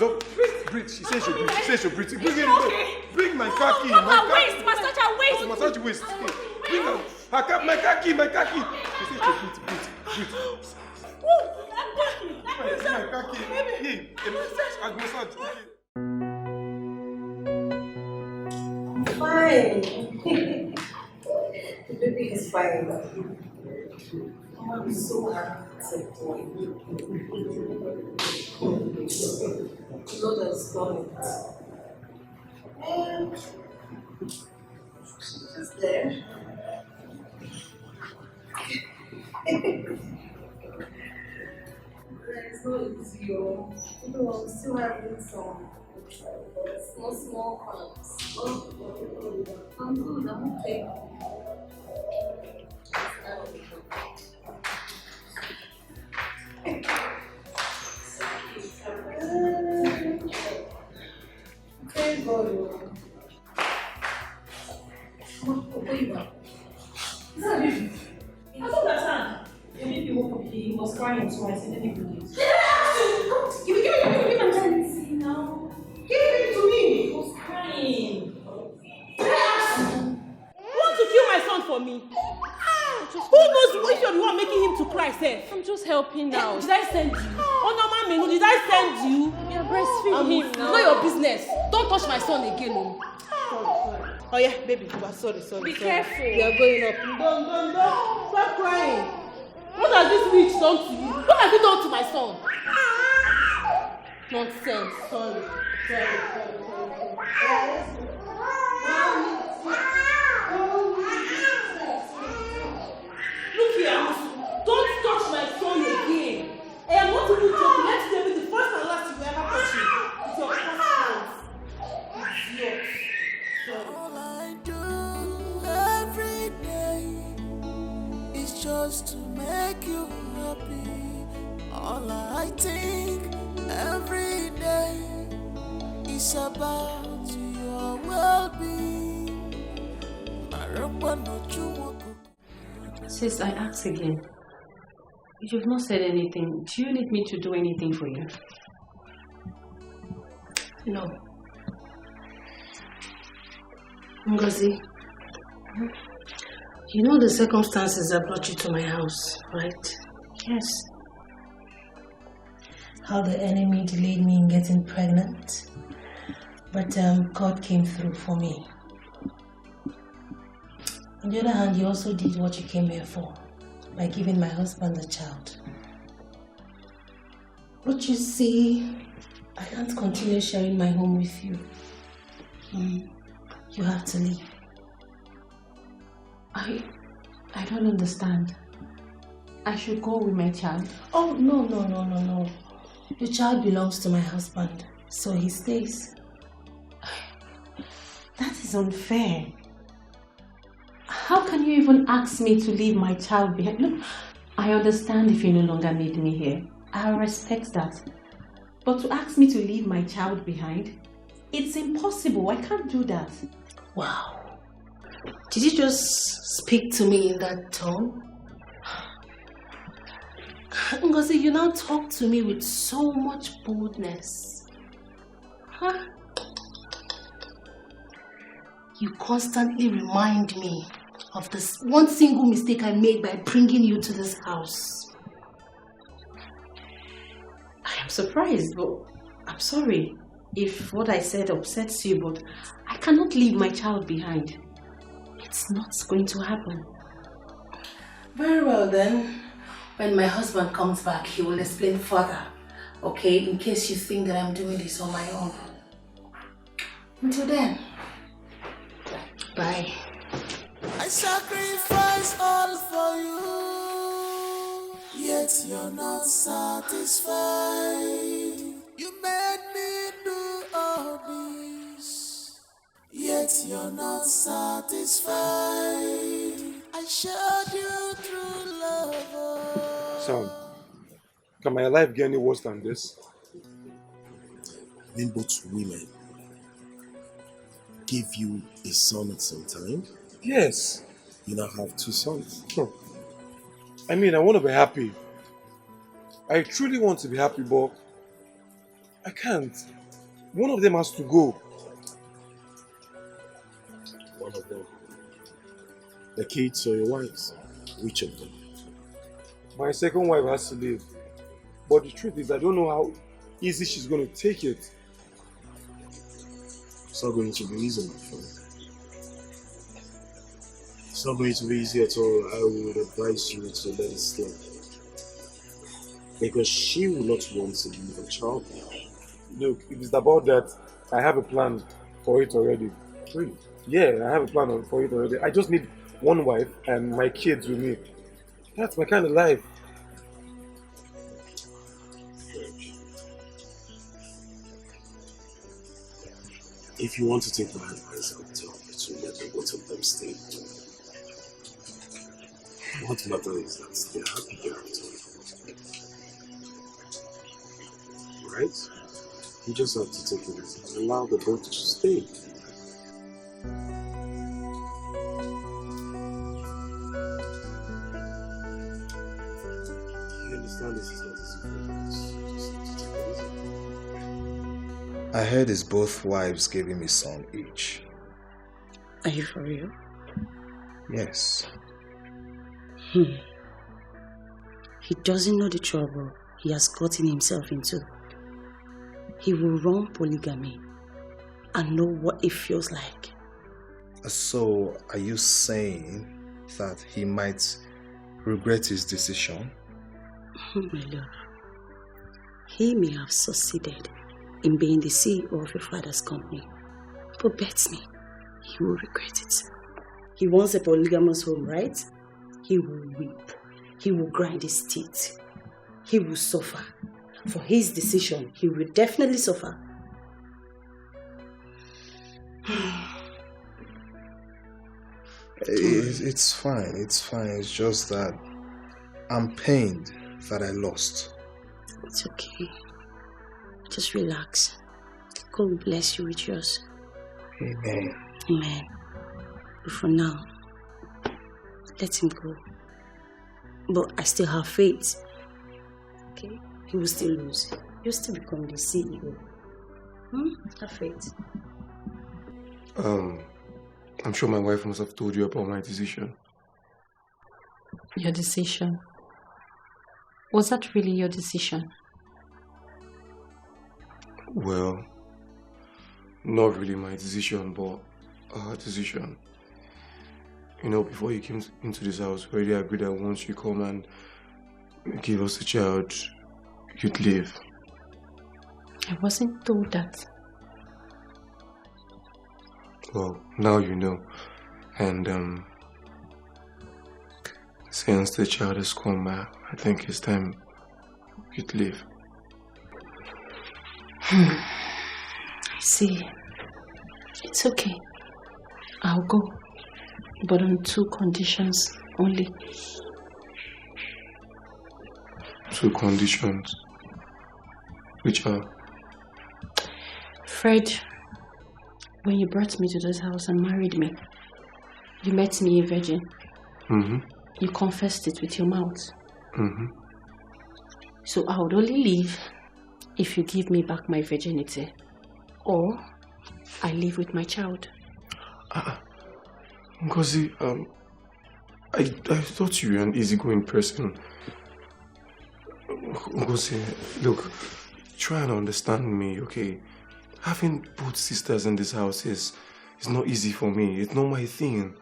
Breathe. She says she'll breathe. Bring my khaki. Her waist. Massage her waist. Massage waist. Bring her. My khaki. She says she'll breathe. Fine. The baby is fine. I'm so happy. Lord has done it. Just there. It's not easy, I'm still having some small cramps. I'm good, I'm okay. Okay, go. I don't understand. The baby woke up, he was crying, so I said, let me do this. Give me my medicine now. Give it to me. He was crying. Want to kill my son for me? Who knows if you're the one making him to cry, sir? I'm just helping out. Did I send you? Oh no, Mami, did I send you? You're breastfeeding him now. Not your business. Don't touch my son again. Sorry. Oh yeah, baby, sorry. Be careful. We are going up. Don't. Stop crying. What has this witch done to you? What has it done to my son? Nonsense. Sorry. Look here, don't touch my son again. I am not even joking. Let's tell you the first and last you will ever touch him. It's your first chance. It's yours. All I do every day is just to make you happy. All I think every day is about your well-being. Sis, I ask again. You've not said anything. Do you need me to do anything for you? No. Ngozi, you know the circumstances that brought you to my house, right? Yes. How the enemy delayed me in getting pregnant. But God came through for me. On the other hand, you also did what you came here for, by giving my husband a child. But you see, I can't continue sharing my home with you. You have to leave. I don't understand. I should go with my child. Oh, no. The child belongs to my husband, so he stays. That is unfair. How can you even ask me to leave my child behind? Look, I understand if you no longer need me here. I respect that. But to ask me to leave my child behind, it's impossible. I can't do that. Wow. Did you just speak to me in that tone? Ngozi, you now talk to me with so much boldness. Huh? You constantly remind me of this one single mistake I made by bringing you to this house. I am surprised, but I'm sorry if what I said upsets you, but I cannot leave my child behind. It's not going to happen. Very well then. When my husband comes back, he will explain further. Okay? In case you think that I'm doing this on my own. Until then. Bye. I sacrifice all for you, yet you're not satisfied. You made me do all this, yet you're not satisfied. I showed you true love. Son, can my life get any worse than this? When both women give you a son at some time? Yes. You now have 2 sons. I mean, I want to be happy. I truly want to be happy, but I can't. One of them has to go. One of them. The kids or your wives? Which of them? My second wife has to leave. But the truth is, I don't know how easy she's going to take it. It's not going to be easy, my friend. It's not going to be easy at all. I would advise you to let it slip. Because she will not want to leave a child. Look, if it's about that, I have a plan for it already. Really? Yeah, I have a plan for it already. I just need one wife and my kids with me. That's my kind of life. If you want to take my advice, I'll tell you to let the both of them stay. What matters is that they're happy here at home. Right? You just have to take it easy and allow the both to stay. You understand this is not easy for you. Just have to take it easy. I heard his both wives gave him a son each. Are you for real? Yes. He doesn't know the trouble he has gotten himself into. He will run polygamy and know what it feels like. So, are you saying that he might regret his decision? My love, he may have succeeded in being the CEO of your father's company, but bet me, he will regret it. He wants a polygamous home, right? He will weep. He will grind his teeth. He will suffer. For his decision, he will definitely suffer. It's fine, it's fine. It's just that I'm pained that I lost. It's okay. Just relax. God will bless you with yours. Amen. Amen. But for now, let him go. But I still have faith. Okay? He will still lose. He'll still become the CEO. Have faith. I'm sure my wife must have told you about my decision. Your decision? Was that really your decision? Well, not really my decision, but our decision. You know, before you came into this house, we already agreed that once you come and give us a child, you'd leave. I wasn't told that. Well, now you know. And since the child has come back, I think it's time you'd leave. See, it's okay. I'll go. But on 2 conditions only. 2 conditions. Which are? Fred, when you brought me to this house and married me, you met me a virgin. Mm-hmm. You confessed it with your mouth. Mm-hmm. So I would only leave if you give me back my virginity. Or I live with my child. Ngozi, I thought you were an easygoing person. Ngozi, look, try and understand me, okay? Having both sisters in this house is not easy for me. It's not my thing,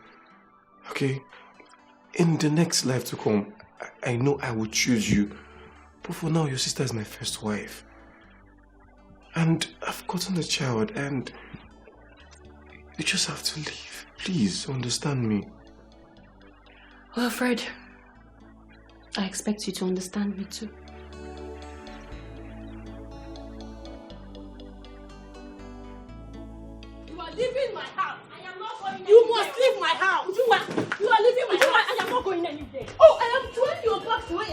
okay? In the next life to come, I know I will choose you. But for now, your sister is my first wife. And I've gotten a child, and you just have to leave. Please, understand me. Well, Fred, I expect you to understand me too. You are leaving my house. I am not going. You must leave my house. You are leaving my house. I am not going anywhere. Oh, I am throwing your back to where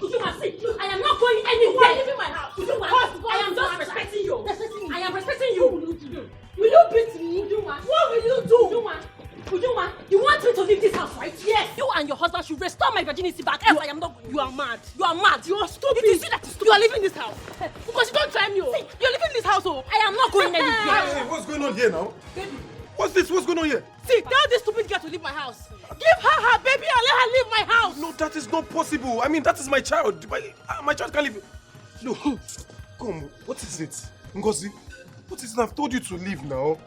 I am not going anywhere. You are leaving my house. I am just respecting you. I am respecting you. Will you beat me? What will you do? You want me to leave this house, right? Yes. You and your husband should restore my virginity back. Else I am not going. You are mad. You are mad. You are stupid. It is you that is stupid. You are leaving this house. Because you don't try me. You are leaving this house. I am not going anywhere. Hey, what's going on here now? Baby. What's this? What's going on here? See, tell this stupid girl to leave my house. Give her baby and let her leave my house. No, that is not possible. I mean, that is my child. My child can't leave. No, come. What is it? Ngozi, what is it? I've told you to leave now.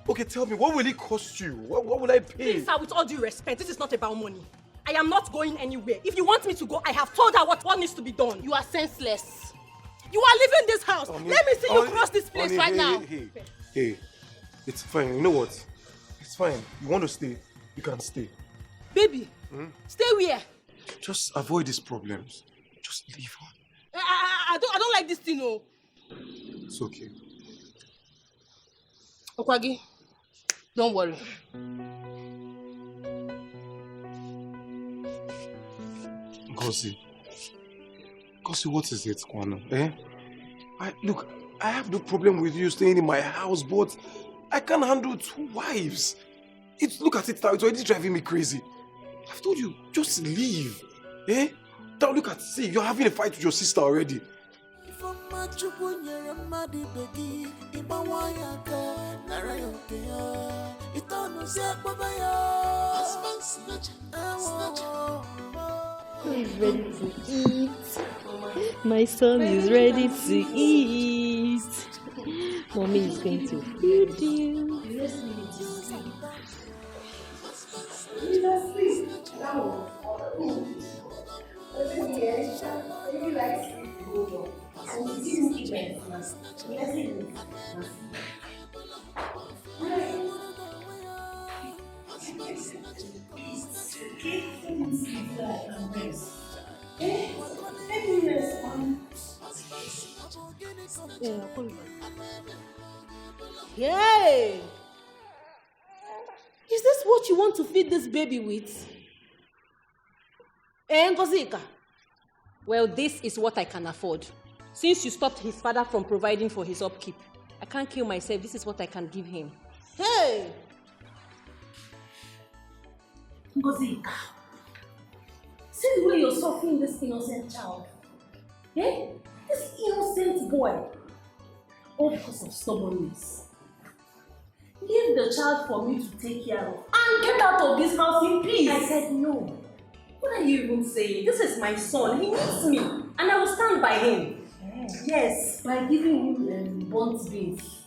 Okay, tell me, what will it cost you? What will I pay? Please, sir, with all due respect, this is not about money. I am not going anywhere. If you want me to go, I have told her what needs to be done. You are senseless. You are leaving this house. Let me see you cross this place right now. Hey, it's fine. You know what? It's fine. You want to stay? You can stay. Baby, stay where? Just avoid these problems. Just leave her. I don't like this thing, no. It's okay. Okwagi, don't worry. Ngozi, what is it, Kwano? Look, I have no problem with you staying in my house, but I can't handle 2 wives. Look at it now, it's already driving me crazy. I've told you, just leave. Now look at, see, you're having a fight with your sister already. He's ready to eat. My son is ready to eat. Mommy is going to feed you. Hey! Is this what you want to feed this baby with? Ngozika? Well, this is what I can afford. Since you stopped his father from providing for his upkeep, I can't kill myself. This is what I can give him. Hey! Ngozika, see the way you're suffering this innocent child. This innocent boy. All because of stubbornness. Leave the child for me to take care of and get out of this house in peace. I said no. What are you even saying? This is my son. He needs me. And I will stand by him. Yes, by giving him burnt beans.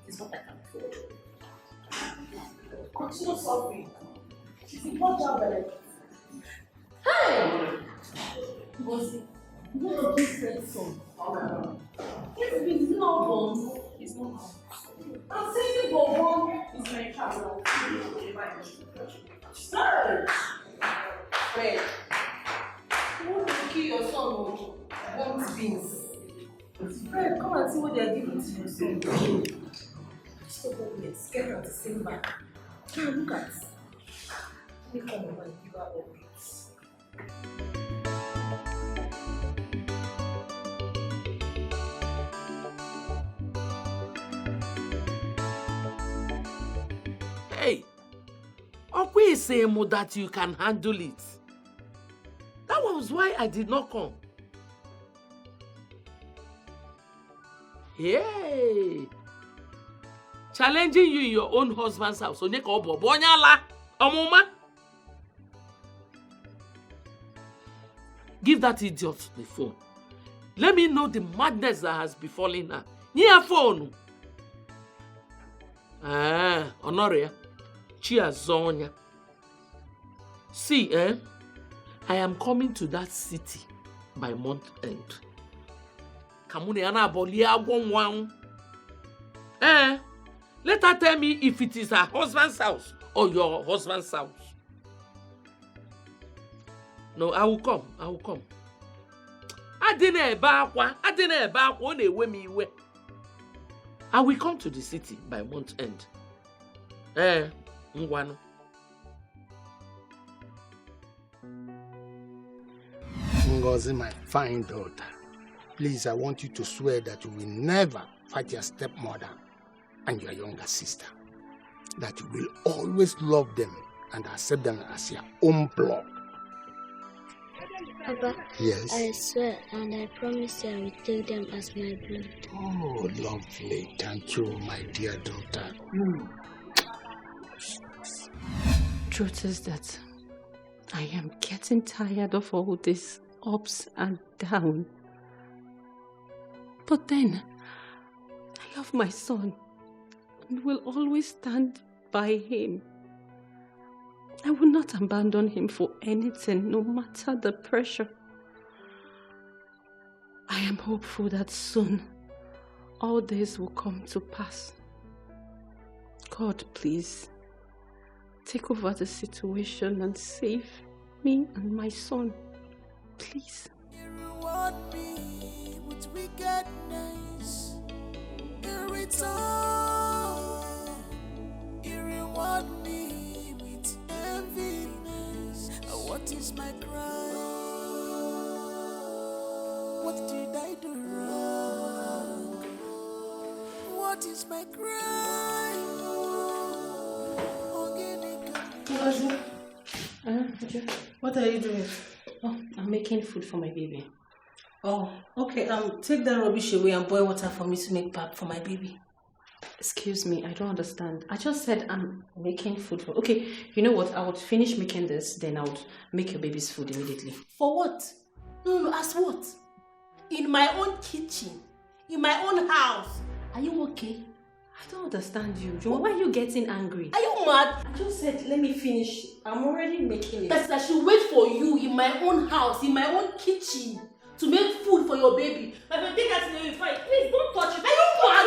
It's what I can afford. Continue suffering. She's a poor child. Hey! Ngozi, you want to give Fred's son? He's not born. He's not born. Let's get her the same back. Look at. Let me come over and give her updates. Hey, Okwe is saying that you can handle it. That was why I did not come. Hey, challenging you in your own husband's house. Give that idiot the phone. Let me know the madness that has befallen her. Near phone. Honoria. Chiazonia. See, I am coming to that city by month end. Let her tell me if it is her husband's house or your husband's house. No, I will come. I will come. I will come to the city by month end. Ngozi, my fine daughter, please, I want you to swear that you will never fight your stepmother and your younger sister. That you will always love them and accept them as your own blood. Papa, yes. I swear and I promise you I will take them as my blood. Oh, lovely. Thank you, my dear daughter. Truth is that I am getting tired of all this ups and down. But then, I love my son and will always stand by him. I will not abandon him for anything, no matter the pressure. I am hopeful that soon all this will come to pass. God, please, take over the situation and save me and my son. Please. You reward me with wickedness. In return, you reward me with enviness. What is my crime? What did I do wrong? What is my crime? What are you doing? Oh, I'm making food for my baby. Oh, okay. Take that rubbish away and boil water for me to make pap for my baby. Excuse me, I don't understand. I just said I'm making food for... Okay, you know what? I would finish making this, then I would make your baby's food immediately. For what? No, as what? In my own kitchen, in my own house. Are you okay? I don't understand you, Joe. Why are you getting angry? Are you mad? I just said, let me finish. I'm already making it. But I should wait for you in my own house, in my own kitchen, to make food for your baby. But if you think that's the fight, please don't touch it. Are you mad?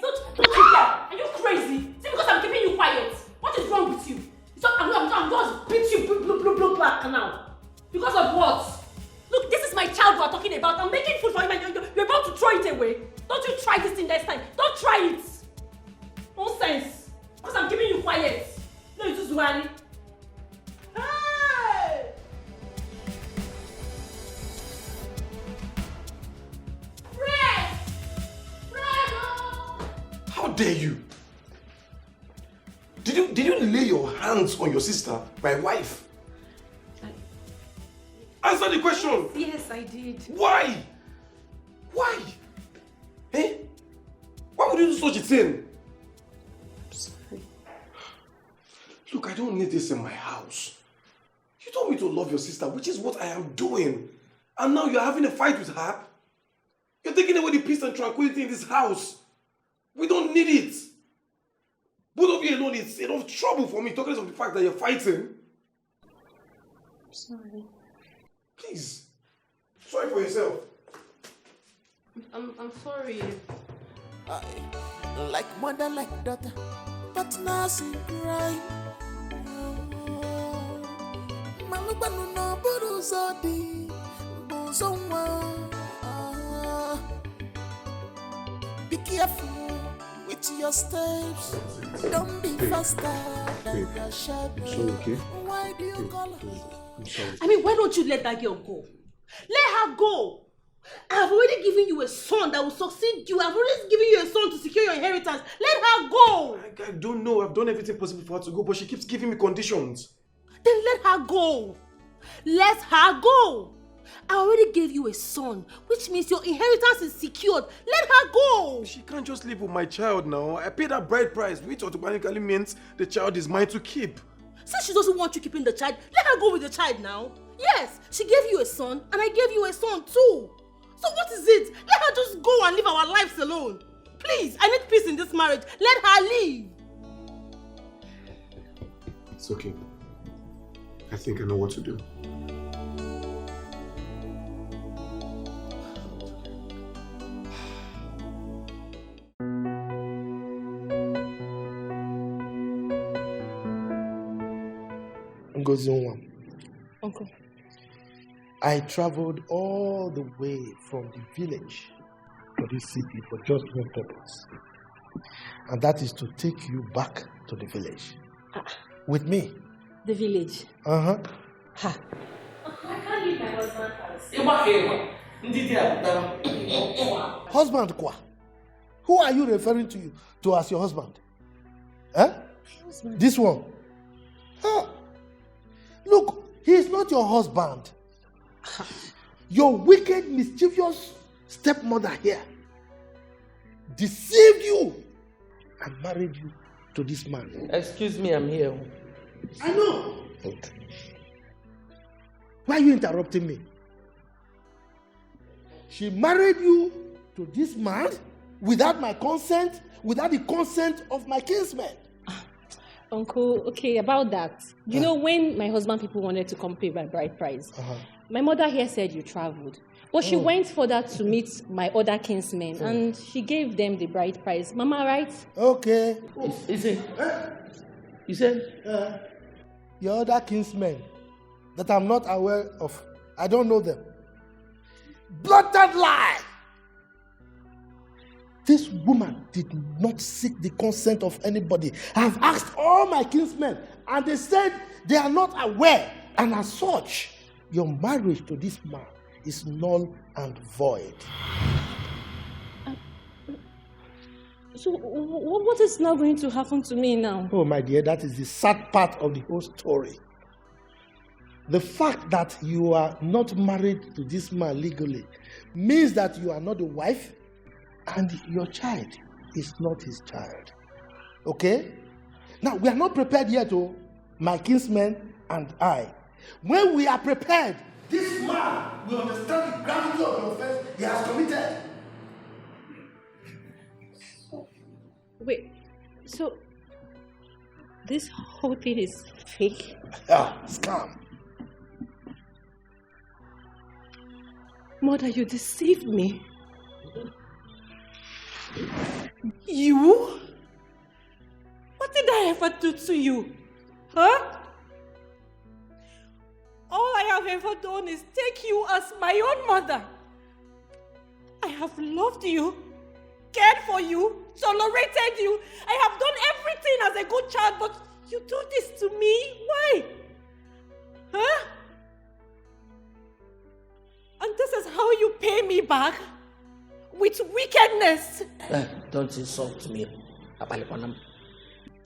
Don't touch it. Are you crazy? See, because I'm keeping you quiet. What is wrong with you? I'm just beat you back now. Because of what? Look, this is my child we're talking about. I'm making food for him and you're about to throw it away. Don't you try this thing next time. Don't try it. Nonsense. Because I'm keeping you quiet. No, it's just worry. Hey! Fred! How dare you? Did you lay your hands on your sister, my wife? Answer the question. Yes, I did. Why? Why? Eh? Why would you do such a thing? I'm sorry. Look, I don't need this in my house. You told me to love your sister, which is what I am doing. And now you're having a fight with her? You're taking away the peace and tranquility in this house. We don't need it. Both of you alone, it's enough trouble for me talking about the fact that you're fighting. I'm sorry. Please. Sorry for yourself. I'm sorry. Like mother, like daughter, but nothing cry. Malubanu no buruzodi, buzonwa. careful with your steps. Don't be faster than your shadow. Okay? Why do you call her? I'm sorry. I mean, why don't you let that girl go? Let her go. I've already given you a son that will succeed you. I've already given you a son to secure your inheritance. Let her go. I don't know. I've done everything possible for her to go, but she keeps giving me conditions. Then let her go. Let her go. I already gave you a son, which means your inheritance is secured. Let her go. She can't just live with my child now. I paid her bride price, which automatically means the child is mine to keep. Since she doesn't want you keeping the child, let her go with the child now. Yes, she gave you a son, and I gave you a son too. So what is it? Let her just go and live our lives alone. Please, I need peace in this marriage. Let her leave. It's okay. I think I know what to do. Godson, Uncle. I traveled all the way from the village to this city for just one purpose. And that is to take you back to the village. With me. The village? Uh-huh. Ha. I can't leave my husband's house. Husband kwa? Who are you referring to as your husband? Eh? This one? Huh? Look, he is not your husband. Your wicked, mischievous stepmother here deceived you and married you to this man. Excuse me, I'm here. I know. Why are you interrupting me? She married you to this man without my consent, without the consent of my kinsmen. Uncle, okay, about that. You know, when my husband people wanted to come pay my bride price, my mother here said you traveled. But she went for that to meet my other kinsmen, and she gave them the bride price. Mama, right? Okay. You said? Your other kinsmen that I'm not aware of. I don't know them. Blatant lie! This woman did not seek the consent of anybody. I've asked all my kinsmen, and they said they are not aware. And as such, your marriage to this man is null and void. So, what is now going to happen to me now? Oh, my dear, that is the sad part of the whole story. The fact that you are not married to this man legally means that you are not a wife, and your child is not his child. Okay? Now, we are not prepared yet, my kinsmen and I. When we are prepared, this man will understand the gravity of the offense he has committed. Wait, so this whole thing is fake? Scam. Mother, you deceived me. You? What did I ever do to you? Huh? All I have ever done is take you as my own mother. I have loved you, cared for you, tolerated you. I have done everything as a good child, but you do this to me? Why? Huh? And this is how you pay me back? With wickedness? Don't insult me.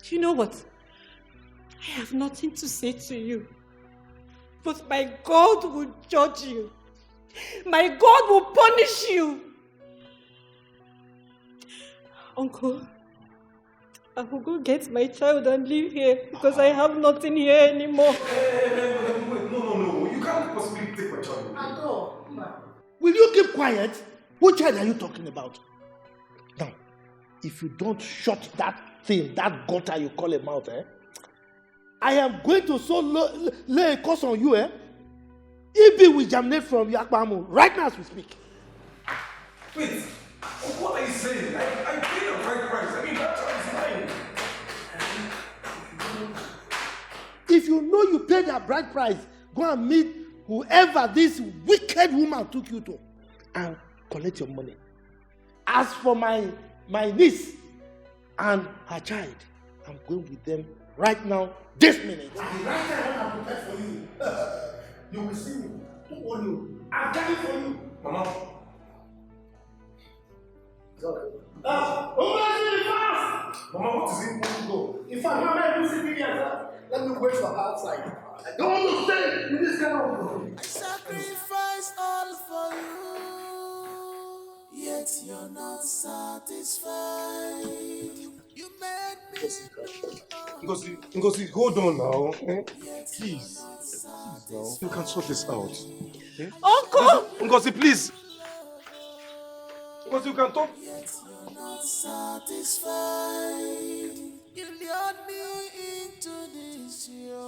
You know what? I have nothing to say to you. But my God will judge you. My God will punish you. Uncle, I will go get my child and live here because I have nothing here anymore. No. You can't possibly take my child. Will you keep quiet? What child are you talking about? Now, if you don't shut that thing, that gutter you call a mouth, I am going to lay a curse on you, Ibi will germinate from your akpamu right now as we speak. Wait, what are you saying? I paid a bride price. I mean, that child is mine. If you know you paid a bride price, go and meet whoever this wicked woman took you to and collect your money. As for my my niece and her child. I'm going with them right now, this minute. The right time I'm prepared for you. You will see me. Don't worry. I'm coming for you. Mama. Mama, what is it? Let me go. In fact, Mama, you see me here. Let me wait for her outside. I don't want to stay in this kind of. I sacrifice all for you, yet you're not satisfied. You made me. Ngozi, hold on now. Please. Now. You can sort this out. Okay? Uncle! Ngozi, please. Ngozi, you can talk. Yet you're not satisfied. You lured me into this year,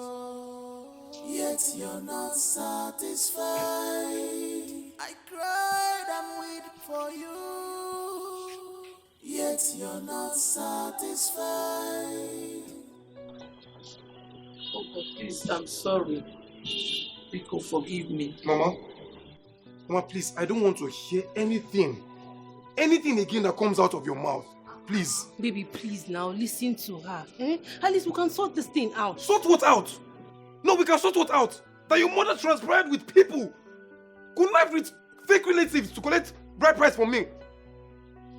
yet you're not satisfied. I cried and wept for you, yet you're not satisfied. Uncle, please, I'm sorry. Rico, forgive me. Mama, please, I don't want to hear anything again that comes out of your mouth. Please. Baby, please now, listen to her. At least we can sort this thing out. Sort what out? No, we can sort what out? That your mother transpired with people. Connived with fake relatives to collect bride price from me.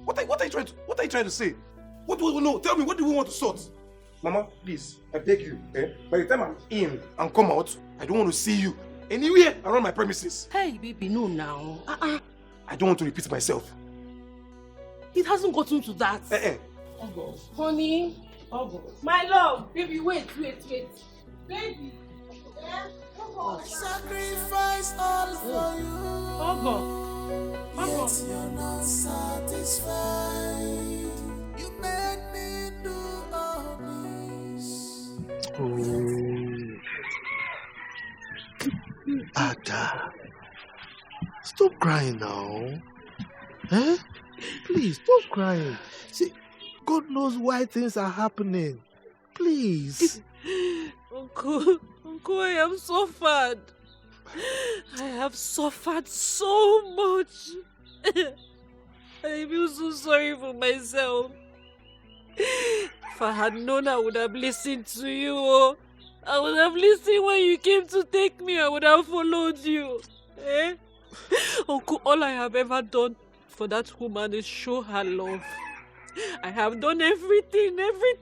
What are you trying to say? What do we know? Tell me, what do we want to sort? Mama, please, I beg you. By the time I'm in and come out, I don't want to see you anywhere around my premises. Hey, baby, no now. I don't want to repeat myself. It hasn't gotten to that. Uncle. Honey. Uncle. My love. Baby, wait. Baby. I sacrifice all for you, yet you're not satisfied. You made me do all this. Ada, stop crying now. Please, stop crying. See, God knows why things are happening. Please. Uncle, I am suffered. I have suffered so much. I feel so sorry for myself. If I had known, I would have listened to you. I would have listened when you came to take me. I would have followed you. Uncle, all I have ever done for that woman is show her love. I have done everything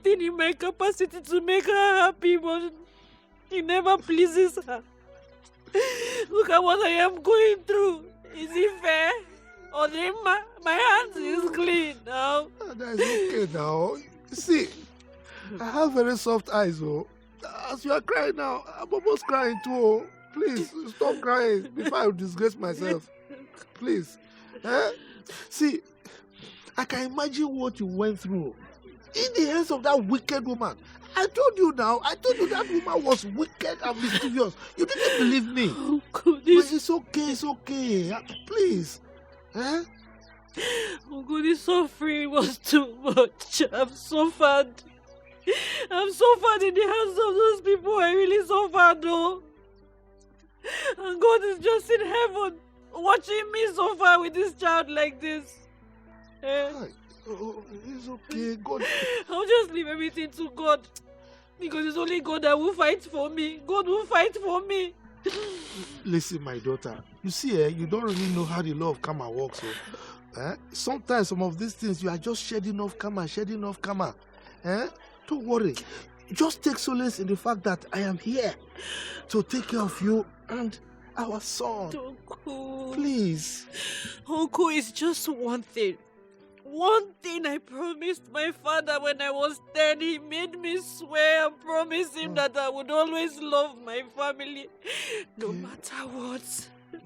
in my capacity to make her happy, but it never pleases her. Look at what I am going through. Is it fair? Or my hands is clean now. That is okay now. See, I have very soft eyes, As you are crying now, I'm almost crying too. Please, stop crying before I disgrace myself. Please. See, I can imagine what you went through in the hands of that wicked woman. I told you that woman was wicked and mischievous. You didn't believe me. Oh, goodness. But it's okay. Please. Oh, God, the suffering was too much. I've suffered in the hands of those people. I really suffered, though. And God is just in heaven watching me suffer with this child like this. It's okay, God. I'll just leave everything to God. Because it's only God that will fight for me. God will fight for me. Listen, my daughter. You see, you don't really know how the law of karma works. Sometimes some of these things, you are just shedding off karma. Don't worry. Just take solace in the fact that I am here to take care of you and our son. Uncle. Please. Uncle, it's just one thing. One thing I promised my father when I was 10. He made me swear and promise him that I would always love my family, no matter what.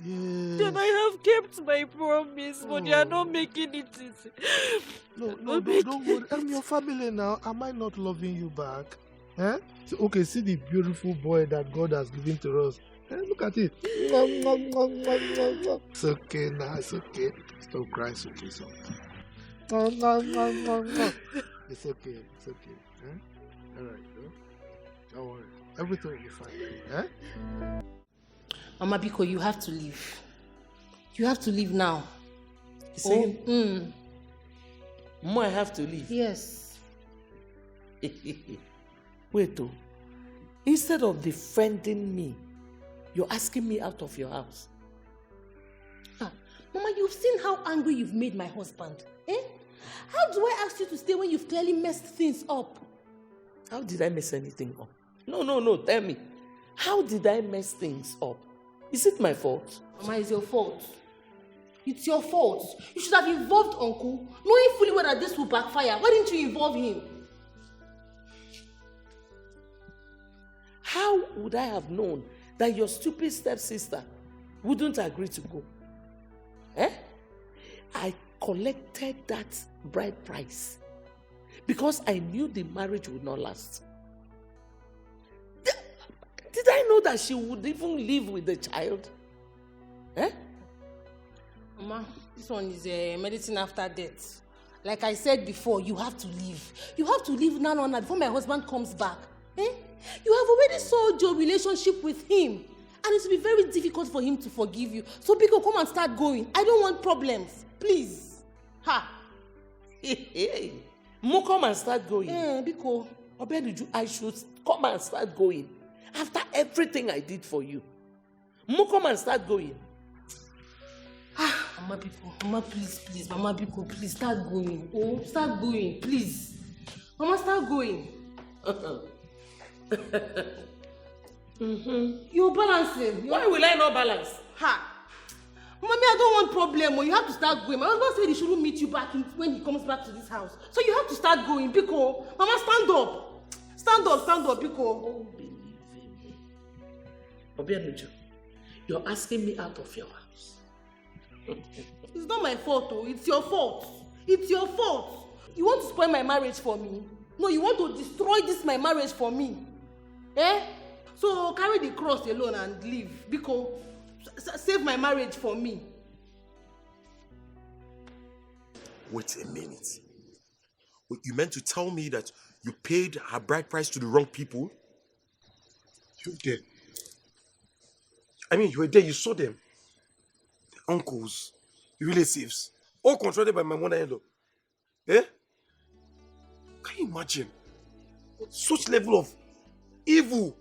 Yes. Then I have kept my promise, but they are not making it easy. No, don't worry. I'm your family now. Am I not loving you back? So, okay, see the beautiful boy that God has given to us. Look at it. It's okay now. It's okay. Stop crying. It's okay. It's okay. It's okay. All right. Don't worry. Everything will be fine. Mama Biko, you have to leave. You have to leave now. More I have to leave. Yes. Wait, oh. Instead of defending me, you're asking me out of your house. Mama, you've seen how angry you've made my husband. Eh? How do I ask you to stay when you've clearly messed things up? How did I mess anything up? No, tell me. How did I mess things up? Is it my fault? Mama, it's your fault. It's your fault. You should have involved Uncle, knowing fully well that this will backfire. Why didn't you involve him? How would I have known that your stupid stepsister wouldn't agree to go? I collected that bride price because I knew the marriage would not last. Did I know that she would even live with the child? Mama, this one is medicine after death. Like I said before, you have to leave. You have to leave now before my husband comes back. You have already sold your relationship with him. And it will be very difficult for him to forgive you. So, Biko, come and start going. I don't want problems. Please. Ha! Mo come and start going. Biko. Obenuju, I should come and start going. After everything I did for you. Mo come and start going. Mama Biko, Mama, please. Mama Biko, please start going. Oh, start going, please. Mama, start going. You're balancing. Why will I not balance? Mommy, I don't want problem. You have to start going. My husband said he shouldn't meet you back when he comes back to this house. So you have to start going. Biko, Mama, stand up. Stand up, Biko. Obenuju, you're asking me out of your house. It's not my fault, though. It's your fault. It's your fault. You want to spoil my marriage for me? No, you want to destroy my marriage for me. So carry the cross alone and leave. Biko, save my marriage for me. Wait a minute. You meant to tell me that you paid her bride price to the wrong people? You were there. I mean, you were there, you saw them. The uncles, the relatives, all controlled by my mother-in-law. Can you imagine? Such level of evil.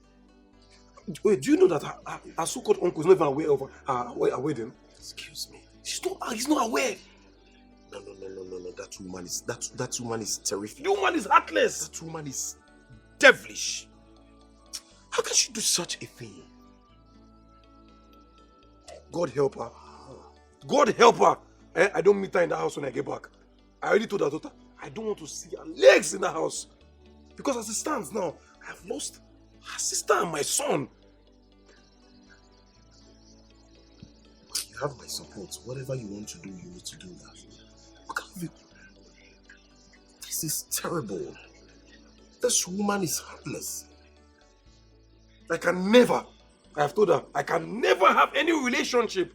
Wait, do you know that her so-called uncle is not even aware of her wedding? Excuse me. He's not aware. No. That woman is terrific. The woman is heartless. That woman is devilish. How can she do such a thing? God help her. God help her. I don't meet her in the house when I get back. I already told her daughter, I don't want to see her legs in the house. Because as it stands now, I have lost her sister and my son. You have my support. Whatever you want to do, you need to do that. Look at it. This is terrible. This woman is heartless. I have told her, I can never have any relationship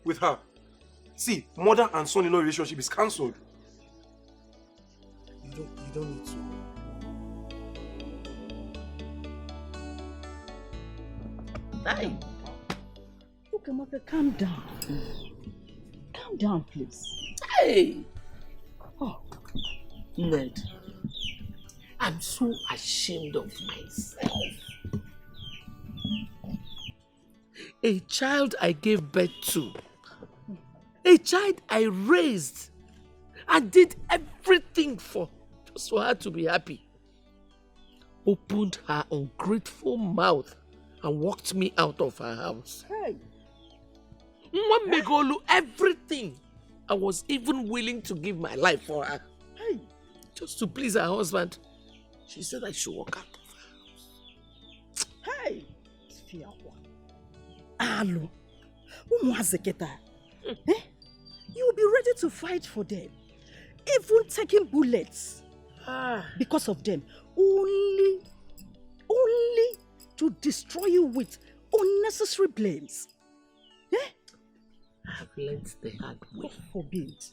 with her. See, mother and son-in-law relationship is cancelled. You don't need to. Hey! Look, Amaka, calm down. Calm down, please. Hey! Oh, Ned, I'm so ashamed of myself. A child I gave birth to, a child I raised and did everything for, just for her to be happy, opened her ungrateful mouth and walked me out of her house. Hey! Mwambegolu, everything. I was even willing to give my life for her. Hey! Just to please her husband. She said I should walk out of her house. Hey! Alo, you will be ready to fight for them, even taking bullets because of them, only to destroy you with unnecessary blames. I have learned the hard way. God forbid.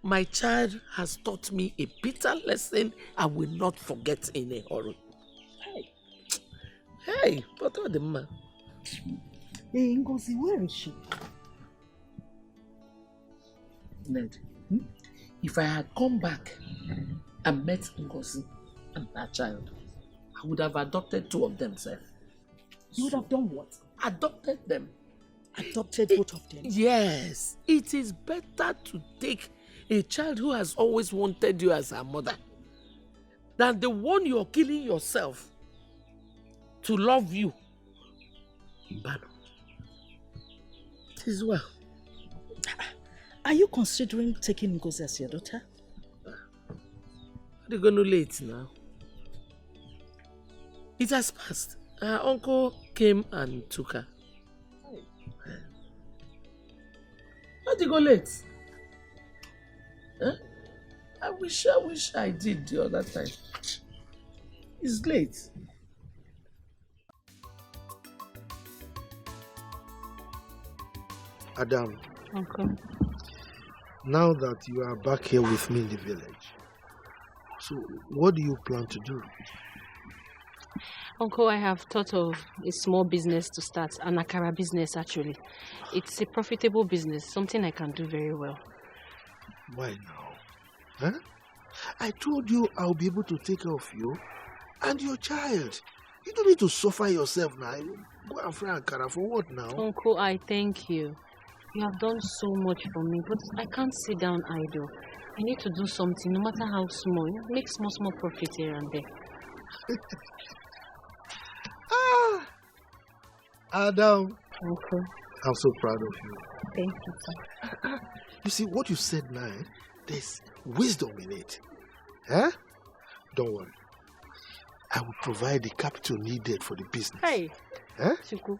My child has taught me a bitter lesson I will not forget in a hurry. Hey, but what the man? Hey, Ngozi, where is she? Ned, if I had come back and met Ngozi and that child, I would have adopted 2 of them, sir. You would have done what? Adopted them. Adopted both of them? Yes. It is better to take a child who has always wanted you as her mother than the one you're killing yourself to love you. Mbano. It is well. Are you considering taking Ngozi as your daughter? They're going to late now. It has passed. Her uncle came and took her. Why did you go late? Huh? I wish I did the other time. It's late. Adam, Uncle. now that you are back here with me in the village, so what do you plan to do? Uncle, I have thought of a small business to start, an akara business actually. It's a profitable business, something I can do very well. Why now? Huh? I told you I'll be able to take care of you and your child. You don't need to suffer yourself now. Go and fry akara for what now? Uncle, I thank you. You have done so much for me, but I can't sit down idle. I need to do something, no matter how small. Make small profit here and there. Adam. Uncle. I'm so proud of you. Thank you, sir. You see, what you said now, there's wisdom in it. Huh? Don't worry. I will provide the capital needed for the business. Hey. Huh? Chuku.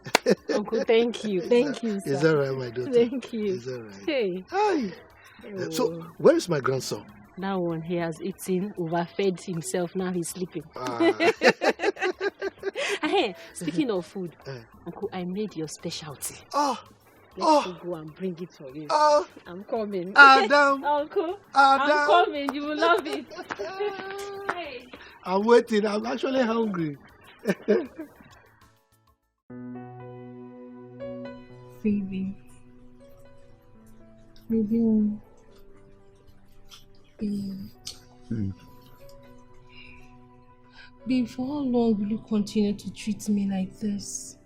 Uncle, thank you. Thank you, sir. Is that right, my daughter? Thank you. Is that right? Hey. Hi. Oh. So, where is my grandson? That one, he has eaten, overfed himself, now he's sleeping. Hey, speaking of food, Uncle, I made your specialty. Let's go and bring it for you. I'm coming. Adam. Uncle, Adam. I'm coming. You will love it. Hey. I'm waiting. I'm actually hungry. Baby. Babe, for how long will you continue to treat me like this?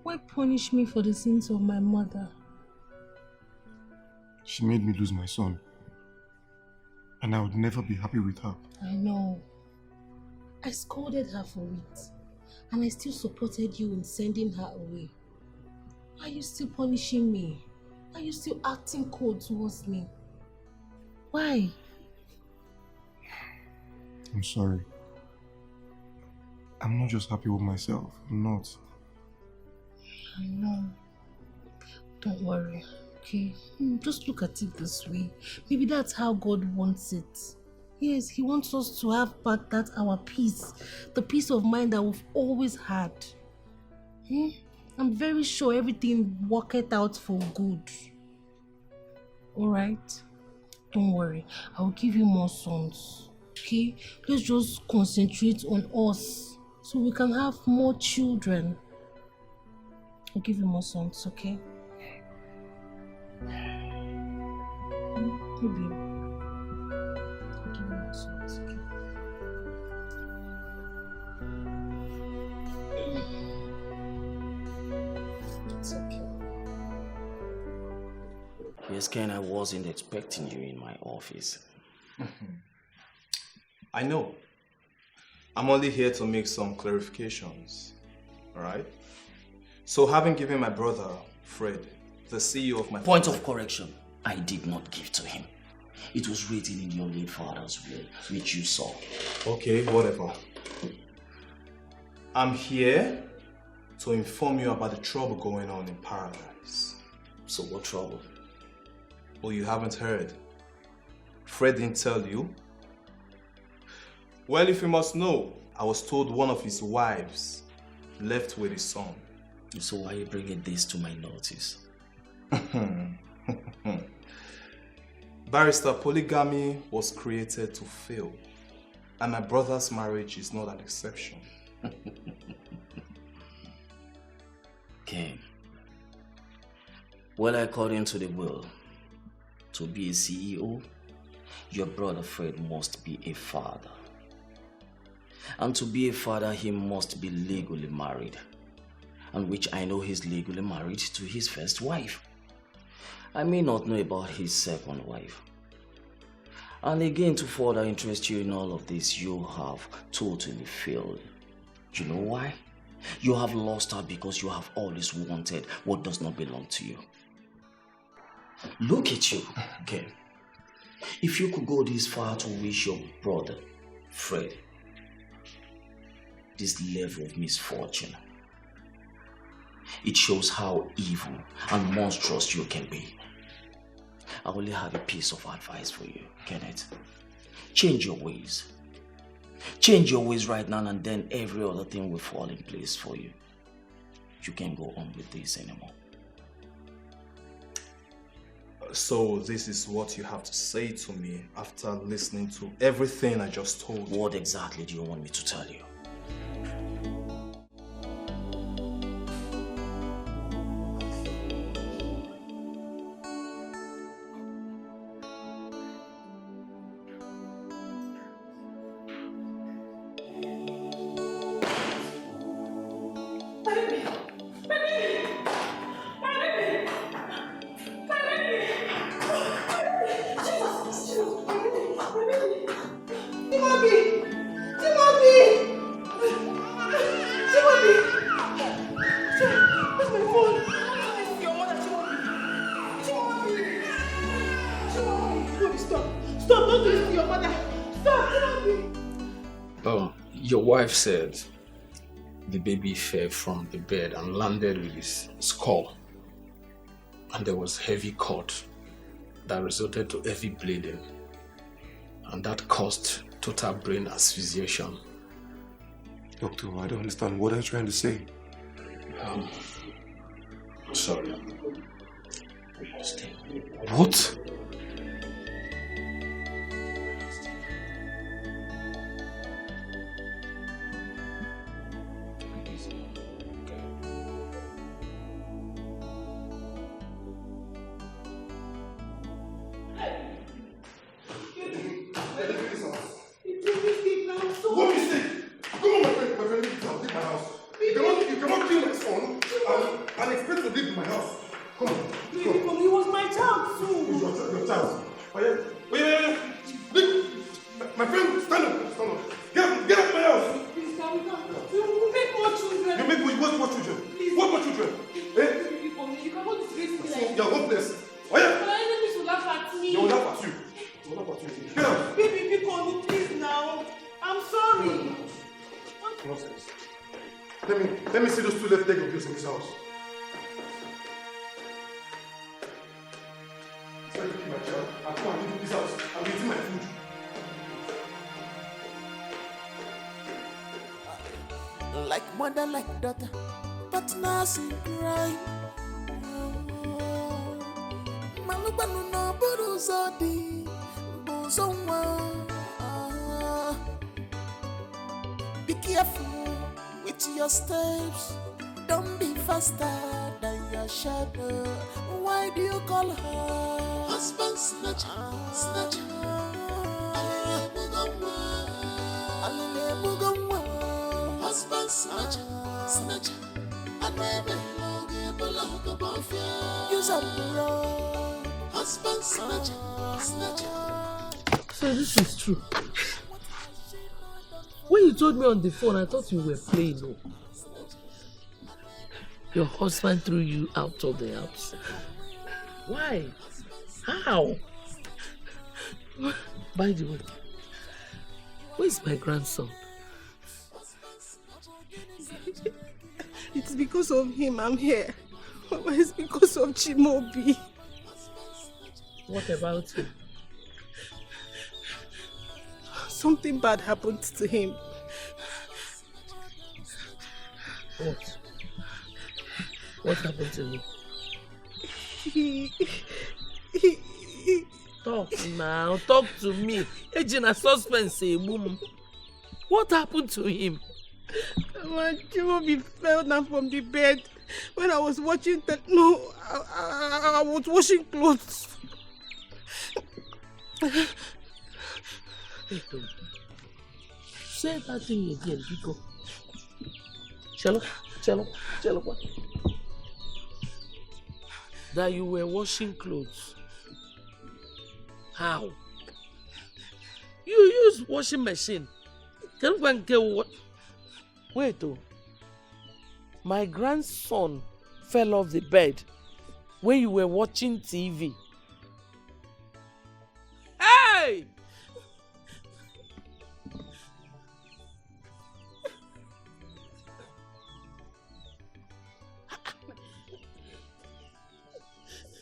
Why punish me for the sins of my mother? She made me lose my son. And I would never be happy with her. I know. I scolded her for it. And I still supported you in sending her away. Why are you still punishing me? Why are you still acting cold towards me? Why? I'm sorry. I'm not just happy with myself. I'm not. I know. Don't worry, okay? Just look at it this way. Maybe that's how God wants it. Yes, He wants us to have back that our peace. The peace of mind that we've always had. I'm very sure everything worked out for good. Alright? Don't worry. I'll give you more sons. Okay? Let's just concentrate on us so we can have more children. I'll give you more sons, okay? Maybe. I'll give you more sons, okay? It's okay. Yes, Ken, I wasn't expecting you in my office. I know. I'm only here to make some clarifications. Alright? So, having given my brother, Fred, the CEO of my Point family, of correction. I did not give to him. It was written in your late father's will, which you saw. Okay, whatever. I'm here to inform you about the trouble going on in paradise. So what trouble? Oh, you haven't heard? Fred didn't tell you? Well, if you must know, I was told one of his wives left with his son. So why are you bringing this to my notice? Barrister, polygamy was created to fail. And my brother's marriage is not an exception. Okay. Well, according to the will, To be a CEO, your brother Fred must be a father. And to be a father, he must be legally married. And which I know he's legally married to his first wife. I may not know about his second wife. And again, to further interest you in all of this, you have totally failed. You know why? You have lost her because you have always wanted what does not belong to you. Look at you, okay? If you could go this far to wish your brother, Fred, this level of misfortune, it shows how evil and monstrous you can be. I only have a piece of advice for you, Kenneth. Change your ways. Change your ways right now, and then every other thing will fall in place for you. You can't go on with this anymore. So this is what you have to say to me after listening to everything I just told you. What exactly do you want me to tell you? Your wife said the baby fell from the bed and landed with his skull, and there was heavy cut that resulted to heavy bleeding, and that caused total brain asphyxiation. Doctor, I don't understand. What are you trying to say? Sorry. What? Let me see those two left leg of yours in this house. It's like my child. I'll come and leave this house. I'll be eating my food. Like mother, like daughter, partners in crime. Malubanu no buruzodi, buzonwa. Be careful with your steps. Don't be faster than your shadow. Why do you call her husband snatcher? Snatcher. Husband snatcher, snatcher. Use a blow. Husband snatcher, snatcher. So this is true. When you told me on the phone, I thought you were playing. No. Your husband threw you out of the house. Why? How? By the way, where's my grandson? It's because of him I'm here. It's because of Chimobi. What about him? Something bad happened to him. What? What happened to him? He Talk now, talk to me. Agent suspense, boom. What happened to him? Chimobi fell down from the bed when I was watching I was washing clothes. Say that thing again, Biko. Chelo, what? That you were washing clothes. How? You use washing machine. Can you go and get what? Wait, oh. My grandson fell off the bed when you were watching TV. Hey!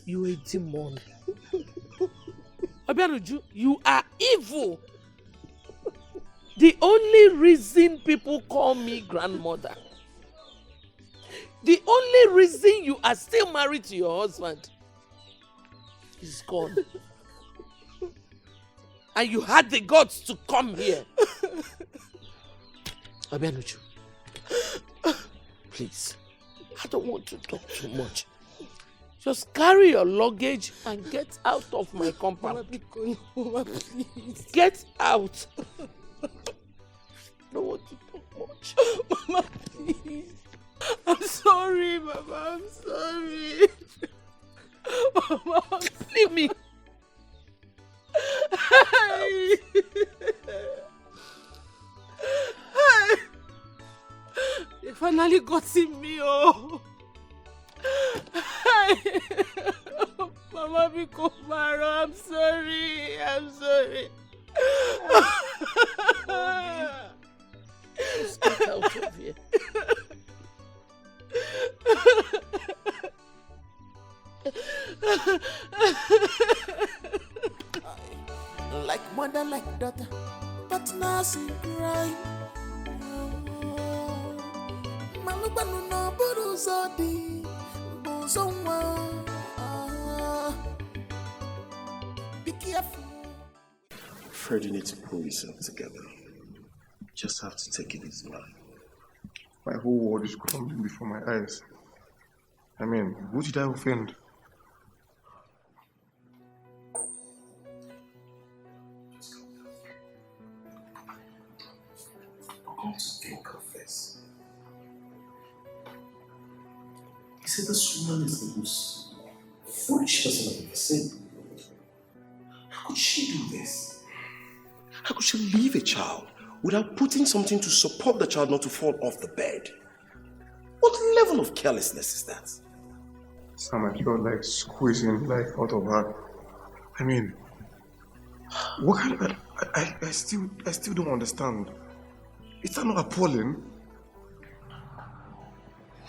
You a demon. Obianuju, you are evil. The only reason people call me grandmother, the only reason you are still married to your husband is gone. And you had the guts to come here. Obianuju, please, I don't want to talk too much. Just carry your luggage and get out of my compound. Mama, please. Get out. I don't want to talk much. Mama, please. I'm sorry, Mama. I'm sorry. Mama, leave me. Hey. Hey. They finally got in me, oh. Hey. Mama, Biko Maro, I'm sorry. I'm sorry. Just get out of here. Like mother, like daughter, partners in crime. Malubanu no buruzodi, buzonwa. Be careful. Freddie needs to pull himself together. Just have to take it easy, man. My whole world is crumbling before my eyes. I mean, who did I offend? I'm going to think of this. He said this woman is the most foolish person I've ever seen. How could she do this? How could she leave a child without putting something to support the child not to fall off the bed? What level of carelessness is that? Sam, I felt like squeezing life out of her. I mean, what kind of... I still don't understand. Is that not appalling?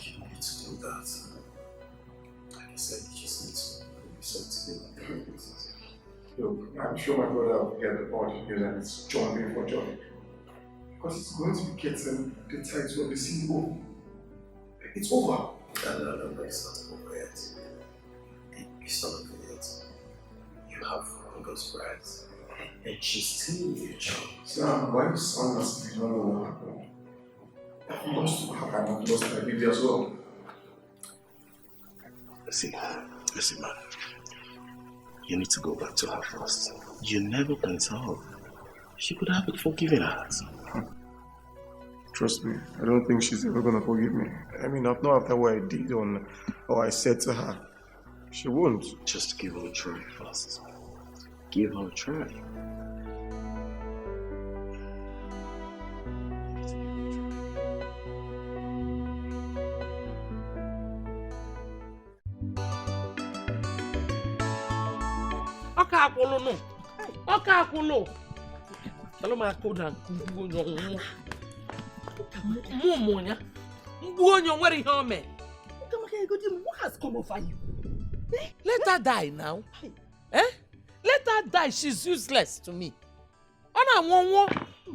You need to do that. Like I said, you just need to put yourself together. Look, I'm sure my brother will get the body here and it's John being for John. Because it's going to be getting the title of the CEO. It's over. No, it's not over yet. It's not over yet. You have August rights. And she's still with your child. Sam, why you sound as if you don't know what happened? I've lost my baby as well. Listen, man. You need to go back to her first. You never can tell. She could have a forgiving heart. Trust me, I don't think she's ever gonna forgive me. I mean, not after what I did or I said to her. She won't. Just give her a try first. Give her a try. Oka akulu. Tell me I could have Mumunya. Mbuonyo, where is home? What has come over you? Let her die now. Eh? Let her die. She's useless to me.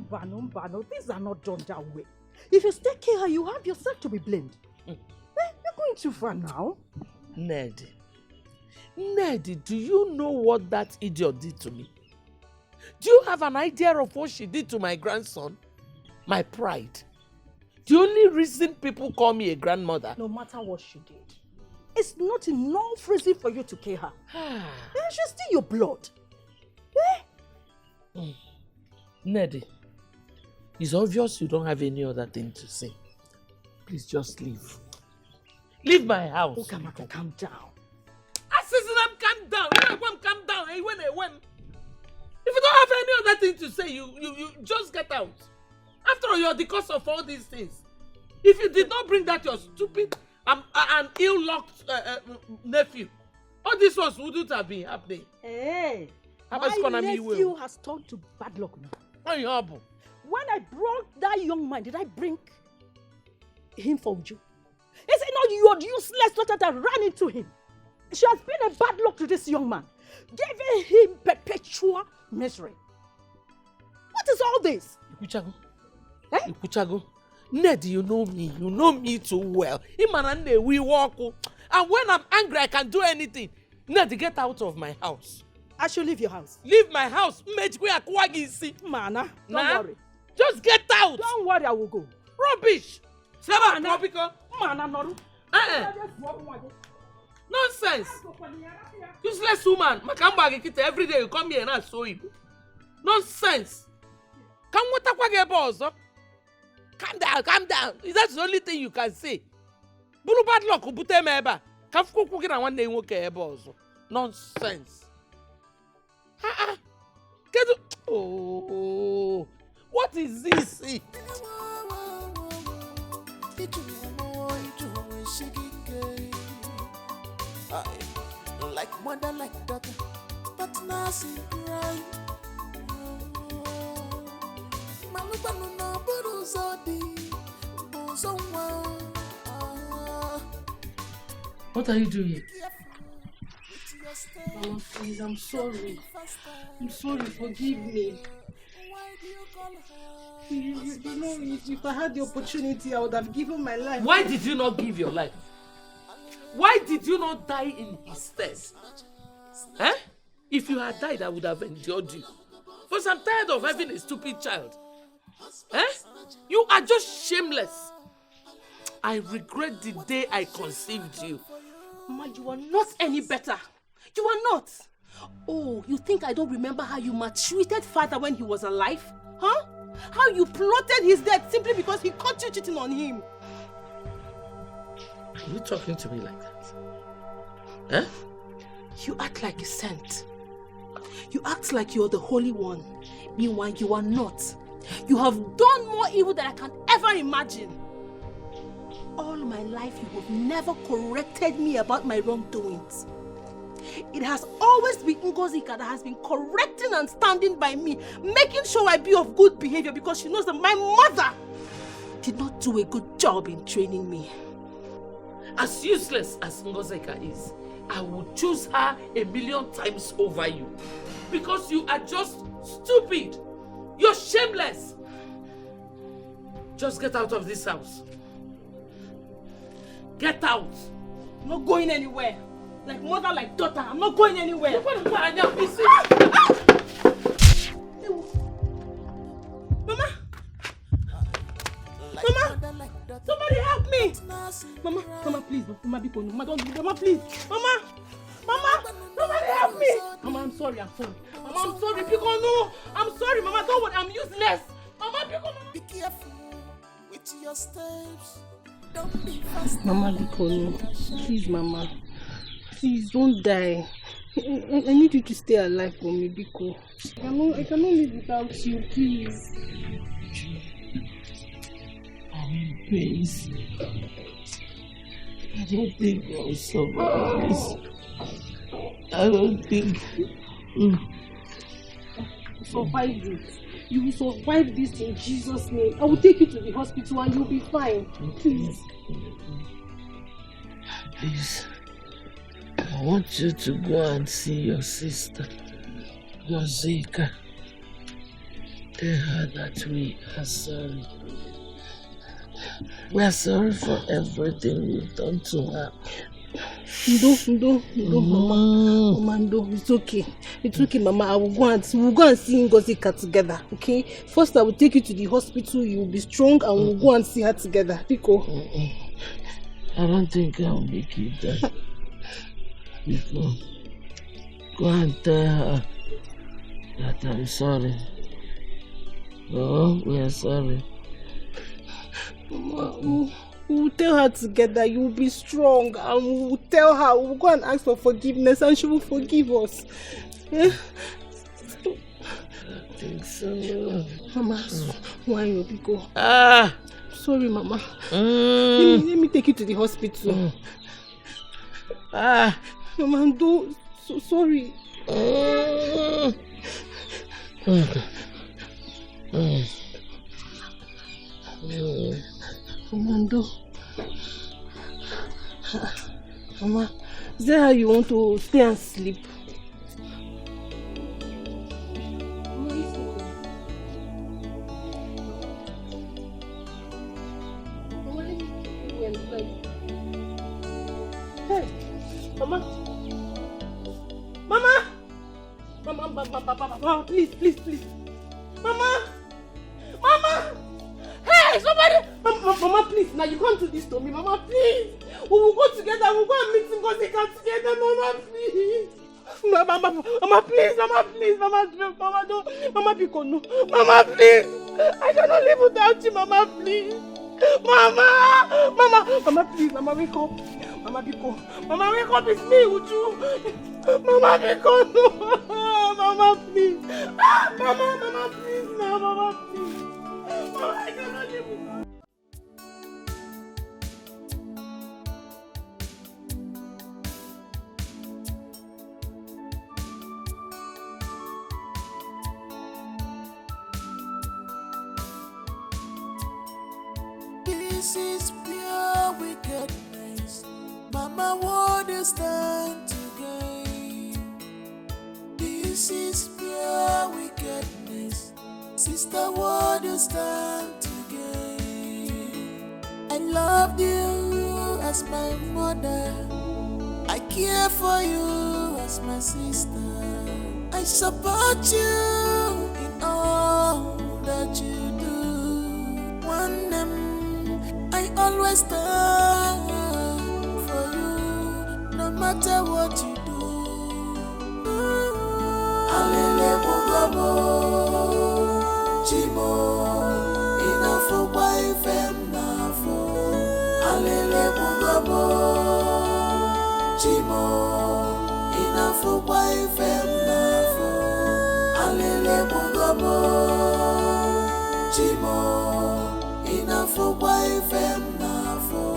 Bano, things are not done that way. If you still kill her, you have yourself to be blamed. You're going too far now. Ned, do you know what that idiot did to me? Do you have an idea of what she did to my grandson? My pride. The only reason people call me a grandmother. No matter what she did, it's not enough reason for you to kill her. She's still your blood. Neddy, it's obvious you don't have any other thing to say. Please just leave. Leave my house. Oh, Kamaka, calm down. I said, calm down. You want calm down. Hey, when. If you don't have any other thing to say, you just get out. After all, you're the cause of all these things. If you did not bring that your stupid and ill-lucked nephew, all these ones wouldn't have been happening. Hey, my nephew has turned to bad luck now. When I brought that young man, did I bring him for you? Is it not your useless daughter that ran into him? She has been a bad luck to this young man, giving him perpetual misery. What is all this? Ikuchago, Ned, you know me too well. We walk, and when I'm angry, I can do anything. Ned, get out of my house. I should leave your house. Leave my house. Mana, don't worry. Just get out. Don't worry, I will go. Rubbish. Mana, Nonsense. Useless woman. Every day you come here and I saw you. Nonsense. Calm down. That's the only thing you can say. Bulu bad luck ubute meba. Kafuku kukira one day woke ebozo. Nonsense. Oh, what is this? Like mother, like daughter, but nothing right. What are you doing? Mama, please, I'm sorry. I'm sorry, forgive me. You know, if I had the opportunity, I would have given my life. Why did you not give your life? Why did you not die in his stead? Eh? If you had died, I would have endured you. Because I'm tired of having a stupid child. Eh? You are just shameless. I regret the day I conceived you. Mama, you are not any better. You are not. Oh, you think I don't remember how you maltreated father when he was alive? Huh? How you plotted his death simply because he caught you cheating on him. Are you talking to me like that? Eh? You act like a saint. You act like you're the Holy One. Meanwhile, you are not. You have done more evil than I can ever imagine. All my life, you have never corrected me about my wrongdoings. It has always been Ngozika that has been correcting and standing by me, making sure I be of good behavior because she knows that my mother did not do a good job in training me. As useless as Ngozika is, I would choose her 1,000,000 times over you. Because you are just stupid. You're shameless. Just get out of this house. Get out. I'm not going anywhere. Like mother, like daughter, I'm not going anywhere. You're going to go and help me see. Mama! Mama! Somebody help me! Mama, please. Mama, don't do. Mama, please. Mama! Somebody help me! Mama, I'm sorry. Mama, I'm sorry. Because no, I'm sorry. Mama, don't worry. I'm useless. Mama, because be careful with your steps. Don't be fast. Mama, Biko, please, Mama. Please, don't die. I need you to stay alive for me, Biko. I cannot live without you, please. Please. I don't think I'll survive this. I don't think. Survive it. You will survive this in Jesus' name. I will take you to the hospital and you'll be fine. Please. Please. I want you to go and see your sister, Wazico. Tell her that we are sorry. We are sorry for everything we've done to her. No, Mama, no, it's okay. It's okay, Mama. We'll go and see Ngozika together, okay? First, I will take you to the hospital. You will be strong and we'll go and see her together. Biko. I don't think I'll make it there. Before. Go and tell her that I'm sorry. Oh, we are sorry. Mama, we'll tell her together. You will be strong, and we will tell her. We will go and ask for forgiveness, and she will forgive us. Eh? I think so. Mama, why you go? Ah! Sorry, Mama. Let me take you to the hospital. Ah! Mama, don't. So sorry. Mama, Mama, is that how you want to stay and sleep? Hey, Mama. Mama! Mama, please. Mama! Hey, somebody! Mama, please, now you can't do this to me. Mama, please. We will go together. We'll go and meet Ngozi together. Mama, please. Mama, please. Mama, don't. Mama, Biko, no. Mama, please. I cannot live without you, Mama, please. Mama, please. Mama, wake up. Mama, Biko. Mama, wake up. It's me, Uju. Mama, Biko, no. Mama, please. Mama, please. No, Mama, please. Mama, I cannot live without you. This is pure wickedness. Mama, what is stand to gain? This is pure wickedness. Sister, what is stand to gain? I loved you as my mother. I care for you as my sister. I support you in all that you do. One I always stand for you, no matter what you do. Alele bugabo, chimo, inafo wife nafo. Alele bugabo, chimo, inafo wife nafo. Alele bugabo, chimo. For wife and for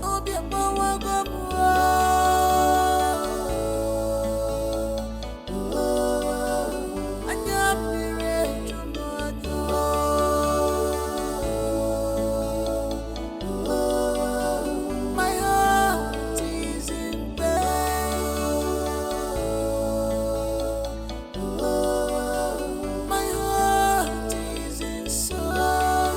Obi my heart is in pain. My heart is in sorrow.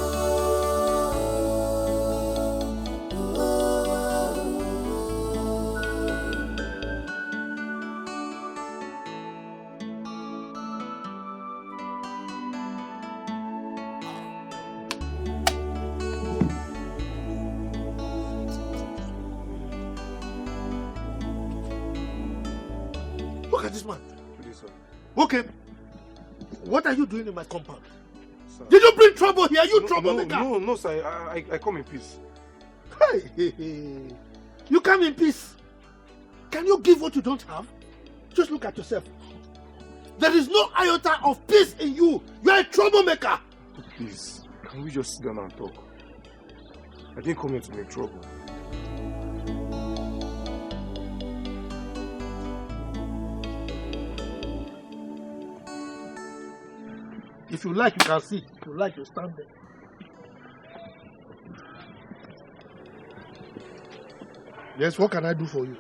Look at this man. Okay. What are you doing in my compound? Sir. Did you bring trouble here? You troublemaker? No, sir. I come in peace. Hey. You come in peace. Can you give what you don't have? Just look at yourself. There is no iota of peace in you. You are a troublemaker. Please, can we just sit down and talk? I didn't come here to make trouble. If you like, you can sit. If you like, you stand there. Yes, what can I do for you?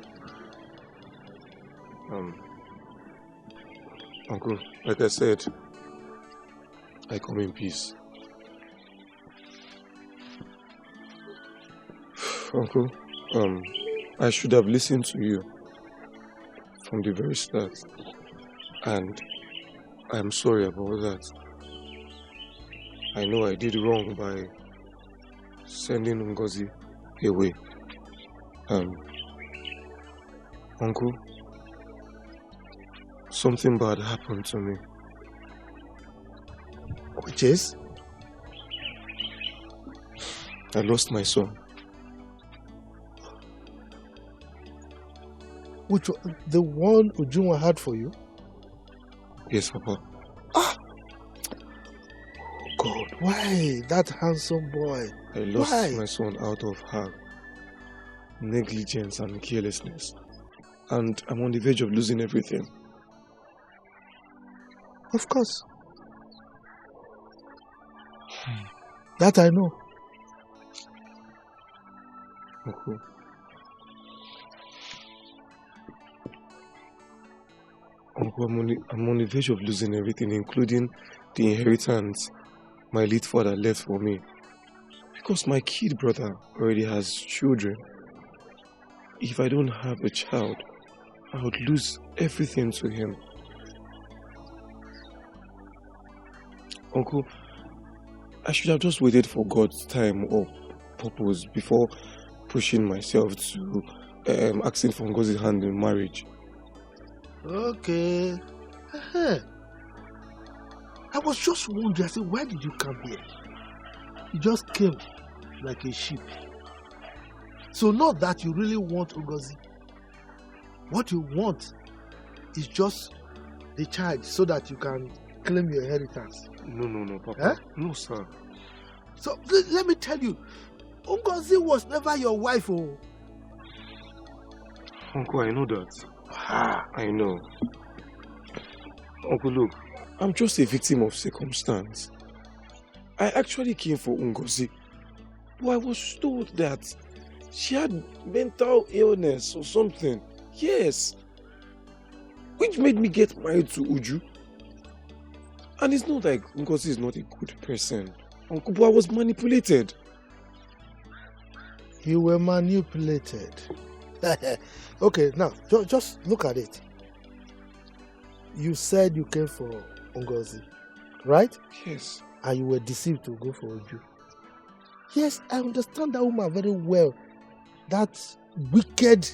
Uncle, like I said, I come in peace. Uncle, I should have listened to you from the very start, and I'm sorry about that. I know I did wrong by sending Ngozi away. Uncle, something bad happened to me Chase? I lost my son. Which one? The one Ujunwa had for you? Yes, Papa. God, why? That handsome boy. I lost Why? my son out of her negligence and carelessness. And I'm on the verge of losing everything. Of course. That I know. Uncle. Uncle, I'm on the verge of losing everything, including the inheritance my late father left for me. Because my kid brother already has children. If I don't have a child, I would lose everything to him. Uncle, I should have just waited for God's time or purpose before pushing myself to asking for God's hand in marriage. Okay. I was just wondering, I said, why did you come here? You just came like a sheep. So not that you really want Ngozi. What you want is just the child so that you can claim your inheritance. No, Papa. Eh? No, sir. So let me tell you, Ngozi was never your wife. Oh. Uncle, I know that. I know. Uncle, look, I'm just a victim of circumstance. I actually came for Ngozi, but I was told that she had mental illness or something. Yes. Which made me get married to Uju. And it's not like Ngozi is not a good person. Uncle, but I was manipulated. You were manipulated. Okay, now, just look at it. You said you came for Ngozi, right? Yes. And you were deceived to go for Uju. Yes, I understand that woman very well. That wicked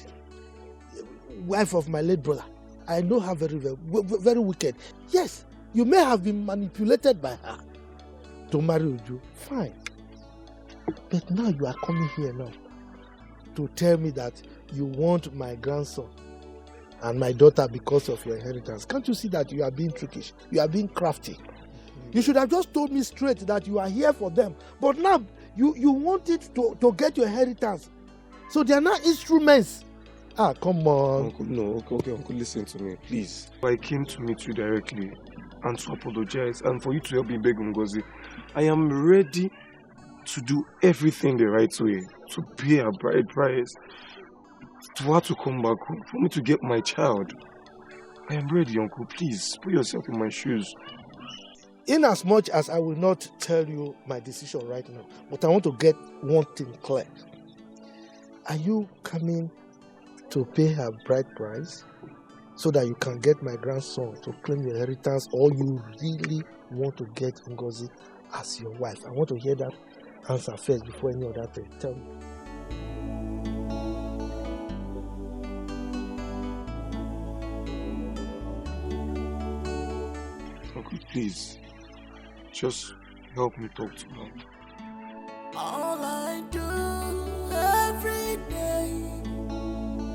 wife of my late brother. I know her very well. Very wicked. Yes, you may have been manipulated by her to marry Uju. Fine. But now you are coming here now to tell me that you want my grandson and my daughter because of your inheritance. Can't you see that you are being trickish? You are being crafty. You should have just told me straight that you are here for them. But now you want it to get your inheritance. So they are not instruments. Come on. Uncle, no, okay, Uncle, listen to me, please. I came to meet you directly and to apologize and for you to help me beg Ngozi. I am ready to do everything the right way, to pay a bride price, for her to come back home, for me to get my child. I am ready, Uncle. Please, put yourself in my shoes. In as much as I will not tell you my decision right now, but I want to get one thing clear. Are you coming to pay her bride price so that you can get my grandson to claim your inheritance, or you really want to get Ngozi as your wife? I want to hear that answer first before any other thing. Tell me. Uncle, please, just help me talk to her. All I do every day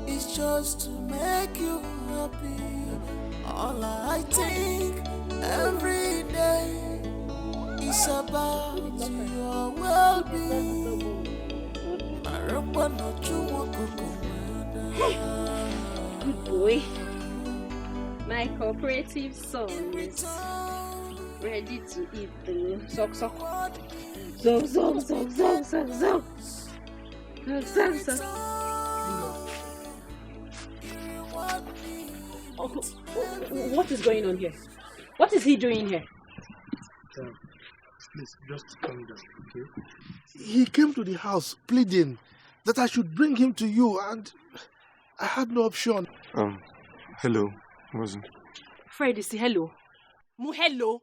is just to make you happy. All I think every day is about your well-being. Good boy. My cooperative son is ready to eat the sock. Zog. Uncle, what is going on here? What is he doing here? Please, just calm down, okay? He came to the house pleading that I should bring him to you, and I had no option. Hello, wasn't. Fred, say hello. Hello.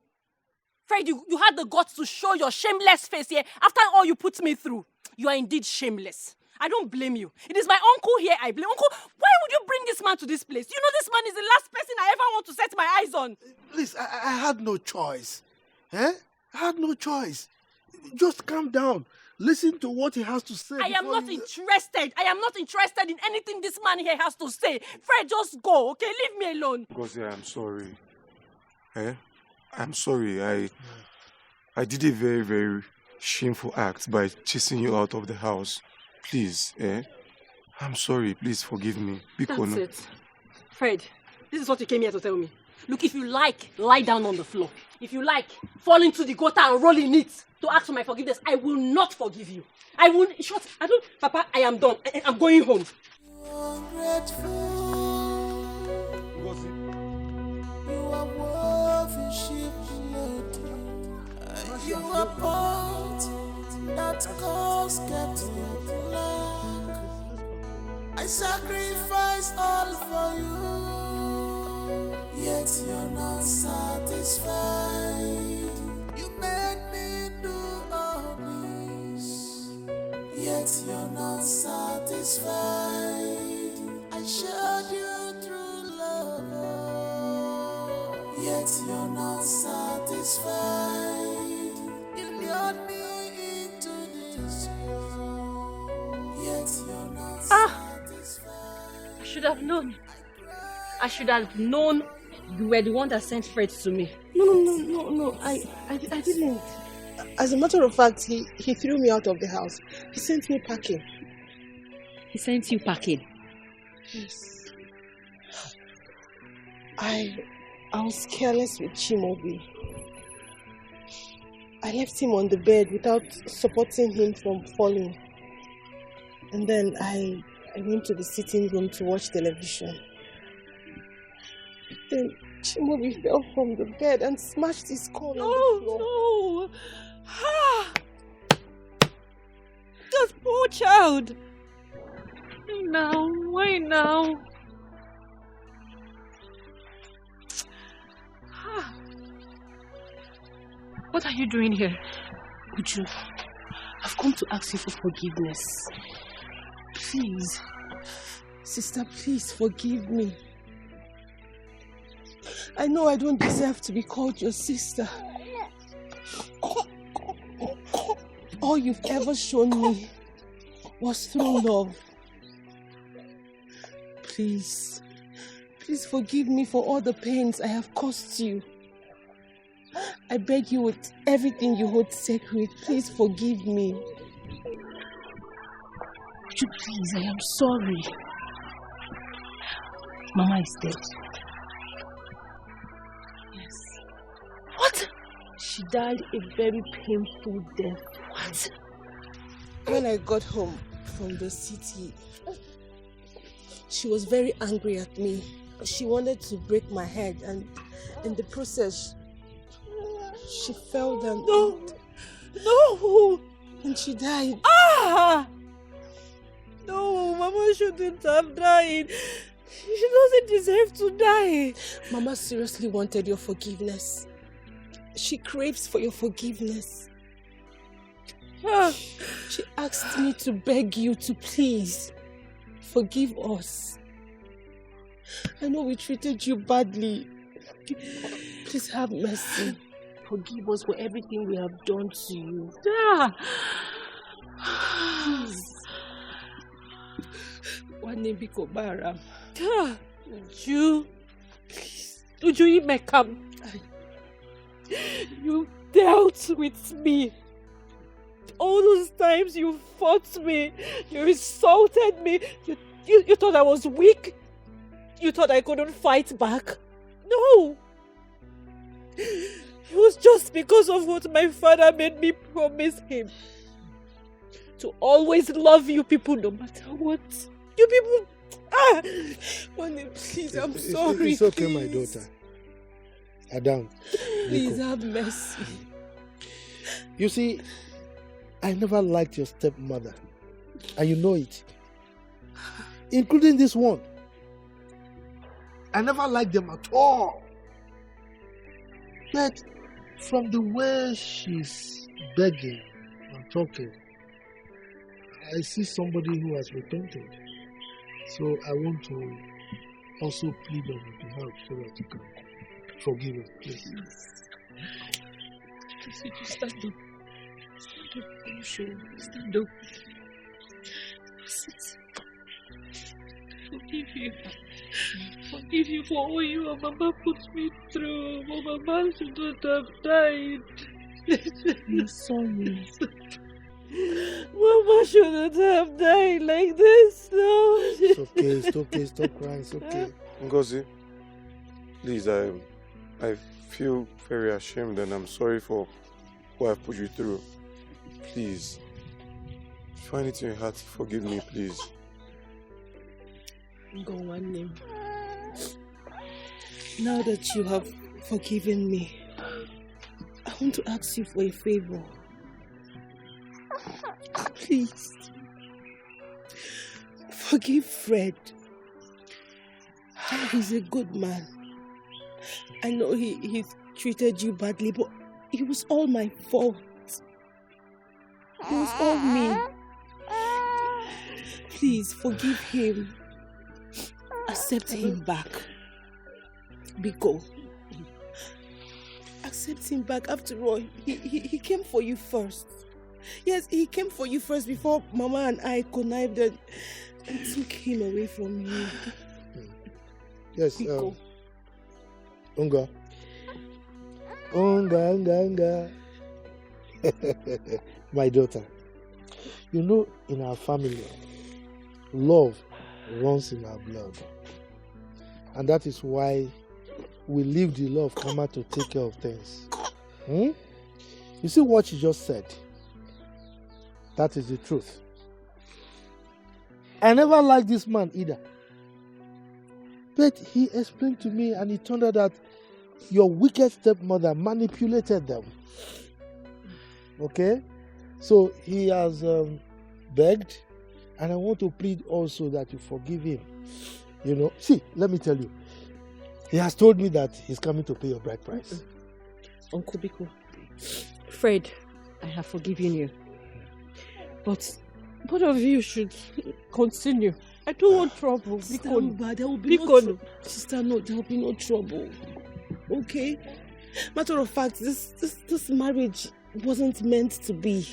Fred, you had the guts to show your shameless face here after all you put me through. You are indeed shameless. I don't blame you. It is my uncle here I blame. Uncle, why would you bring this man to this place? You know this man is the last person I ever want to set my eyes on. Please, I had no choice. Eh? I had no choice. Just calm down. Listen to what he has to say. I am not interested. I am not interested in anything this man here has to say. Fred, just go, okay? Leave me alone. Because I'm sorry. I'm sorry. I did a very, very shameful act by chasing you out of the house. Please, I'm sorry. Please forgive me. That's it. Fred, this is what you came here to tell me. Look, if you like, lie down on the floor. If you like, fall into the gutter and roll in it to ask for my forgiveness. I will not forgive you. I will. Shut. I don't. Papa, I am done. I'm going home. You are part that cause kept you black. I sacrifice all for you, yet you're not satisfied. You made me do all this, yet you're not satisfied. I showed you true love, yet you're not satisfied. You lured me into this world, yet you're not satisfied. I should have known. I should have known you were the one that sent Fred to me. No. I didn't. As a matter of fact, he threw me out of the house. He sent me packing. He sent you packing? Yes. I was careless with Chimobi. I left him on the bed without supporting him from falling. And then I went to the sitting room to watch television. Then Chimobi fell from the bed and smashed his skull on the floor. No! Ah! That poor child! Why now? Ah. What are you doing here? Uju, I've come to ask you for forgiveness. Please. Sister, please forgive me. I know I don't deserve to be called your sister. All you've ever shown me was through love. Please forgive me for all the pains I have caused you. I beg you with everything you hold sacred, please forgive me. Would you please, I am sorry. Mama is dead. Yes. What? She died a very painful death. What? When I got home from the city, she was very angry at me. She wanted to break my head, and in the process, she fell down. No! And she died. Ah! No, Mama shouldn't have died. She doesn't deserve to die. Mama seriously wanted your forgiveness. She craves for your forgiveness. She asked me to beg you to please forgive us. I know we treated you badly. Please have mercy. Forgive us for everything we have done to you. Please. Wanebikobara. Uju. Please. Uju Imekam. You dealt with me. All those times you fought me, you insulted me, you thought I was weak? You thought I couldn't fight back? No! It was just because of what my father made me promise him. To always love you people no matter what. You people... Honey, please, I'm sorry. It's okay, please. my daughter. Adam. Please have mercy. You see, I never liked your stepmother. And you know it. Including this one. I never liked them at all. But from the way she's begging and talking, I see somebody who has repented. So I want to also plead on your behalf so that you can forgive her, please. Please, you just stand up. Stand up, you should. Stand up. Sit. Forgive you. Forgive you for all your mama put me through. My mama shouldn't have died. I'm sorry. Mama shouldn't have died like this, no. It's okay, stop crying, it's okay. Ngozi, please, I feel very ashamed and I'm sorry for what I've put you through. Please, find it in your heart to forgive me, please. Go one name. Now that you have forgiven me, I want to ask you for a favor. Please, forgive Fred. He's a good man. I know he treated you badly, but it was all my fault. It was all me. Please forgive him. Accept him back. Biko. Accept him back. After all, he came for you first. Yes, he came for you first before Mama and I connived and took him away from you. Yes, Biko. Unga. My daughter, you know, in our family, love runs in our blood. And that is why we leave the law of karma to take care of things. You see what you just said? That is the truth. I never liked this man either. But he explained to me and he turned out that your wicked stepmother manipulated them. Okay? So he has begged, and I want to plead also that you forgive him. You know, see, let me tell you. He has told me that he's coming to pay your bride price. Uncle Biko, Fred, I have forgiven you. But both of you should continue. I don't want trouble. Sister, there will be no trouble. Sister, no, there will be no trouble. Okay? Matter of fact, this marriage wasn't meant to be.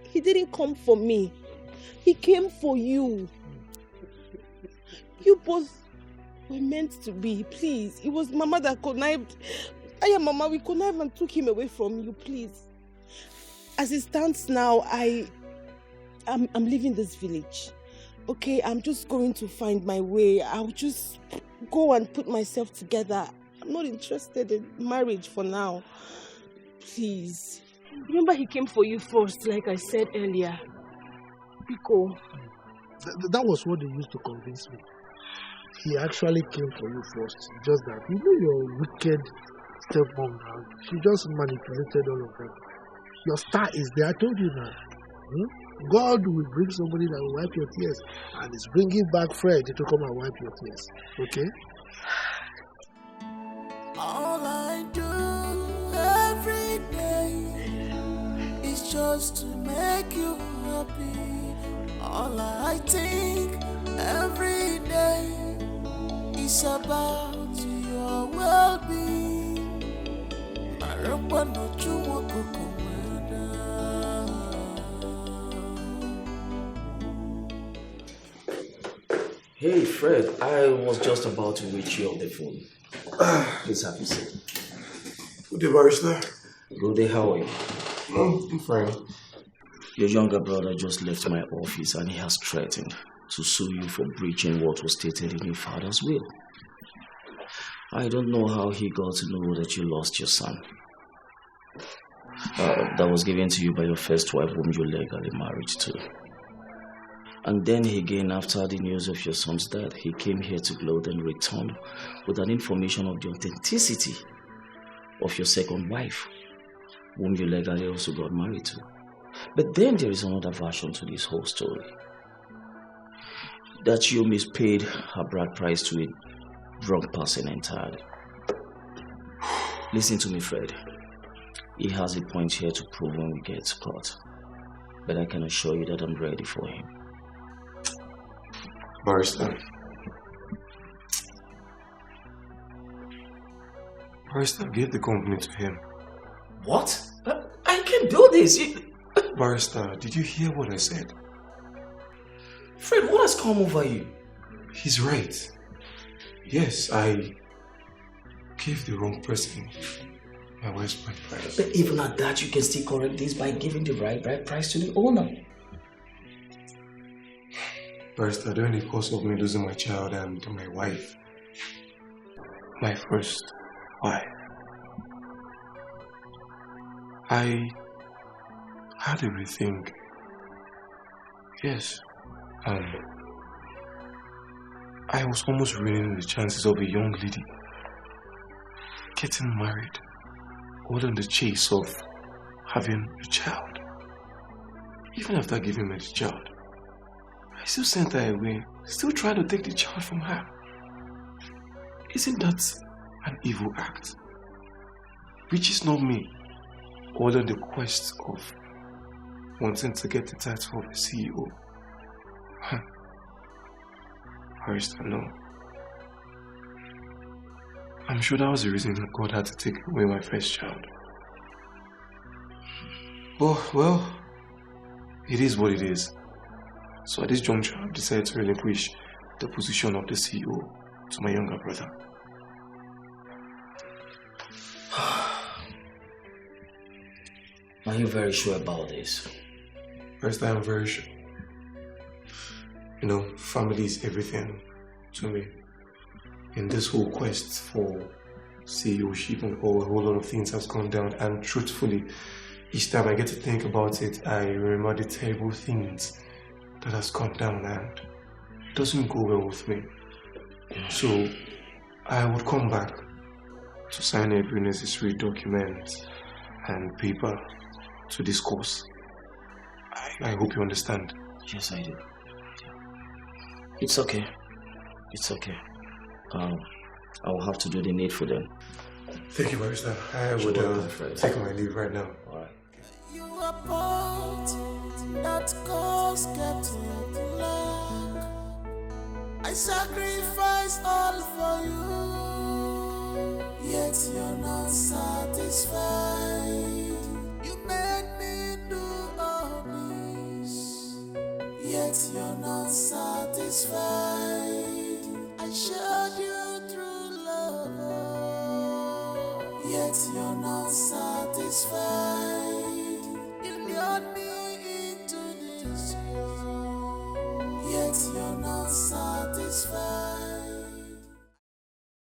He didn't come for me. He came for you. You both were meant to be. Please. It was Mama that connived. Mama, we connived and took him away from you. Please. As it stands now, I'm leaving this village. Okay, I'm just going to find my way. I'll just go and put myself together. I'm not interested in marriage for now. Please. Remember he came for you first, like I said earlier. Biko. That was what they used to convince me. He actually came for you first. Just that. You know your wicked stepmom now. She just manipulated all of them. Your star is there. I told you now. God will bring somebody that will wipe your tears. And he's bringing back Fred to come and wipe your tears. Okay? All I do every day is just to make you happy. All I think every day is about your well-being. Hey Fred, I was just about to reach you on the phone. Please have a seat. Good day, barrister. Good day, how are you? I'm fine. Your younger brother just left my office and he has threatened to sue you for breaching what was stated in your father's will. I don't know how he got to know that you lost your son. That was given to you by your first wife whom you legally married to. And then again, after the news of your son's death, he came here to gloat and returned with an information of the authenticity of your second wife, whom you legally also got married to. But then there is another version to this whole story. That you mispaid her bride price to a wrong person entirely. Listen to me, Fred. He has a point here to prove when we get to court. But I can assure you that I'm ready for him. Barrister. Barrister, give the company to him. What? can't do this. Barrister, did you hear what I said? Fred, what has come over you? He's right. Yes, I gave the wrong person my wife's bride price. But even at that, you can still correct this by giving the right price to the owner. Barrister, during the course of me losing my child and my wife, my first wife, I had a rethink. Yes. I was almost ruining the chances of a young lady getting married, all in the chase of having a child. Even after giving me the child, I still sent her away, still trying to take the child from her. Isn't that an evil act? Which is not me, all in the quest of wanting to get the title of a CEO. Barrister, no. I'm sure that was the reason God had to take away my first child. Oh, well, it is what it is. So at this juncture, I've decided to relinquish the position of the CEO to my younger brother. Are you very sure about this? First, I am very sure. You know, family is everything to me. In this whole quest for CEOship and a whole lot of things has gone down, and truthfully, each time I get to think about it, I remember the terrible things that has gone down, and it doesn't go well with me. So I would come back to sign every necessary document and paper to discuss. I hope you understand. Yes, I do. It's okay. It's okay. I will have to do the needful then. Thank you, Barrister. I would take my leave right now. Alright. You are part that cause getting luck. I sacrifice all for you, yet you're not satisfied. You made me do all this, yet you're not satisfied. I showed you through love, yet you're not satisfied.